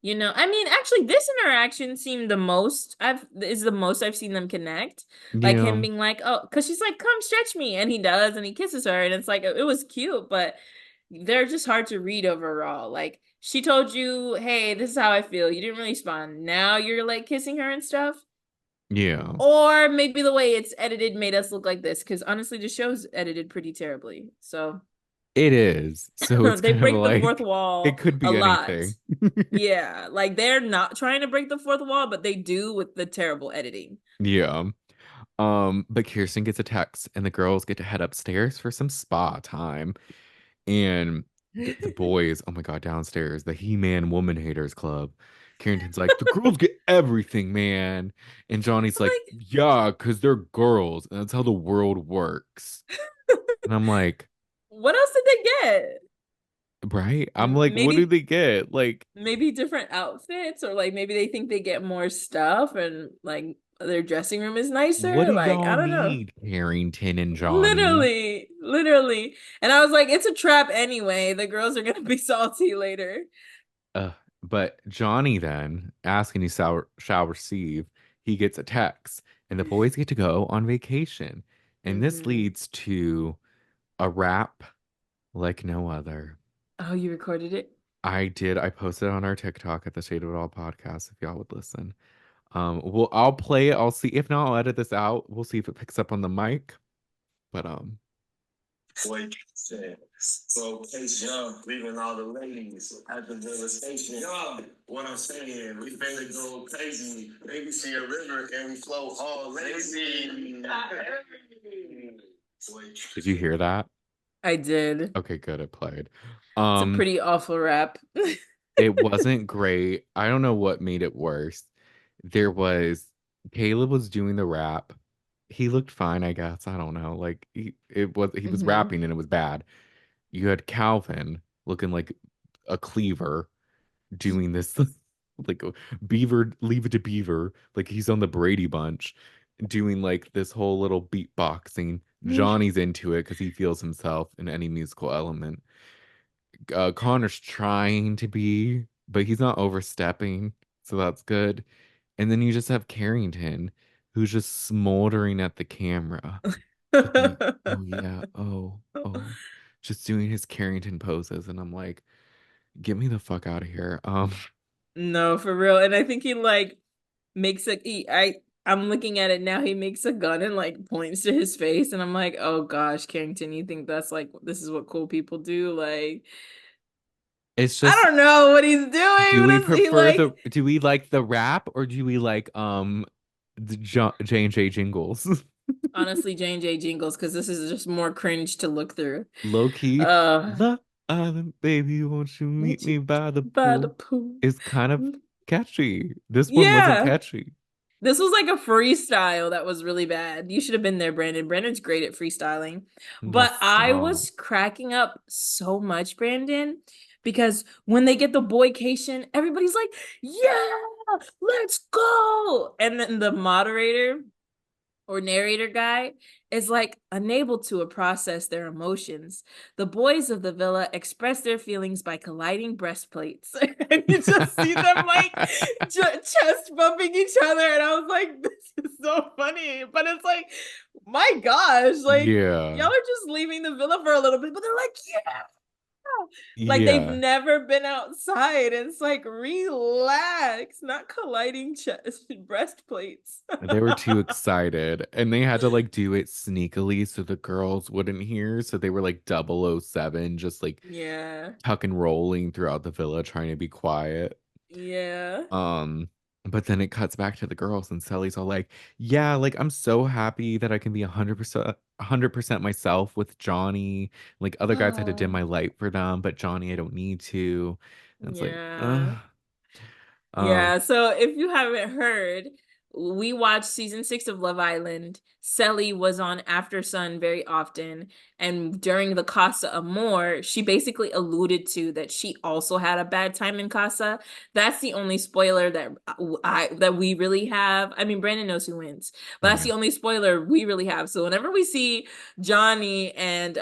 I mean, actually this interaction seemed the most I've seen them connect. Like him Yeah. being like, "Oh," because she's like, "Come stretch me." And he does, and he kisses her, and it's like it was cute, but they're just hard to read overall. Like she told you, "Hey, this is how I feel." You didn't really respond. Now you're like kissing her and stuff. Yeah, Or maybe the way it's edited made us look like this, because honestly, the show's edited pretty terribly. So it is. So it's they kind of break the fourth like it wall could a be lot. anything. Yeah, like they're not trying to break the fourth wall, but they do with the terrible editing. Yeah. But Kiersten gets a text and the girls get to head upstairs for some spa time. And the boys, oh my God, downstairs, the He-Man Woman Haters Club. Carrington's like, the girls get everything, man. And Johnny's like, Like, yeah, because they're girls. And that's how the world works. And I'm like, what else did they get? right? I'm like, what do Maybe they get? Like, maybe different outfits, or like maybe they think they get more stuff and like their dressing room is what nicer. do Like, I y'all don't know. need, Carrington and Johnny? Literally, literally. And I was like, it's a trap anyway. The girls are gonna be salty later. Uh, but Johnny then, asking he shall receive, he gets a text, and the boys get to go on vacation. And this Hmm. leads to a rap like no other. Oh, you recorded it? I did. I posted it on our TikTok at the Shade of It All podcast if y'all would listen. Well, I'll play it. I'll see. If not, I'll edit this out. We'll see if it picks up on the mic. But Boy, said, so Case Young leaving all the ladies at the devastation. Young, what I'm saying, we finna go crazy. Maybe see a river and we flow all lazy. Boy, did you hear that? I did. Okay, good. It played. It's a Um, pretty awful rap. it wasn't great. I don't know what made it worse. There was Caleb was doing the rap. He looked fine, I guess. I don't know. Like he was Hmm. rapping and it was bad. You had Calvin looking like a cleaver doing this like a Beaver, Leave It to Beaver, like he's on the Brady Bunch doing like this whole little beatboxing. Johnny's into it because he feels himself in any musical element. Connor's trying to be, but he's not overstepping, so that's good. And then you just have Carrington, who's just smoldering at the camera, just like, oh yeah, oh, just doing his Carrington poses, and I'm like, get me the fuck out of here. No, for real. And I think he like makes I'm looking at it now. He makes a gun and like points to his face, and I'm like, oh gosh, Carrington, you think that's like this is what cool people do? Like, it's I just, don't know what he's doing. do What we is he prefer like? do we like the rap or do we like the J&J jingles? Honestly, J&J Jingles, because this is just more cringe to look through. Low key, Uh, Love Island, baby, won't you meet meet you me by the by the pool? pool. It's kind of catchy. This one wasn't Yeah. catchy. This was like a freestyle that was really bad. You should have been there, Brandon. Brandon's great at freestyling. Well, But I stop. was cracking up so much, Brandon, because when they get the boycation, everybody's like, yeah, let's go. And then the moderator or narrator guy is like unable to process their emotions. The boys of the villa express their feelings by colliding breastplates. And you just see them like chest bumping each other. And I was like, this is so funny. But it's like, my gosh, like Yeah. y'all are just leaving the villa for a little bit, but they're like, yeah. Like they've Yeah. never been outside. It's like relax, not colliding chest breastplates. They were too excited and they had to like do it sneakily so the girls wouldn't hear. So they were like 007, just like Yeah. tuck and rolling throughout the villa trying to be quiet. Yeah. Um, but then it cuts back to the girls and Sally's all like, yeah, like I'm so happy that I can be 100% myself with Johnny. Like other guys had to dim Oh, my light for them, but Johnny, I don't need to. And it's like, yeah. um, Yeah, so if you haven't heard, we watched season 6 of Love Island. Selly was on After Sun very often, and during the Casa Amor, she basically alluded to that she also had a bad time in Casa. That's the only spoiler that we really have. I mean, Brandon knows who wins, but that's okay. the only spoiler we really have. So whenever we see Johnny and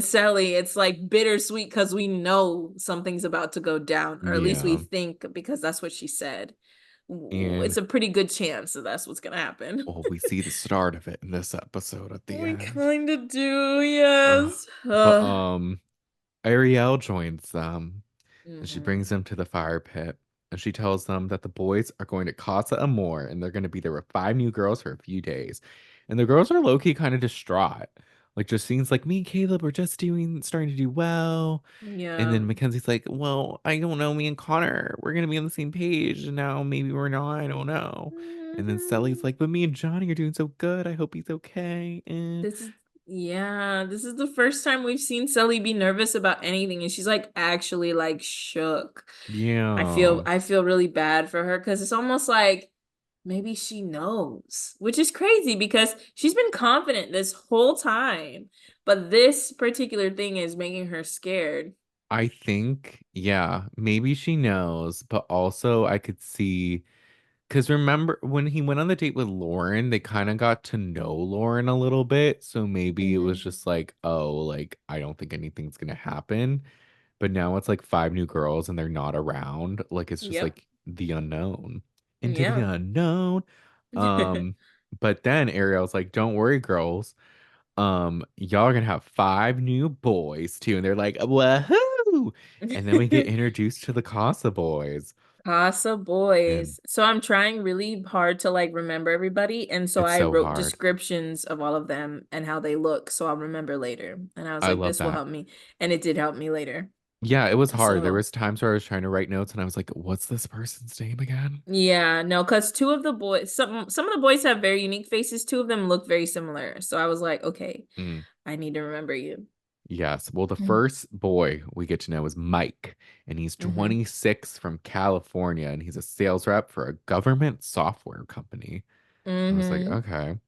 Sally, it's like bittersweet because we know something's about to go down, or at least we Yeah. think, because that's what she said. It's And a pretty good chance that that's what's gonna happen. well, we see the start of it in this episode at the We end. kind of do, Uh, yes. but Ariel joins them and she Hmm. brings them to the fire pit. And she tells them that the boys are going to Casa Amor and they're going to be there with five new girls for a few days. And the girls are low-key kind of distraught. Like Justine's like, me and Caleb are just starting to do well. And Yeah. then Mackenzie's like, well, I don't know, me and Connor, we're gonna be on the same page, and now maybe we're not, I don't know. And then Sally's Mhm. like, but me and Johnny are doing so good. I hope he's okay. This is yeah, this is the first time we've seen Sully be nervous about anything, and she's like actually like shook. Yeah, I feel really bad for her because it's almost like maybe she knows, which is crazy because she's been confident this whole time, but this particular thing is making her scared. I think, yeah, maybe she knows, but also I could see because remember when he went on the date with Lauren, they kind of got to know Lauren a little bit. So maybe it was Hmm. just like, oh, like I don't think anything's gonna happen. But now it's like five new girls and they're not around. Like it's just Yep. like the unknown. Into the Yeah. unknown. Um, but then Ariel's like, don't worry, girls. Y'all are gonna have five new boys too. And they're like, woohoo! And then we get introduced to the Casa Boys. Casa And Boys. So I'm trying really hard to like remember everybody. And so it's I so wrote hard. descriptions of all of them and how they look. So I'll remember later. And I was I like, love this will that. help me. And it did help me later. Yeah, it was hard. There So was times where I was trying to write notes and I was like, what's this person's name again? yeah, no, because two of the boys, some of the boys have very unique faces. Two of them look very similar. So I was like, okay, Mm. I need to remember you. Yes. Well, the first boy we get to know is Mike, and he's Mm-hmm. 26 from California, and he's a sales rep for a government software company. I was like, Mm-hmm. okay.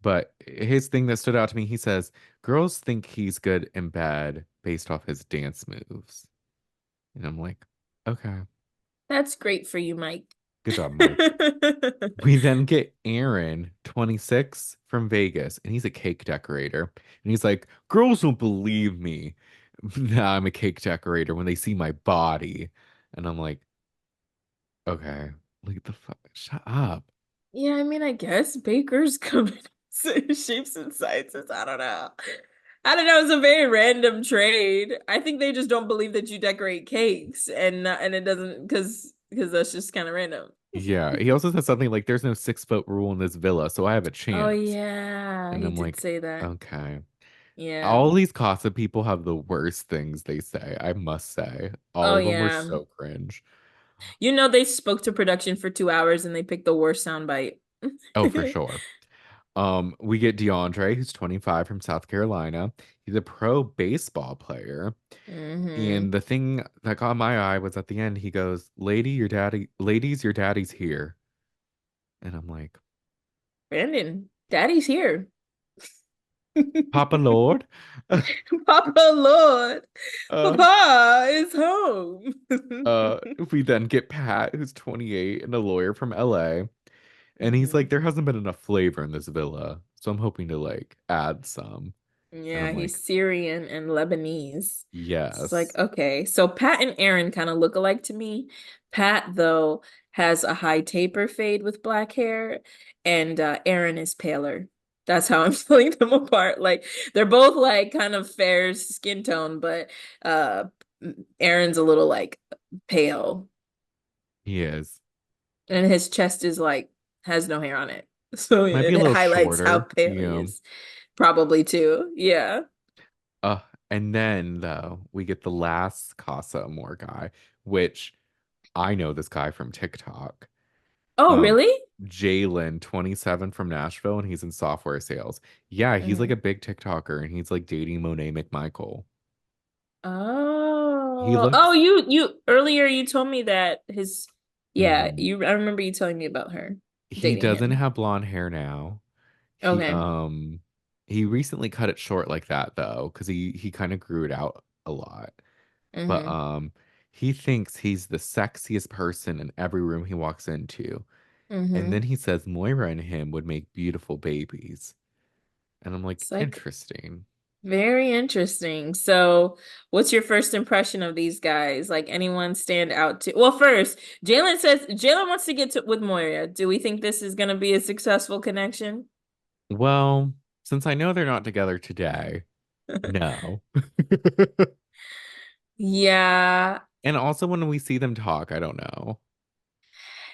But his thing that stood out to me, he says, girls think he's good in bed based off his dance moves. And I'm like, okay, That's great for you, Mike. good job, Mike. We then get Aaron, 26, from Vegas, and he's a cake decorator. And he's like, girls don't believe me that I'm a cake decorator when they see my body. And I'm like, okay, like the fuck, shut up. Yeah, I mean, I guess bakers come in shapes and sizes. I don't know. I don't know. It's a very random trade. I think they just don't believe that you decorate cakes, and it doesn't because that's just kind of random. Yeah, he also said something like, there's no 6 foot rule in this villa, so I have a Oh chance. yeah, And he I'm did like, say that. okay. Yeah. All these Casa people have the worst things they say, I must say. All Oh of them were yeah. so cringe. You know they spoke to production for 2 hours and they picked the worst soundbite. Oh, for sure. We get DeAndre, who's 25 from South Carolina. He's a pro baseball player. Hmm. And the thing that caught my eye was at the end, he goes, ladies, your daddy's here. And I'm like, Brandon, Daddy's here. Papa Lord? Papa Lord, uh, Papa is home. uh, we then get Pat, who's 28 and a lawyer from LA. And he's like, Hmm. there hasn't been enough flavor in this villa. So I'm hoping to like add some. And Yeah, I'm like, he's Syrian and Lebanese. It's like, yes. okay. So Pat and Aaron kind of look alike to me. Pat, though, has a high taper fade with black hair, and Aaron is paler. That's how I'm feeling them apart. Like they're both like kind of fair skin tone, but uh Aaron's a little like pale, He is. and his chest is like has no hair on it. So Might be a it little highlights how shorter. pale he Yeah. is. Probably too. Yeah. Uh, and then though we get the last Casa Amor guy, which I know this guy from TikTok. Oh, Um, really? Jalen, 27 from Nashville, and he's in software sales. Yeah, he's like Hmm. a big TikToker, and he's like dating Monet McMichael. He Oh, oh, looks. you earlier you told me that his, yeah, Mhm. you, I remember you telling me about her He dating doesn't him. have blonde hair now. He Okay. um he recently cut it short like that though, because he kind of grew it out a lot. But Mm-hmm. he thinks he's the sexiest person in every room he walks into. And then Mm-hmm. he says Moira and him would make beautiful babies. And I'm like, It's like interesting. very interesting. So, what's your first impression of these guys? Like anyone stand out to? Well, first, Jalen says Jalen wants to get to with Moira. Do we think this is going to be a successful connection? Well, since I know they're not together today, no. Yeah. And also when we see them talk, I don't know.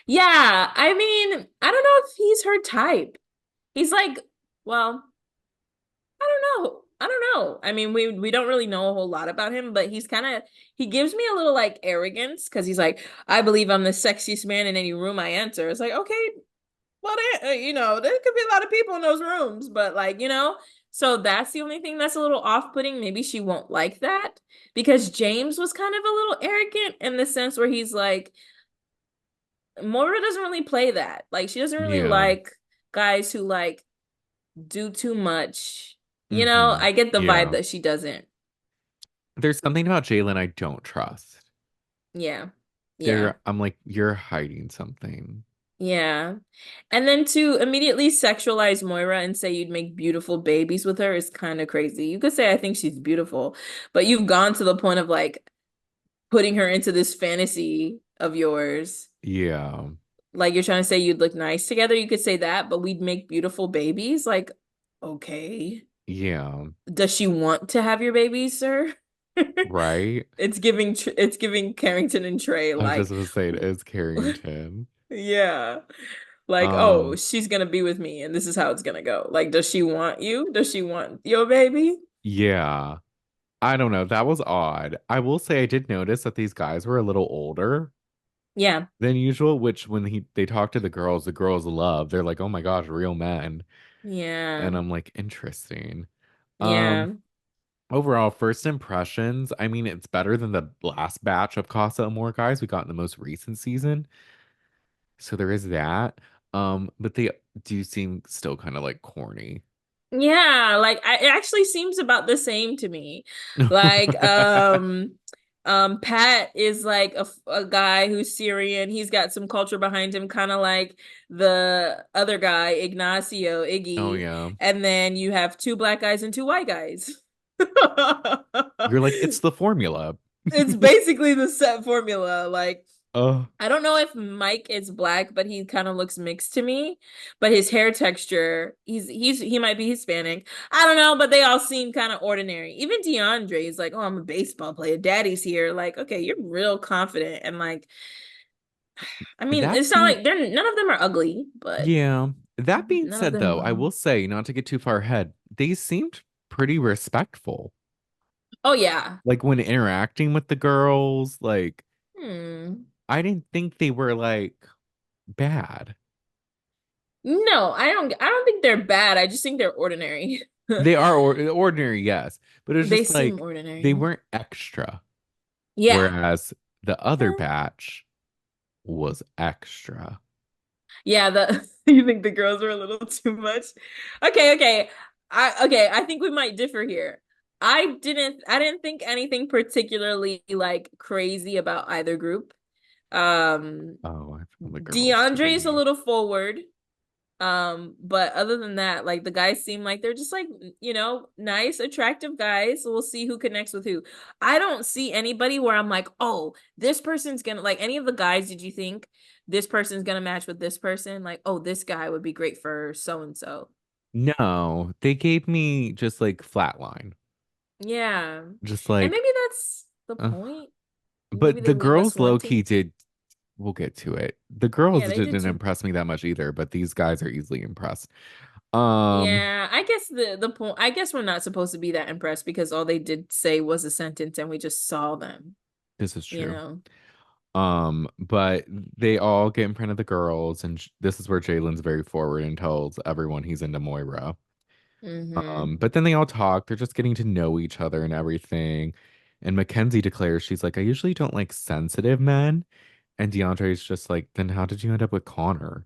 Yeah. I mean, I don't know if he's her type. He's like, well, I don't know. I don't know. I mean, we don't really know a whole lot about him, but he's kind of he gives me a little like arrogance because he's like, I believe I'm the sexiest man in any room I enter. It's like, okay, well, there could be a lot of people in those rooms, but like, so that's the only thing that's a little off-putting. Maybe she won't like that because James was kind of a little arrogant in the sense where he's like, Moira doesn't really play that. Like, she doesn't really Yeah. like guys who like do too much. Hmm. I get the vibe Yeah. that she doesn't. There's something about Jalen I don't trust. Yeah. Yeah. I'm like, you're hiding something. Yeah. And then to immediately sexualize Moira and say you'd make beautiful babies with her is kind of crazy. You could say I think she's beautiful, but you've gone to the point of like putting her into this fantasy of yours. Yeah. Like you're trying to say you'd look nice together. You could say that, but we'd make beautiful babies. Like, okay. Yeah. Does she want to have your babies, sir? Right? It's giving Carrington and Trey I was just like gonna say it is Carrington. yeah. Like, oh, Um, she's gonna be with me and this is how it's gonna go. Like, does she want you? Does she want your baby? yeah. I don't know. That was odd. I will say I did notice that these guys were a little older Yeah. than usual, which when they talk to the girls love. They're like, "Oh my gosh, real men." Yeah. And I'm like, "Interesting." Um, Yeah. overall, first impressions, I mean, it's better than the last batch of Casa Amor guys we got in the most recent season. So there is that. But they do seem still kind of like corny. Yeah, like it actually seems about the same to me. Like Pat is like a guy who's Syrian. He's got some culture behind him, kind of like the other guy, Ignacio, Oh Iggy. yeah. And then you have two black guys and two white guys. You're like, it's the formula. It's basically the set formula. Like Oh, I don't know if Mike is black, but he kind of looks mixed to me. But his hair texture, he might be Hispanic. I don't know, but they all seem kind of ordinary. Even DeAndre is like, "Oh, I'm a baseball player. Daddy's here." Like, okay, you're real confident and like, I mean, that it's not being like they're none of them are ugly, but yeah. That being none of said, them though, I are. will say, not to get too far ahead, they seemed pretty respectful. Oh yeah. Like when interacting with the girls, like Hmm. I didn't think they were like bad. No, I don't think they're bad. I just think they're ordinary. They are ordinary, yes, but it was They just seem like they ordinary. weren't extra. Yeah. Whereas the other Eh. batch was extra. Yeah, the you think the girls are a little too much? Okay. I think we might differ here. I didn't think anything particularly like crazy about either group. Um Oh, I found the girls to DeAndre is a be. little forward. But other than that, like the guys seem like they're just like, nice, attractive guys. So we'll see who connects with who. I don't see anybody where I'm like, oh, this person's gonna like any of the guys, did you think this person's gonna match with this person? Like, oh, this guy would be great for so and so. No, they gave me just like flatline. Yeah. Just And like maybe that's the uh, point. Maybe but they the leave us girls low key wanting. did we'll get to it. The girls Yeah, they did didn't too. impress me that much either, but these guys are easily impressed. Um, Yeah, I guess the point I guess we're not supposed to be that impressed because all they did say was a sentence and we just saw them, this is you true. know. But they all get in front of the girls, and this is where Jalen's very forward and tells everyone he's into Moira. Mm-hmm. But then they all talk, they're just getting to know each other and everything. And Mackenzie declares she's like, I usually don't like sensitive men. And DeAndre's just like, then how did you end up with Connor?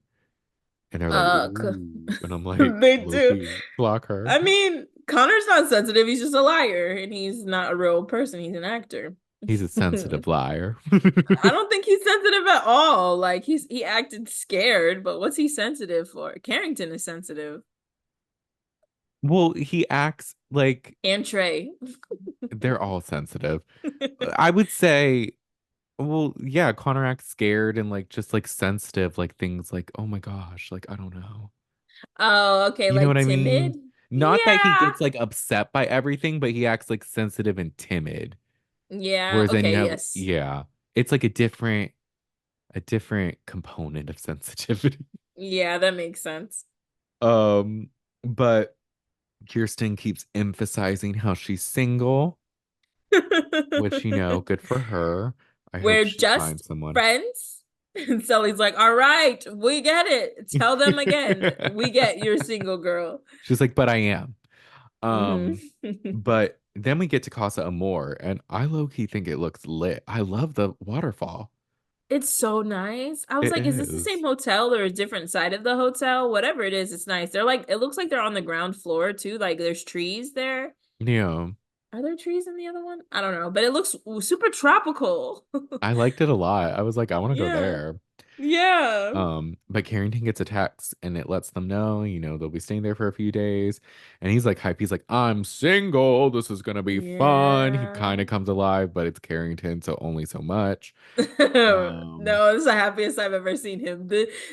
And they're like, C- ooh. And I'm like, they do. Loki, block her. I mean, Connor's not sensitive. He's just a liar, and he's not a real person. He's an actor. He's a sensitive liar. I don't think he's sensitive at all. Like he acted scared, but what's he sensitive for? Carrington is sensitive, Well, he acts like and Trey. they're all sensitive. I would say, well, yeah, Connor acts scared and like just like sensitive, like things like, oh my gosh, like I don't know. Oh, okay, You know what like I timid. mean? Not that he Yeah. gets like upset by everything, but he acts like sensitive and timid. Yeah. Whereas then you Okay. have, Yes. yeah, it's like a different component of sensitivity. Yeah, that makes sense. Um, but Kiersten keeps emphasizing how she's single, which, good for her. I hope We're she just finds someone. friends. And Sully's like, all right, we get it. Tell them again. We get your single girl. She's like, but I am. Hmm. But then we get to Casa Amor, and I low-key think it looks lit. I love the waterfall. It's so nice. I was It like, is this the same is. hotel or a different side of the hotel? Whatever it is, it's nice. They're like, it looks like they're on the ground floor too. Like there's trees there. Yeah. Are there trees in the other one? I don't know, but it looks super tropical. I liked it a lot. I was like, I want to go Yeah. there. Yeah. But Carrington gets a text and it lets them know, they'll be staying there for a few days. And he's like hype. He's like, I'm single. This is gonna be fun. He Yeah. kind of comes alive, but it's Carrington, so only so much. Um, No, this is the happiest I've ever seen him.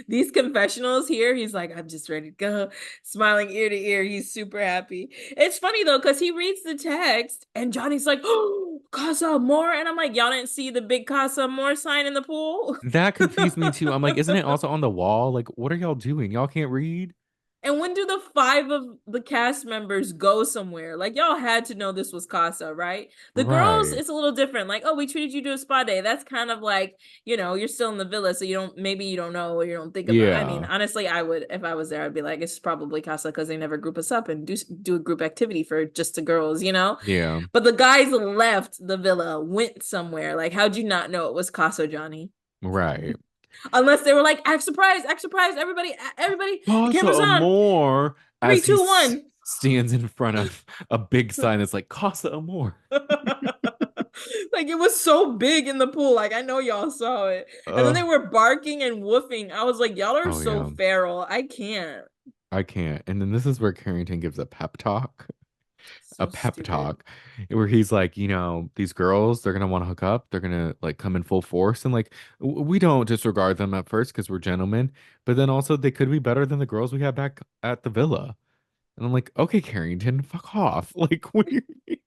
These confessionals here, he's like, I'm just ready to go, smiling ear to ear. He's super happy. It's funny though, because he reads the text and Johnny's like, oh, Casa Amor. And I'm like, y'all didn't see the big Casa Amor sign in the pool? that confused me too. I'm like, isn't it also on the wall? Like, what are y'all doing? Y'all can't read? And when do the five of the cast members go somewhere? Like y'all had to know this was Casa, right? The girls, Right. it's a little different. Like, oh, we treated you to a spa day. That's kind of like, you're still in the villa, so maybe you don't know or you don't think about. I mean, Yeah. honestly, I would if I was there, I'd be like, it's probably Casa because they never group us up and do a group activity for just the girls. Yeah. But the guys left the villa, went somewhere. Like, how'd you not know it was Casa, Johnny? Right. Unless they were like, act surprise, everybody, the Casa camera's on. Amor Three, as he two, one. stands in front of a big sign that's like Casa Amor. Like it was so big in the pool. Like I know y'all saw it. And then Uh, they were barking and woofing. I was like, y'all are oh so yeah. feral. I can't. I can't. And then this is where Carrington gives a pep talk. A So pep stupid. talk where he's like, these girls, they're gonna want to hook up, they're gonna like come in full force, and like we don't disregard them at first because we're gentlemen, but then also they could be better than the girls we had back at the villa. And I'm like, okay, Carrington, fuck off. Like, what do you mean?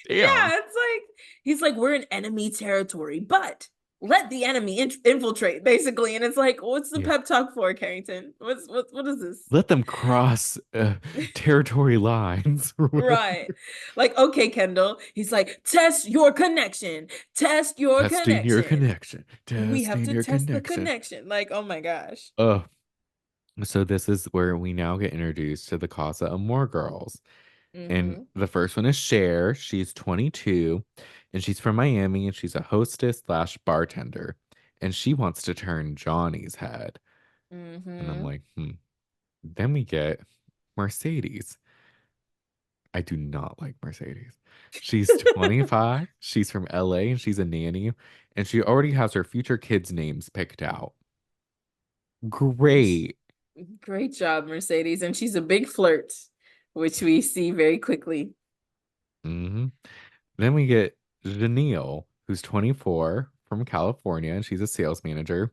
Damn. Yeah, it's like he's like, we're in enemy territory, but let the enemy infiltrate, basically. And it's like, what's the Yeah. pep talk for, Carrington? What is this? Let them cross territory lines or whatever. Right. Like, okay, Kendall. He's like, test your connection. Test your Testing your connection. connection. We have Testing to your test the connection. connection. Like, oh my gosh. So this is where we now get introduced to the Casa Amor girls. And Mm-hmm. the first one is Cher. She's 22 and she's from Miami and she's a hostess slash bartender. And she wants to turn Johnny's head. And I'm Mm-hmm. like, Then we get Mercedes. I do not like Mercedes. She's 25. She's from LA and she's a nanny. And she already has her future kids' names picked out. Great. Great job, Mercedes. And she's a big flirt, which we see very quickly. hmm Then we get Janelle, who's 24 from California, and she's a sales manager,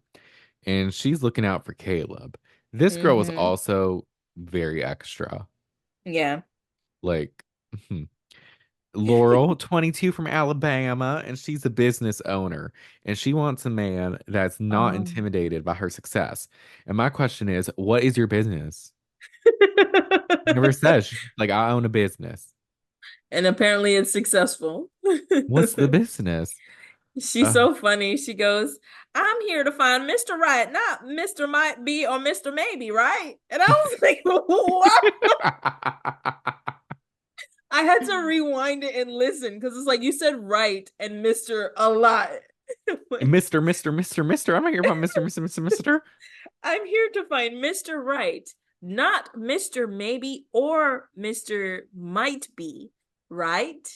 and she's looking out for Caleb. This girl was Mm-hmm. also very extra. Yeah. Like Laurel, 22 from Alabama, and she's a business owner, and she wants a man that's not Oh. intimidated by her success. And my question is, what is your business? Never says, she's like, I own a business. And apparently it's successful. What's the business? She's Uh, so funny. She goes, I'm here to find Mr. Right, not Mr. Might Be or Mr. Maybe, right? And I was like, what? I had to rewind it and listen because it's like you said right and Mr. a lot. Like, Mr. I'm not here about Mr. I'm here to find Mr. Right, not Mr. Maybe or Mr. Might Be, right?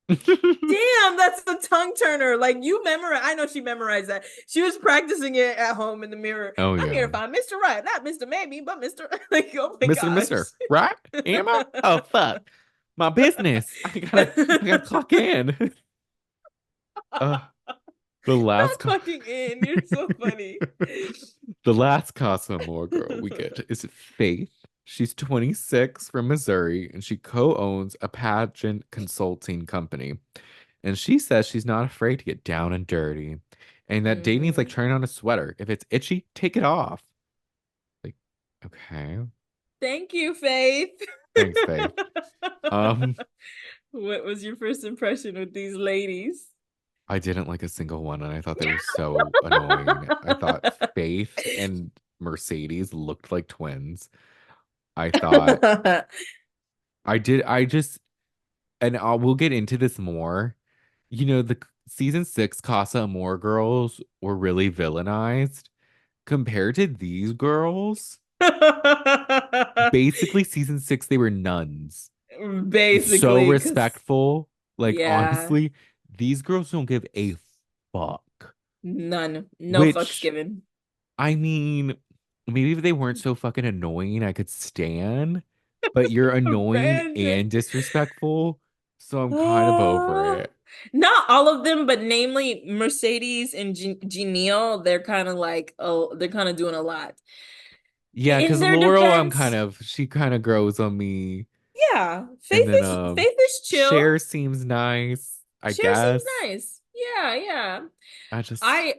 Damn, that's the tongue turner. Like you memorize. I know she memorized that. She was practicing it at home in the mirror. Oh I'm here yeah. to find Mr. Right, not Mr. Maybe, but Mr. Like, oh my Mr. gosh. Right? Am I? Oh fuck. My business. I gotta clock in. Uh, the last Not co- clocking in. You're so funny. the last Casa Amor girl we get is Faith. She's 26 from Missouri and she co-owns a pageant consulting company. And she says she's not afraid to get down and dirty. And that dating's like Mhm. trying on a sweater. If it's itchy, take it off. Like, okay. Thank you, Faith. Thanks, Faith. Um, What was your first impression with these ladies? I didn't like a single one, and I thought they were so annoying. I thought Faith and Mercedes looked like twins. I thought I just, and we'll get into this more. The season 6 Casa Amor girls were really villainized compared to these girls. Basically, season 6, they were nuns. So Basically, because respectful. Like, yeah, honestly, these girls don't give a fuck. none, no fucks Which, given. I mean, maybe if they weren't so fucking annoying, I could stand. But you're annoying Brandon. and disrespectful. So I'm kind of over Uh, it. Not all of them, but namely Mercedes and Janelle, they're kind of like, oh, they're kind of doing a lot. Yeah, In because their Laurel, defense, she kind of grows on me. yeah, And then Faith is chill. Cher seems nice, I Cher seems guess. nice. Yeah, yeah. I just I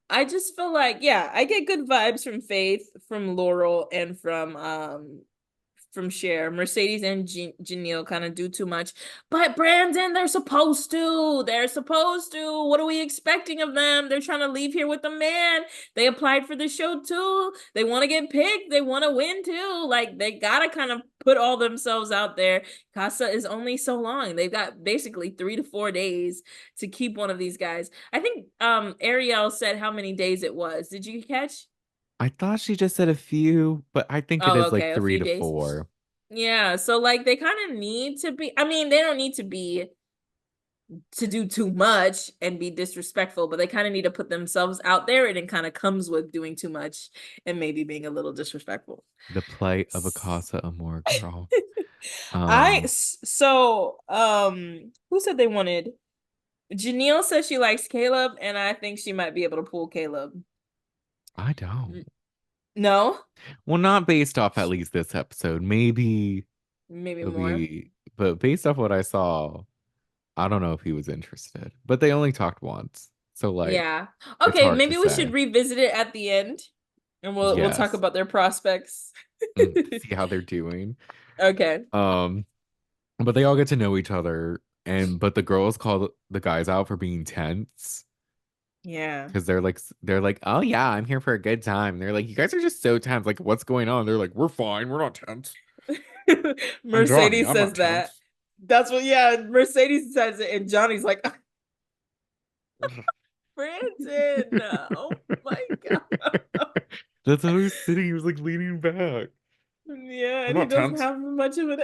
I just feel like, yeah, I get good vibes from Faith, from Laurel, and from Cher. Mercedes and Janelle kind of do too much. But Brandon, they're supposed to. They're supposed to. What are we expecting of them? They're trying to leave here with a man. They applied for the show too. They want to get picked. They want to win too. Like they gotta kind of put all themselves out there. Casa is only so long. They've got basically 3 to 4 days to keep one of these guys. I think Ariel said how many days it was. Did you catch? I thought she just said a few, but I think it Oh, is like okay, a three few to days. four. Yeah, so like they kind of need to be, I mean, they don't need to be to do too much and be disrespectful, but they kind of need to put themselves out there and it kind of comes with doing too much and maybe being a little disrespectful. The plight of a Casa Amor girl. I Um, so who said they wanted? Janelle says she likes Caleb, and I think she might be able to pull Caleb. I don't. No, Well, not based off at least this episode. Maybe maybe it'll more. be, but based off what I saw, I don't know if he was interested. But they only talked once. So like Yeah. it's Okay, hard to maybe we should say. revisit it at the end and we'll talk Yes. about their prospects. See how they're doing. Okay. Um, but they all get to know each other, and but the girls call the guys out for being tense Yeah. because they're like, oh yeah, I'm here for a good time. They're like, you guys are just so tense. Like, what's going on? They're like, we're fine, we're not tense. I'm Johnny, Mercedes I'm says not that. tense. That's what, yeah, Mercedes says it, and Johnny's like, Brandon, oh my God. That's how he was sitting. He was like leaning back. Yeah, I'm and he not doesn't tense. have much of an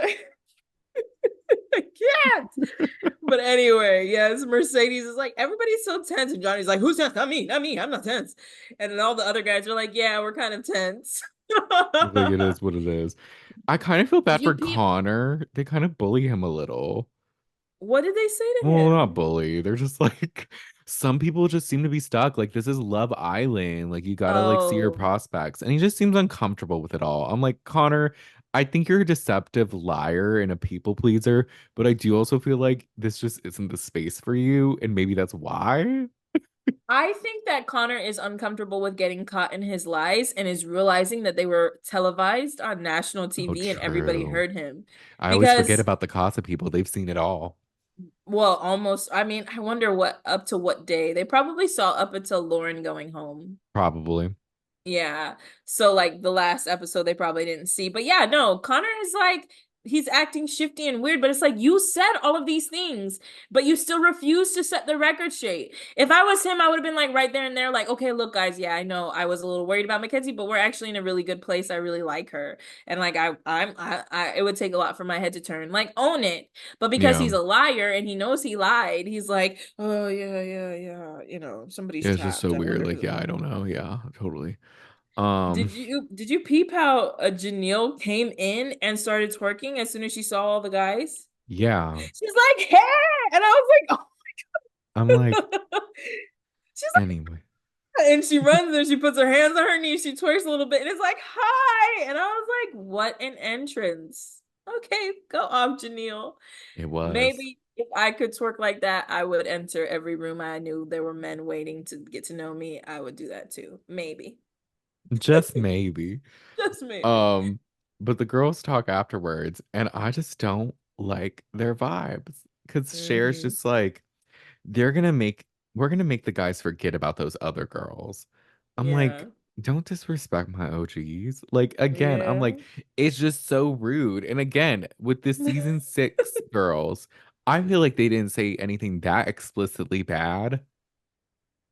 I can't. But anyway, yes, Mercedes is like, everybody's so tense. And Johnny's like, who's tense? Not me, not me. I'm not tense. And then all the other guys are like, yeah, we're kind of tense. Like it is what it is. I kind of feel Did bad you for peep? Connor. They kind of bully him a little. What did they say to Well, not him? bully. They're just like some people just seem to be stuck. Like this is Love Island. Like you gotta like see your Oh, prospects. And he just seems uncomfortable with it all. I'm like, Connor, I think you're a deceptive liar and a people pleaser, but I do also feel like this just isn't the space for you, and maybe that's why. I think that Connor is uncomfortable with getting caught in his lies and is realizing that they were televised on national Oh, TV and everybody true. heard him. I always forget Because, about the Casa people. They've seen it all. well, almost, I mean, I wonder what up to what day. They probably saw up until Lauren going home. Probably. Yeah. So like the last episode they probably didn't see. But yeah, no, Connor is like he's acting shifty and weird, but it's like you said all of these things, but you still refuse to set the record straight. If I was him, I would have been like right there and there, like, okay, look, guys, yeah, I know I was a little worried about Mackenzie, but we're actually in a really good place. I really like her. And like it would take a lot for my head to turn. Like, own it. But because Yeah. he's a liar and he knows he lied, he's like, oh yeah, yeah, yeah. Somebody's It's just so tapped. I weird. wonder Like, yeah, I who. don't know. Yeah, totally. Um, Did you peep how Janelle came in and started twerking as soon as she saw all the guys? yeah. She's like, "Hey!" And I was like, I'm like, "Oh." She's anyway. like, and she runs and she puts her hands on her knees. She twerks a little bit and it's like, "Hi!" And I was like, "What an entrance!" Okay, go off, Janelle. It was. Maybe If I could twerk like that, I would enter every room I knew there were men waiting to get to know me. I would do that too. Maybe. Just maybe. Just maybe. Um, but the girls talk afterwards, and I just don't like their vibes because Cher's Hmm. just like, they're gonna make we're gonna make the guys forget about those other girls. I'm like, Yeah. don't disrespect my OGs. Like again, I'm Yeah. like, it's just so rude. And again, with this season 6 girls, I feel like they didn't say anything that explicitly bad.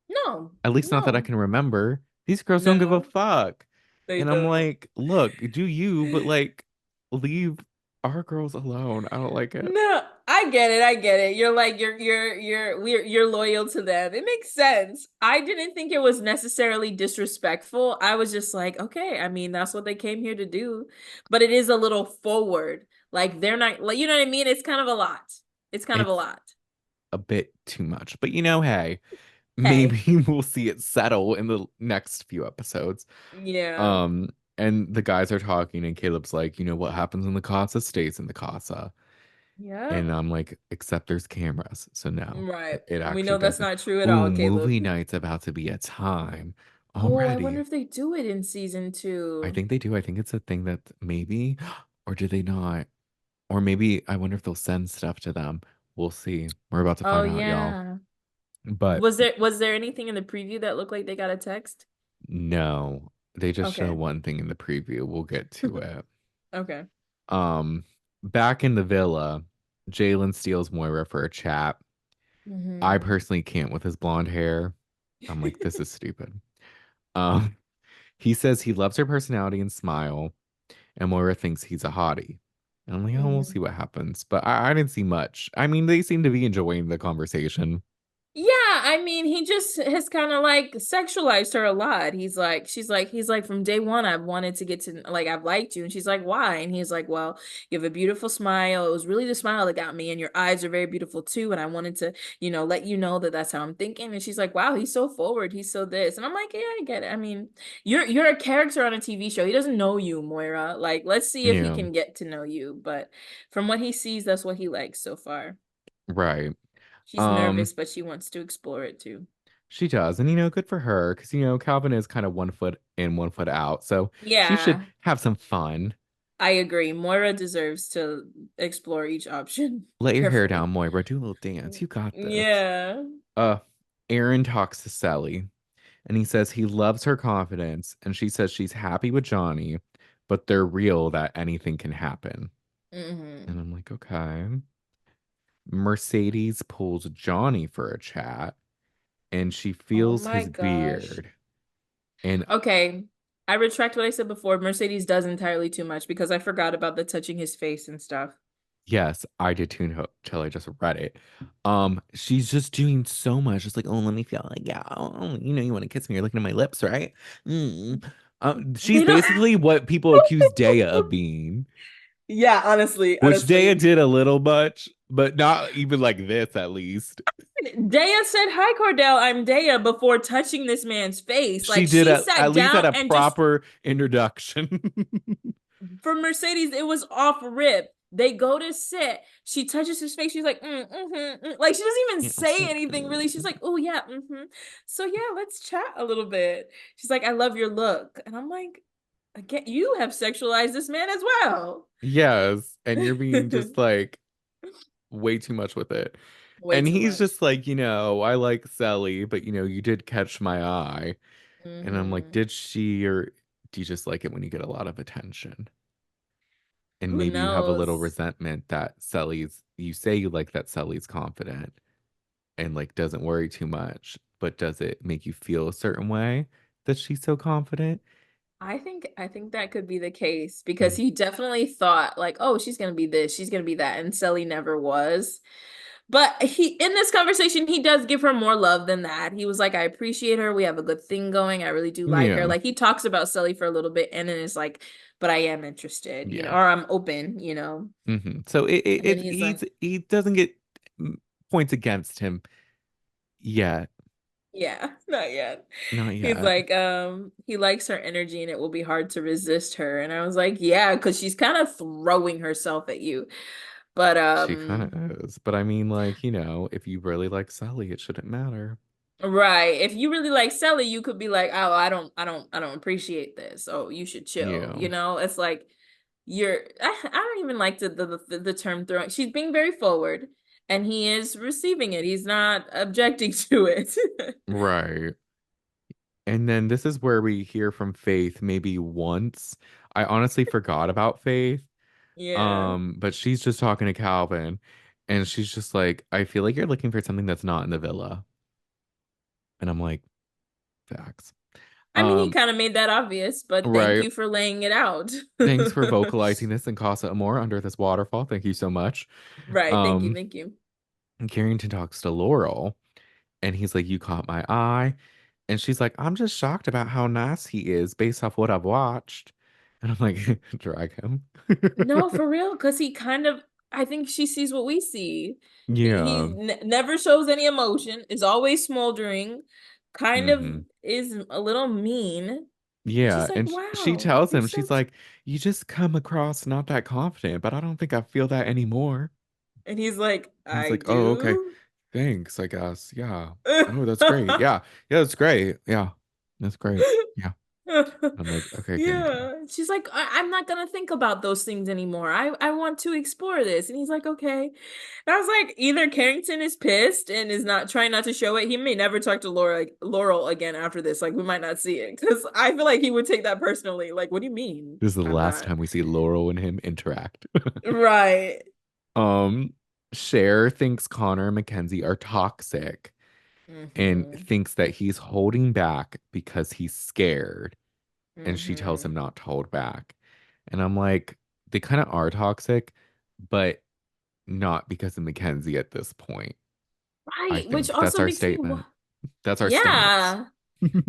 No, At least not that I no, can remember. These girls don't give a no, fuck. they And I'm don't. like, look, do you, but like leave our girls alone. I don't like it. No, I get it. I get it. You're like you're loyal to them. It makes sense. I didn't think it was necessarily disrespectful. I was just like, okay, I mean, that's what they came here to do. But it is a little forward. Like they're not like you know what I mean? It's kind of a lot. It's kind of a It's lot. a bit too much. But hey, Hey. maybe we'll see it settle in the next few episodes. Yeah. Um, and the guys are talking, and Caleb's like, what happens in the casa stays in the casa. Yeah. And I'm like, except there's cameras. So no, Right. it And we actually know that's doesn't. not true at Ooh, all, Caleb. movie night's about to be a time Oh, I wonder already. if they do it in season I 2. think they do. I think it's a thing that maybe, or do they not? Or maybe I wonder if they'll send stuff to them. We'll see. We're about to Oh find out, y'all. yeah. But Was there anything in the preview that looked like they got a text? no, they just show Okay. one thing in the preview. We'll get to it. Okay. Um, Back in the villa, Jalen steals Moira for a chat. I Hmm. personally can't with his blonde hair. I'm like, this is stupid. Um, he says he loves her personality and smile, and Moira thinks he's a hottie. And I'm like, oh, we'll Hmm. see what happens. But I didn't see much. I mean, they seem to be enjoying the conversation. Yeah, I mean, he just has kind of like sexualized her a lot. He's like, from day one, I've wanted to get to, like, I've liked you. And she's like, why? And he's like, well, you have a beautiful smile. It was really the smile that got me, and your eyes are very beautiful too. And I wanted to, let you know that that's how I'm thinking. And she's like, wow, he's so forward. He's so this. And I'm like, yeah, I get it. I mean, you're a character on a TV show. He doesn't know you, Moira. Like, let's see if he Yeah, can get to know you. But from what he sees, that's what he likes so far. right. She's Um, nervous, but she wants to explore it too. she does. And good for her, because Calvin is kind of 1 foot in, 1 foot out. So she should Yeah, have some fun. I agree. Moira deserves to explore each option Let your hair carefully. down, Moira. Do a little dance. You got this. Yeah. Uh, Aaron talks to Sally, and he says he loves her confidence, and she says she's happy with Johnny, but they're real that anything can happen. And Hmm. I'm like, okay. Mercedes pulls Johnny for a chat, and she Oh feels my his gosh. beard. And Okay. I retract what I said before. Mercedes does entirely too much because I forgot about the touching his face and stuff. yes, I did tune till I just read it. She's just doing so much. It's like, oh, let me feel like, yeah, oh, you want to kiss me. You're looking at my lips, right? Mm. She's They don't. basically what people accuse Daya of being. Yeah, honestly, Which Daya honestly. did a little much, but not even like this, at least. Daya said, "Hi, Cordell. I'm Daya," before touching this man's face. She Like did she at sat least at down a and just proper introduction. for Mercedes, it was off rip. They go to sit. She touches his face. She's like, like she doesn't even Yeah. say anything really. She's like, oh yeah, so yeah, let's chat a little bit. She's like, I love your look, and I'm like, again, you have sexualized this man as well. Yes, and you're being just like way too much with it. Way And too he's much. just like, I like Sally, but you did catch my eye. And I'm like, Hmm. did she, or do you just like it when you get a lot of attention? And Who maybe you have a little knows? resentment that you say you like that Sally's confident and like doesn't worry too much, but does it make you feel a certain way that she's so confident? I think that could be the case because Mm. he definitely thought like, oh, she's gonna be this, she's gonna be that, and Sally never was. But he in this conversation, he does give her more love than that. He was like, I appreciate her. We have a good thing going. I really do like her. Yeah. Like he talks about Sully for a little bit and then it's like, but I am interested, Yeah. or I'm open, So And then he's like, he doesn't get mm, points against him yet. yeah, not yet. Not He's yet. like, he likes her energy and it will be hard to resist her. And I was like, yeah, because she's kind of throwing herself at you. But She kind of is. But I mean, like, if you really like Sally, it shouldn't matter. right. If you really like Sally, you could be like, "Oh, I don't appreciate this. Oh, you should chill." Yeah. You know, it's like I don't even like the term throwing. She's being very forward, and he is receiving it. He's not objecting to it. Right. And then this is where we hear from Faith maybe once. I honestly forgot about Faith. Yeah. But she's just talking to Calvin and she's just like, I feel like you're looking for something that's not in the villa. And I'm like, facts. I mean, he Um, kind of made that obvious, but thank right. you for laying it out. Thanks for vocalizing this in Casa Amor under this waterfall. Thank you so much. Right. Thank you. Um, Thank you. and Carrington talks to Laurel and he's like, you caught my eye. And she's like, I'm just shocked about how nice he is based off what I've watched. And I'm like, drag him. No, for real, because he kind of, I think she sees what we see. He Yeah. never shows any emotion, is always smoldering, kind of hmm is a little mean. And Yeah, she's like, and she wow, tells you're him, so she's cute. like, "You just come across not that confident, but I don't think I feel that anymore." And he's like, And he's I like, "Oh, okay, do. thanks, I guess. Yeah. Oh, that's great. Yeah, yeah, that's great. Yeah, that's great. Yeah." I'm like, "Okay, Carrington." Yeah. She's like, I'm not gonna think about those things anymore. I want to explore this. And he's like, okay. And I was like, either Carrington is pissed and is not trying not to show it. He may never talk to Laurel again after this. Like, we might not see it. Because I feel like he would take that personally. Like, what do you mean? This is the I'm last not. time we see Laurel and him interact. Right. Um, Cher thinks Connor and Mackenzie are toxic and Mm-hmm. thinks that he's holding back because he's scared. And she tells Mm-hmm. him not to hold back. And I'm like, they kind of are toxic, but not because of Mackenzie at this point. I Right. Which think that's also our makes me, statement. That's our stance. yeah.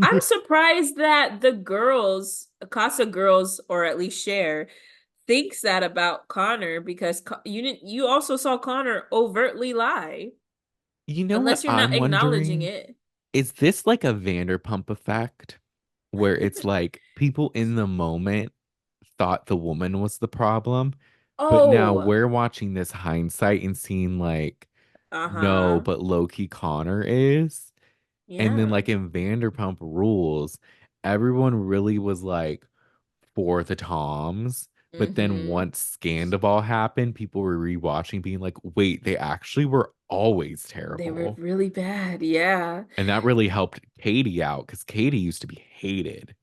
I'm surprised that the girls, Casa Girls, or at least Cher, thinks that about Connor because you also saw Connor overtly lie, You know what unless you're not I'm acknowledging wondering? it. Is this like a Vanderpump effect where it's like people in the moment thought the woman was the problem, but now Oh, we're watching this hindsight and seeing like, no, uh-huh. but low-key Connor is. And then Yeah. like in Vanderpump Rules, everyone really was like for the Toms. But then Mm-hmm. once Scandival happened, people were rewatching, being like, wait, they actually were always They were terrible. really bad. Yeah. And that really helped Katie out because Katie used to be hated.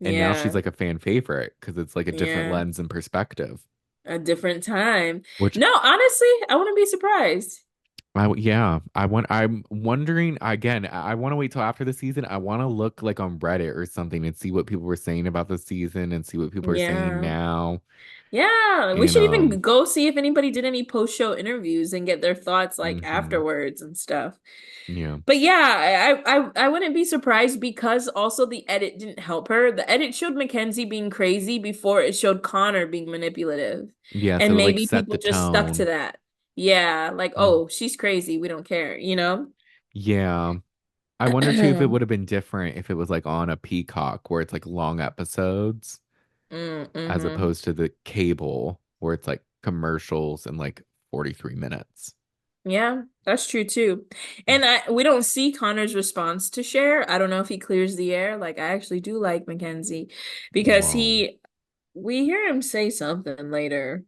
And now she's Yeah. like a fan favorite because it's like a different Yeah. lens and perspective. A different time. Which No, honestly, I wouldn't be surprised. yeah, I'm wondering again, I want to wait till after the season. I want to look like on Reddit or something and see what people were saying about the season and see what people are saying Yeah. now. Yeah, we And should even go see if anybody did any post-show interviews and get their thoughts like mhm. afterwards and stuff. Yeah. But yeah, I wouldn't be surprised because also the edit didn't help her. The edit showed Mackenzie being crazy before it showed Connor being manipulative. Yeah, And so it like maybe set the people just stuck to tone. that. Yeah, like, Mm. oh, she's crazy. We don't care, you know? Yeah. I wonder too if it would have been different if it was like on a Peacock where it's like long episodes as Mm-hmm. opposed to the cable where it's like commercials and like 43 minutes. Yeah, that's true too. And we don't see Connor's response to Cher. I don't know if he clears the air. Like I actually do like Mackenzie because Whoa. we hear him say something later.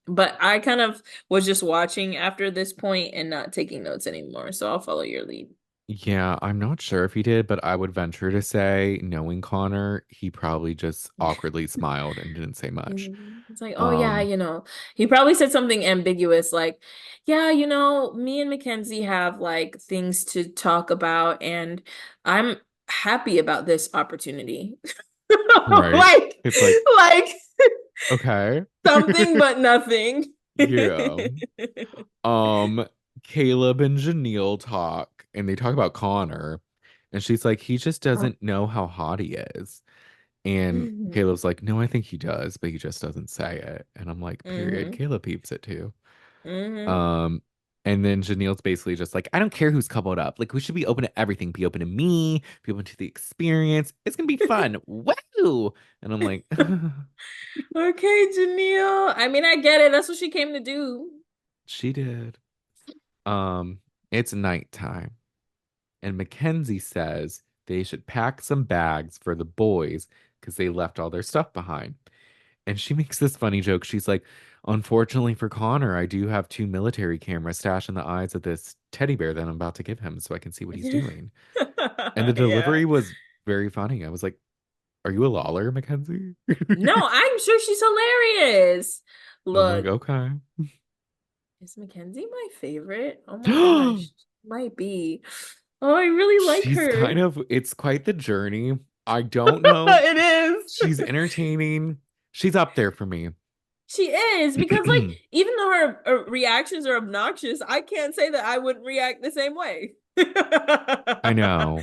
But I kind of was just watching after this point and not taking notes anymore. So I'll follow your lead. Yeah, I'm not sure if he did, but I would venture to say, knowing Connor, he probably just awkwardly smiled and didn't say much. It's like, oh yeah, Um, he probably said something ambiguous like, yeah, me and Mackenzie have like things to talk about and I'm happy about this opportunity. right. Like, It's like, like okay. something but nothing. Yeah. Um, Caleb and Janelle talk and they talk about Connor, and she's like, he just doesn't know how hot he is. And Hmm. Caleb's like, no, I think he does, but he just doesn't say it. And I'm like, period. Hmm. Caleb peeps it too. Hmm. Um, and then Janelle's basically just like, I don't care who's coupled up. Like, we should be open to everything. Be open to me, be open to the experience. It's gonna be fun. Woo! And I'm like, Okay, Janelle. I mean, I get it. That's what she came to do. She did. Um, it's nighttime, and Mackenzie says they should pack some bags for the boys because they left all their stuff behind. And she makes this funny joke. She's like, unfortunately for Connor, I do have two military cameras stashed in the eyes of this teddy bear that I'm about to give him so I can see what he's doing. And the Yeah. delivery was very funny. I was like, are you a lawler, Mackenzie? No, I'm sure she's hilarious. I'm like, Look, okay. is Mackenzie my favorite? Oh my gosh. Might be. Oh, I really like She's her. kind of, it's quite the journey. I don't know. It is. She's entertaining. She's up there for me. She is because like even though her reactions are obnoxious, I can't say that I wouldn't react the same way. I know.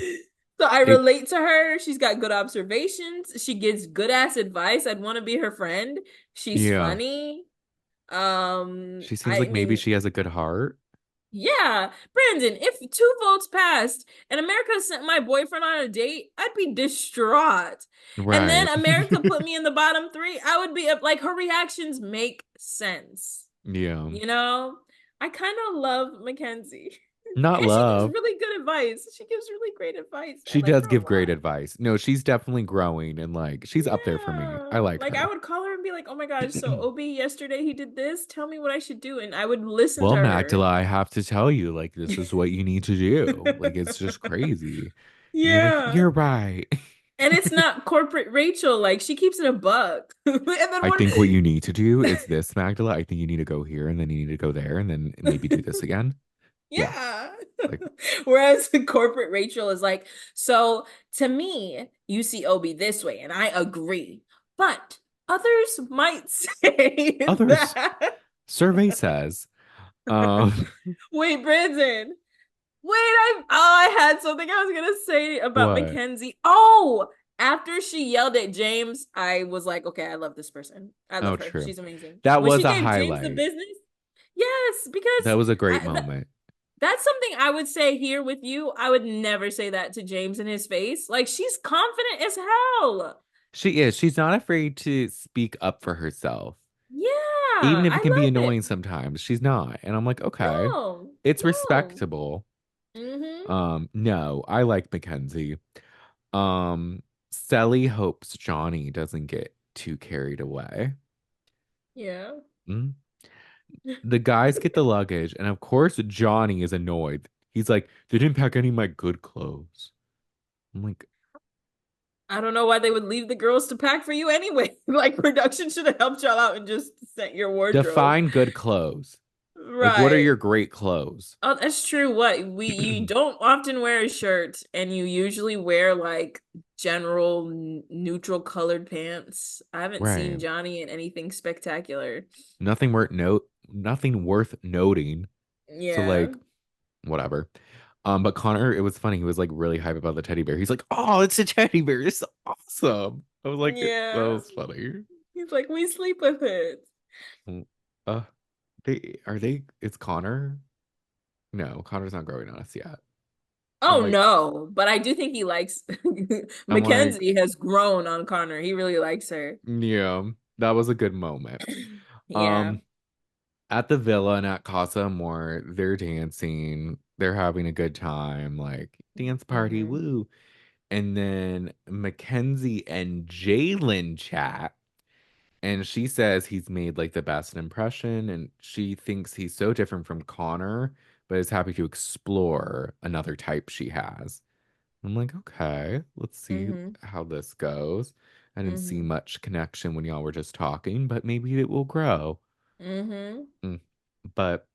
So I It, relate to her. She's got good observations. She gives good ass advice. I'd want to be her friend. She's yeah. funny. She seems I like maybe mean, she has a good heart. yeah, Brandon, if two votes passed and America sent my boyfriend on a date, I'd be distraught. And then Right. America put me in the bottom three, I would be like, her reactions make sense. Yeah. You know, I kind of love Mackenzie. Not And she gives love. really good advice. She gives really great advice. I She like does her a give great lot. advice. No, she's definitely growing and like she's up there for me. I Yeah. like Like I her. would call her and be like, "Oh my gosh, so Obi yesterday he did this. Tell me what I should do." And I would listen to Well, her. Magdala, I have to tell you, like, this is what you need to do. Like, it's just crazy. And you're like, Yeah. you're right. And it's not corporate Rachel. Like she keeps it a buck. And then I when think what you need to do is this, Magdala. I think you need to go here and then you need to go there and then maybe do this again. Yeah. yeah. Like, Whereas the corporate Rachel is like, so to me, you see Obi this way, and I agree. But others might say others, that. survey says, um, Wait, Brandon. Wait, I had something I was gonna say about what? Mackenzie. Oh, after she yelled at James, I was like, okay, I love this person. I Oh, love her. true. She's amazing. That When was she a gave James the highlight. business, yes, That because was a great I, moment. that's something I would say here with you. I would never say that to James in his face. Like she's confident as hell. She is. She's not afraid to speak up for herself. Yeah, Even if it I can be love it. annoying sometimes, she's not. And I'm like, okay, No, it's no. respectable. Mm-hmm. No, I like Mackenzie. Sally hopes Johnny doesn't get too carried away. Yeah. Mm. The guys get the luggage, and of course, Johnny is annoyed. He's like, they didn't pack any of my good clothes. I'm like, I don't know why they would leave the girls to pack for you anyway. Like production should have helped y'all out and just sent your wardrobe. define good clothes. Like, what are Right. your great clothes? Oh, that's true. What we you don't often wear a shirt and you usually wear like general neutral colored pants. I haven't Right. seen Johnny in anything spectacular. Nothing worth noting. So Yeah. like whatever. But Connor, it was funny. He was like really hype about the teddy bear. He's like, "Oh, it's a teddy bear. It's awesome." I was like, that Yeah. was funny. He's like, we sleep with it. Mm, Uh, they? It's Connor. No, Connor's not growing on us yet. I'm Oh like, no, but I do think he likes I'm like, Mackenzie has grown on Connor. He really likes her. yeah, that was a good moment. Yeah. Um, at the villa and at Casa Amor, they're dancing. They're having a good time. Like dance party, Mm-hmm. woo. And then Mackenzie and Jalen chat, and she says he's made like the best impression, and she thinks he's so different from Connor, but is happy to explore another type she has. I'm like, okay, let's see Mm-hmm. how this goes. I didn't see Mm-hmm. much connection when y'all were just talking, but maybe it will grow. Mm-hmm. Mm. But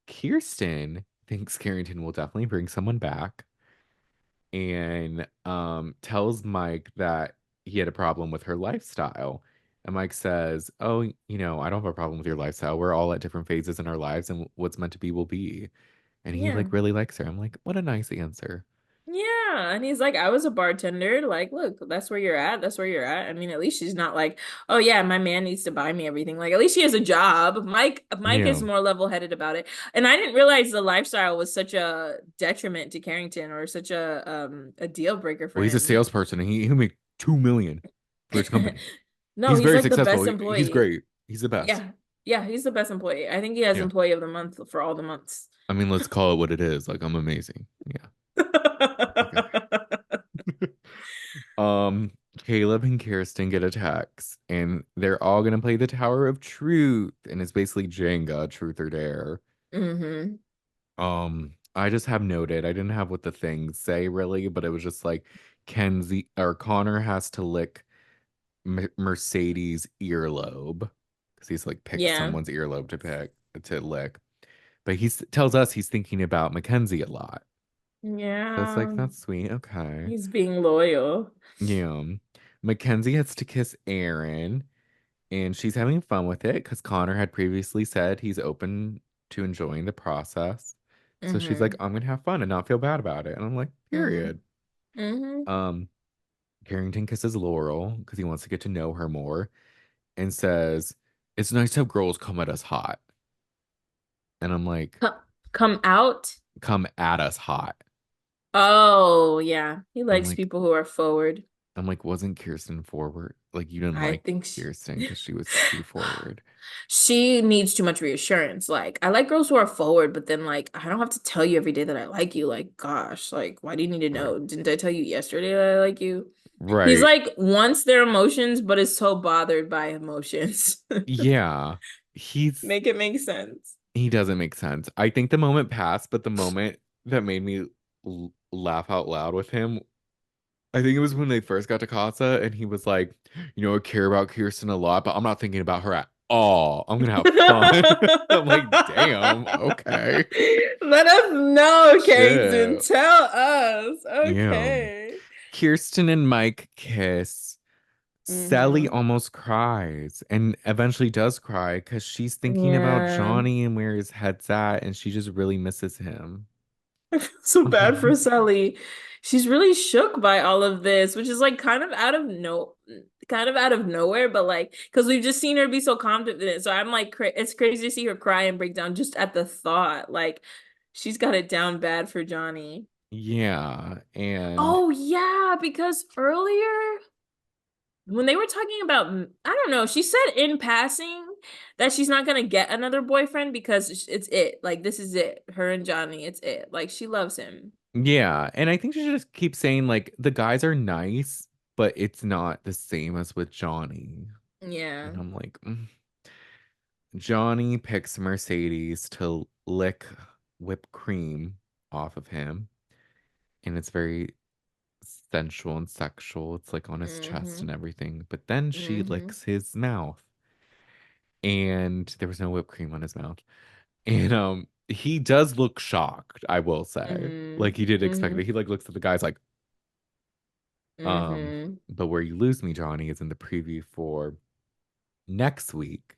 Kiersten thinks Carrington will definitely bring someone back and tells Mike that he had a problem with her lifestyle. And Mike says, "Oh, I don't have a problem with your lifestyle. We're all at different phases in our lives, and what's meant to be will be." And he Yeah. like really likes her. I'm like, what a nice answer. Yeah. And he's like, I was a bartender. Like, look, that's where you're at. That's where you're at. I mean, at least she's not like, oh yeah, my man needs to buy me everything. Like, at least she has a job. Mike is Yeah. more level-headed about it. And I didn't realize the lifestyle was such a detriment to Carrington or such a deal breaker for Well, he's a him. salesperson, and he'll make 2 million for his company. No, He's he's very like the best successful. He's employee. great. He's the best. Yeah. Yeah, he's the best employee. I think he has Yeah. employee of the month for all the months. I mean, let's call it what it is. Like, I'm amazing. Yeah. Okay. Um, Caleb and Kiersten get a text, and they're all gonna play the Tower of Truth, and it's basically Jenga, Truth or Dare. Mm-hmm. I just have noted, I didn't have what the things say really, but it was just like Kenzie or Connor has to lick Mercedes' earlobe because he's like picked Yeah. someone's earlobe to lick. But tells us he's thinking about Mackenzie a lot. So it's like, Yeah. that's sweet. Okay. He's being loyal. Yeah. Mackenzie has to kiss Aaron, and she's having fun with it because Connor had previously said he's open to enjoying the process. So she's like, Mm-hmm. I'm gonna have fun and not feel bad about it. And I'm like, Mm-hmm. period. Mm-hmm. Um, Carrington kisses Laurel because he wants to get to know her more and says, it's nice to have girls come at us hot. And I'm like, Come out. come at us hot. Oh, yeah. He I'm likes like, people who are forward. wasn't Kiersten forward? Like, you didn't I like think Kiersten because she was too forward. she needs too much reassurance. Like, I like girls who are forward, but then like I don't have to tell you every day that I like you. Like, gosh, like why do you need to Right. know? Didn't I tell you yesterday that I like you? He's Right. like wants their emotions, but is so bothered by emotions. Yeah. He's Make it make sense. he doesn't make sense. I think the moment passed, but the moment that made me laugh out loud with him, I think it was when they first got to Casa and he was like, I care about Kiersten a lot, but I'm not thinking about her at all. I'm gonna have fun. I'm like, damn, okay. Let us know, Carrington. Shit. Tell us. Yeah. Okay. Kiersten and Mike kiss. Sally Mm-hmm. almost cries and eventually does cry because she's thinking about Yeah. Johnny and where his head's at, and she just really misses him. I feel so bad for Sally. She's really shook by all of this, which is like kind of out of nowhere, but like because we've just seen her be so confident. So I'm like, it's crazy to see her cry and break down just at the thought. Like she's got it down bad for Johnny. Yeah, and Oh yeah, because earlier when they were talking about, I don't know, she said in passing that she's not gonna get another boyfriend because it's it. Like this is it. Her and Johnny, it's it. Like she loves him. yeah, and I think she should just keep saying like the guys are nice, but it's not the same as with Johnny. Yeah. And I'm like, Johnny picks Mercedes to lick whipped cream off of him, and it's very sensual and sexual. It's like on his chest Mm-hmm. and everything. But then she Mm-hmm. licks his mouth, and there was no whipped cream on his mouth. And he does look shocked, I will say. Like he did expect Mm-hmm. it. He like looks at the guys like, Mm-hmm. but where you lose me, Johnny, is in the preview for next week.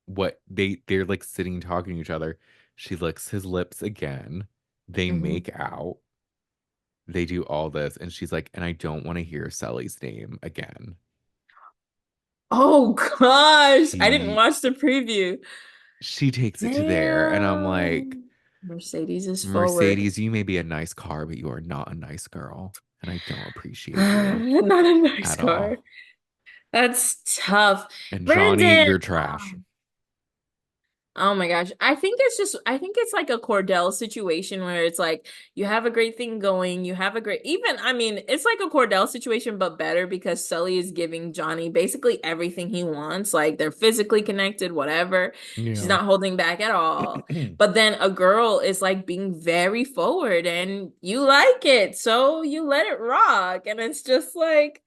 What they're like sitting talking to each other. She licks his lips again. They Mm-hmm. make out. They do all this, and she's like, and I don't want to hear Sally's name again. Oh gosh, I didn't She watch the preview. she takes it to there, and I'm like, Damn. Mercedes is forward. Mercedes, you may be a nice car, but you are not a nice girl, and I don't appreciate you Not a nice at car. all. That's tough. And Johnny, Brandon. you're trash. Oh my gosh. I think it's like a Cordell situation where it's like you have a great thing going, you have a great even I mean, it's like a Cordell situation but better because Sully is giving Johnny basically everything he wants. Like they're physically connected, whatever. She's Yeah. not holding back at all. But then a girl is like being very forward and you like it. So you let it rock. And it's just like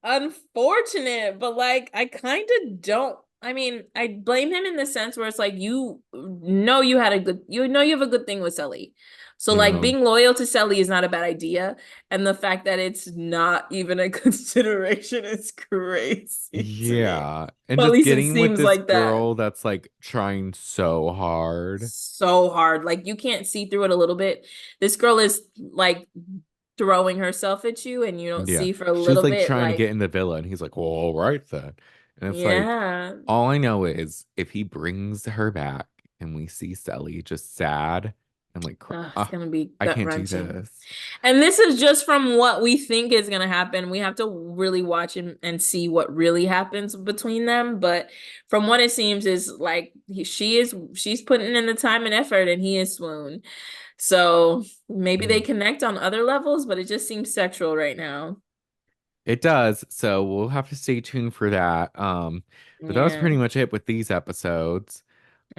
unfortunate, but like I kind of don't. I mean, I blame him in the sense where it's like you know you have a good thing with Sully. So like Yeah. being loyal to Sully is not a bad idea. And the fact that it's not even a consideration is crazy to me. Yeah. And Well, at just least it getting with seems this like that. girl that's like trying so hard. So hard. Like you can't see through it a little bit. This girl is like throwing herself at you and you don't Yeah. see for a She's little like bit trying to get like in the villa, and he's like, well, all right then. And it's like, yeah. all I know is if he brings her back and we see Sally just sad I'm like, It's gonna be I can't do gut-wrenching. this. And this is just from what we think is gonna happen. We have to really watch and see what really happens between them. But from what it seems is like she's putting in the time and effort and he is swoon. So maybe they Mm. connect on other levels, but it just seems sexual right now. It does. So we'll have to stay tuned for that. But that was Yeah. pretty much it with these episodes.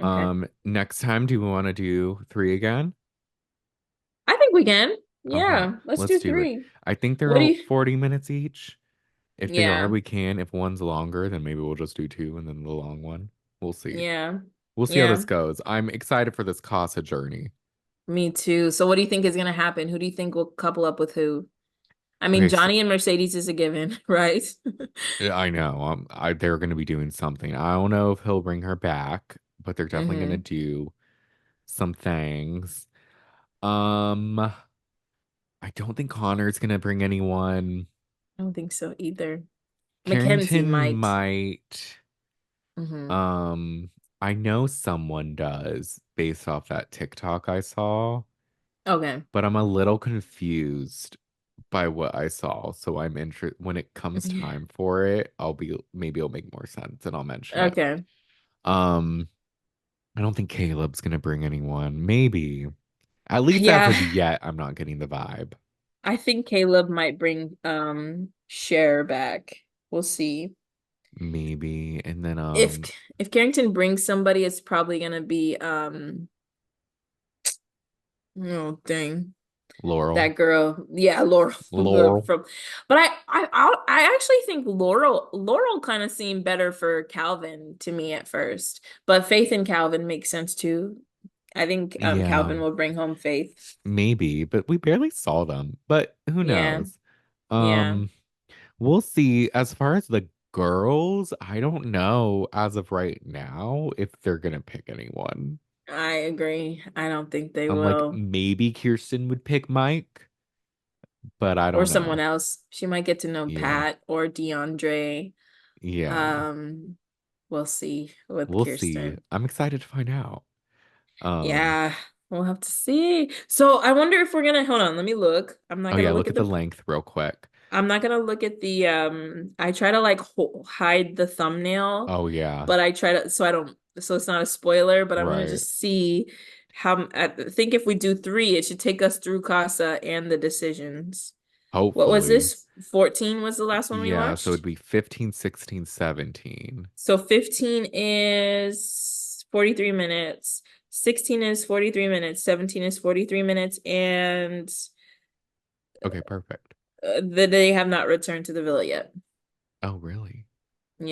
Okay. Next time, do we want to do three again? I think we can. Okay, Yeah, let's let's do do it. three. I think they're What do all you? 40 minutes each. If they are, Yeah. we can. If one's longer, then maybe we'll just do two and then the long one. We'll see. Yeah. We'll see how this Yeah. goes. I'm excited for this Casa journey. Me too. So what do you think is gonna happen? Who do you think will couple up with who? I mean, Okay, so Johnny and Mercedes is a given, right? yeah, I know. They're going to be doing something. I don't know if he'll bring her back, but they're definitely going to hmm do some things. Um, I don't think Connor's going to bring anyone. I don't think so either. Mackenzie Carrington might. might. hmm Um, I know someone does based off that TikTok I saw, Okay. but I'm a little confused by what I saw. So I'm interested when it comes Yeah. time for it, maybe it'll make more sense and I'll mention it. Okay. Um, I don't think Caleb's gonna bring anyone. Maybe. At least as Yeah. of yet, I'm not getting the vibe. I think Caleb might bring Cher back. We'll see. Maybe. And then If if Carrington brings somebody, it's probably gonna be oh dang. Laurel. That girl, yeah, Laurel Laurel. from, but I actually think Laurel kind of seemed better for Calvin to me at first, but Faith and Calvin makes sense too. I think Yeah, Calvin will bring home Faith. maybe, but we barely saw them. But who Yeah, knows? yeah, Um, we'll see. As far as the girls, I don't know as of right now if they're gonna pick anyone. I agree. I don't think they I'm like, will, maybe Kiersten would pick Mike, but I or don't someone know. else. She might get to know Yeah. Pat or DeAndre. Yeah. Um, we'll see with We'll see. Kiersten. I'm excited to find out. Um, Yeah, we'll have to see. So I wonder if we're gonna hold on, let me look. oh yeah, look at the length real quick. I'm not gonna look at the I try to like hide the thumbnail, Oh yeah, but I try to so I don't so it's not a spoiler, but I'm gonna right. just see how I think if we do three, it should take us through Casa and the decisions. What was Hopefully. this? 14 was the last one we Yeah, so it'd watched. be 15, 16, 17. So 15 is 43 minutes. 16 is 43 minutes, 17 is 43 minutes, and Okay, perfect. they have not returned to the villa yet. Oh, really?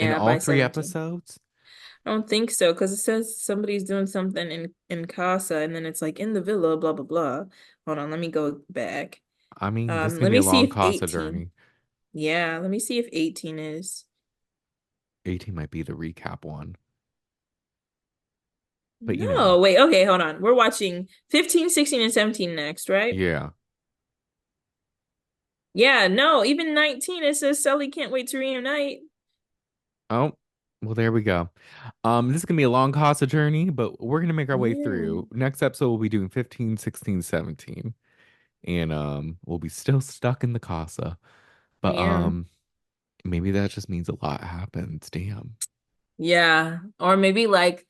In Yeah, all by three 17. episodes? I don't think so, because it says somebody's doing something in Casa, and then it's like in the villa, blah blah blah. Hold on, let me go back. I mean, this is gonna Let be a me see long if Casa 18. journey. Yeah, let me see if 18 is. 18 might be the recap one. But you know, No, wait, okay, hold on. We're watching 15, 16, and 17 next, right? yeah. Yeah, no, even 19, it says Sully can't wait to reunite. Oh, well, there we go. This is gonna be a long Casa journey, but we're gonna make our way Yeah, through. Next episode, we'll be doing 15, 16, 17. And we'll be still stuck in the Casa. But yeah. maybe that just means a lot happens. Damn. Yeah. Or maybe like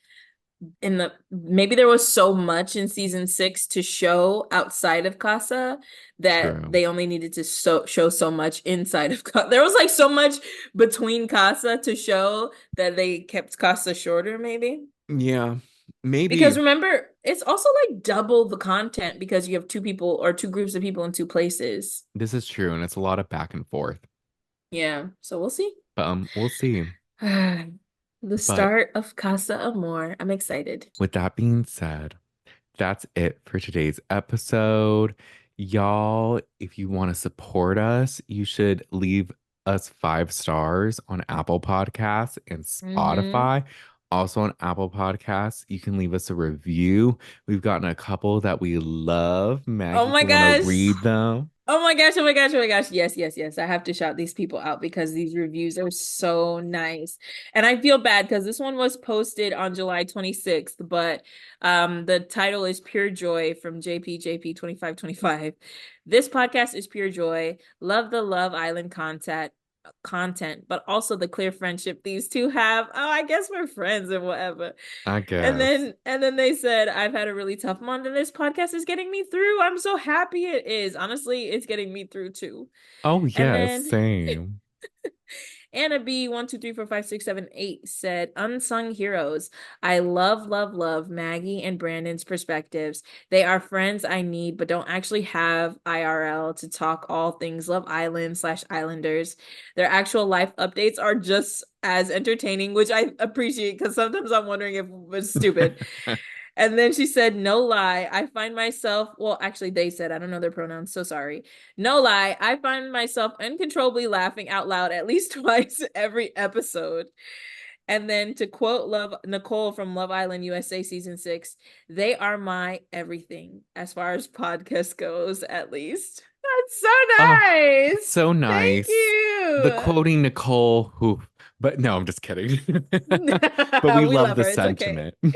in the maybe there was so much in season 6 to show outside of Casa that True. they only needed to show so much inside of Casa. There was like so much between Casa to show that they kept Casa shorter, maybe. Yeah, maybe Because remember, it's also like double the content because you have two people or two groups of people in two places. this is true, and it's a lot of back and forth. Yeah, so we'll see. But we'll see. The But start of Casa Amor. I'm excited. with that being said, that's it for today's episode. Y'all, if you want to support us, you should leave us 5 stars on Apple Podcasts and Mm-hmm. Spotify. Also on Apple Podcasts, you can leave us a review. We've gotten a couple that we love. Oh Maggie, if my you want to gosh. read them. Oh my gosh, oh my gosh, oh my gosh. Yes, yes, yes. I have to shout these people out because these reviews are so nice. And I feel bad because this one was posted on July 26th, but the title is Pure Joy from JP 2525. This podcast is pure joy. Love the Love Island content, but also the clear friendship these two have. Oh, I guess we're friends and whatever. I And guess. then they said, I've had a really tough month and this podcast is getting me through. I'm so happy it is. Honestly, it's getting me through too. Oh, And yes, then same. Anna B 1 2 3 4 5 6 7 8 said, Unsung heroes. I love, love, love Maggie and Brandon's perspectives. They are friends I need, but don't actually have IRL to talk all things Love Island / Islanders. Their actual life updates are just as entertaining, which I appreciate because sometimes I'm wondering if it was stupid. And then she said, no lie, I find myself, well, actually, they said, I don't know their pronouns, so sorry. No lie, I find myself uncontrollably laughing out loud at least twice every episode. And then to quote Love Nicole from Love Island USA season 6, they are my everything as far as podcast goes, at least. That's so Oh, nice. so Thank nice. The you. quoting Nicole, who, but no, I'm just kidding. But we We love love the her. It's okay. sentiment. Yeah,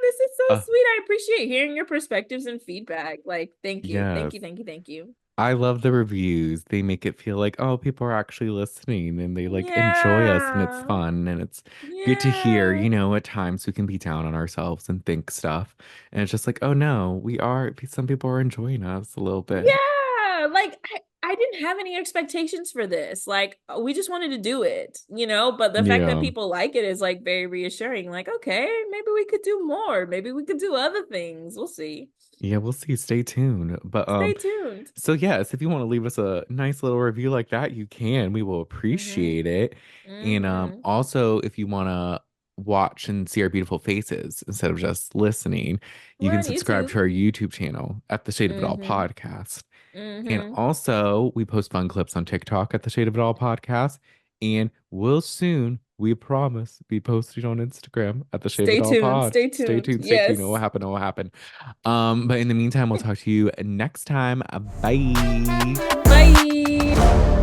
this is so Uh, sweet. I appreciate hearing your perspectives and feedback. Like, thank you. Thank yes. you. Thank you. Thank you. I love the reviews. They make it feel like, oh, people are actually listening and they like enjoy us and it's Yeah. fun and it's good to hear, Yeah. at times we can be down on ourselves and think stuff. And it's just like, oh no, some people are enjoying us a little bit. Yeah. Like, I didn't have any expectations for this. Like, we just wanted to do it, But the fact that Yeah. people like it is like very reassuring. Like, okay, maybe we could do more. Maybe we could do other things. We'll see. Yeah, we'll see. Stay tuned. But Stay tuned. so yes, if you want to leave us a nice little review like that, you can. We will Mm-hmm. appreciate it. And Mm-hmm. also if you want to watch and see our beautiful faces instead of just listening, you We're can on subscribe YouTube. to our YouTube channel at the Shade of It All Mm-hmm. podcast. And Mm-hmm. also we post fun clips on TikTok at the Shade of It All podcast. And we'll soon, we promise, be posting on Instagram at the Shade of Stay It All tuned. pod. Stay Stay tuned. tuned, stay tuned. What will Yes. happen? What will happen? But in the meantime, we'll talk to you next time. Bye. Bye.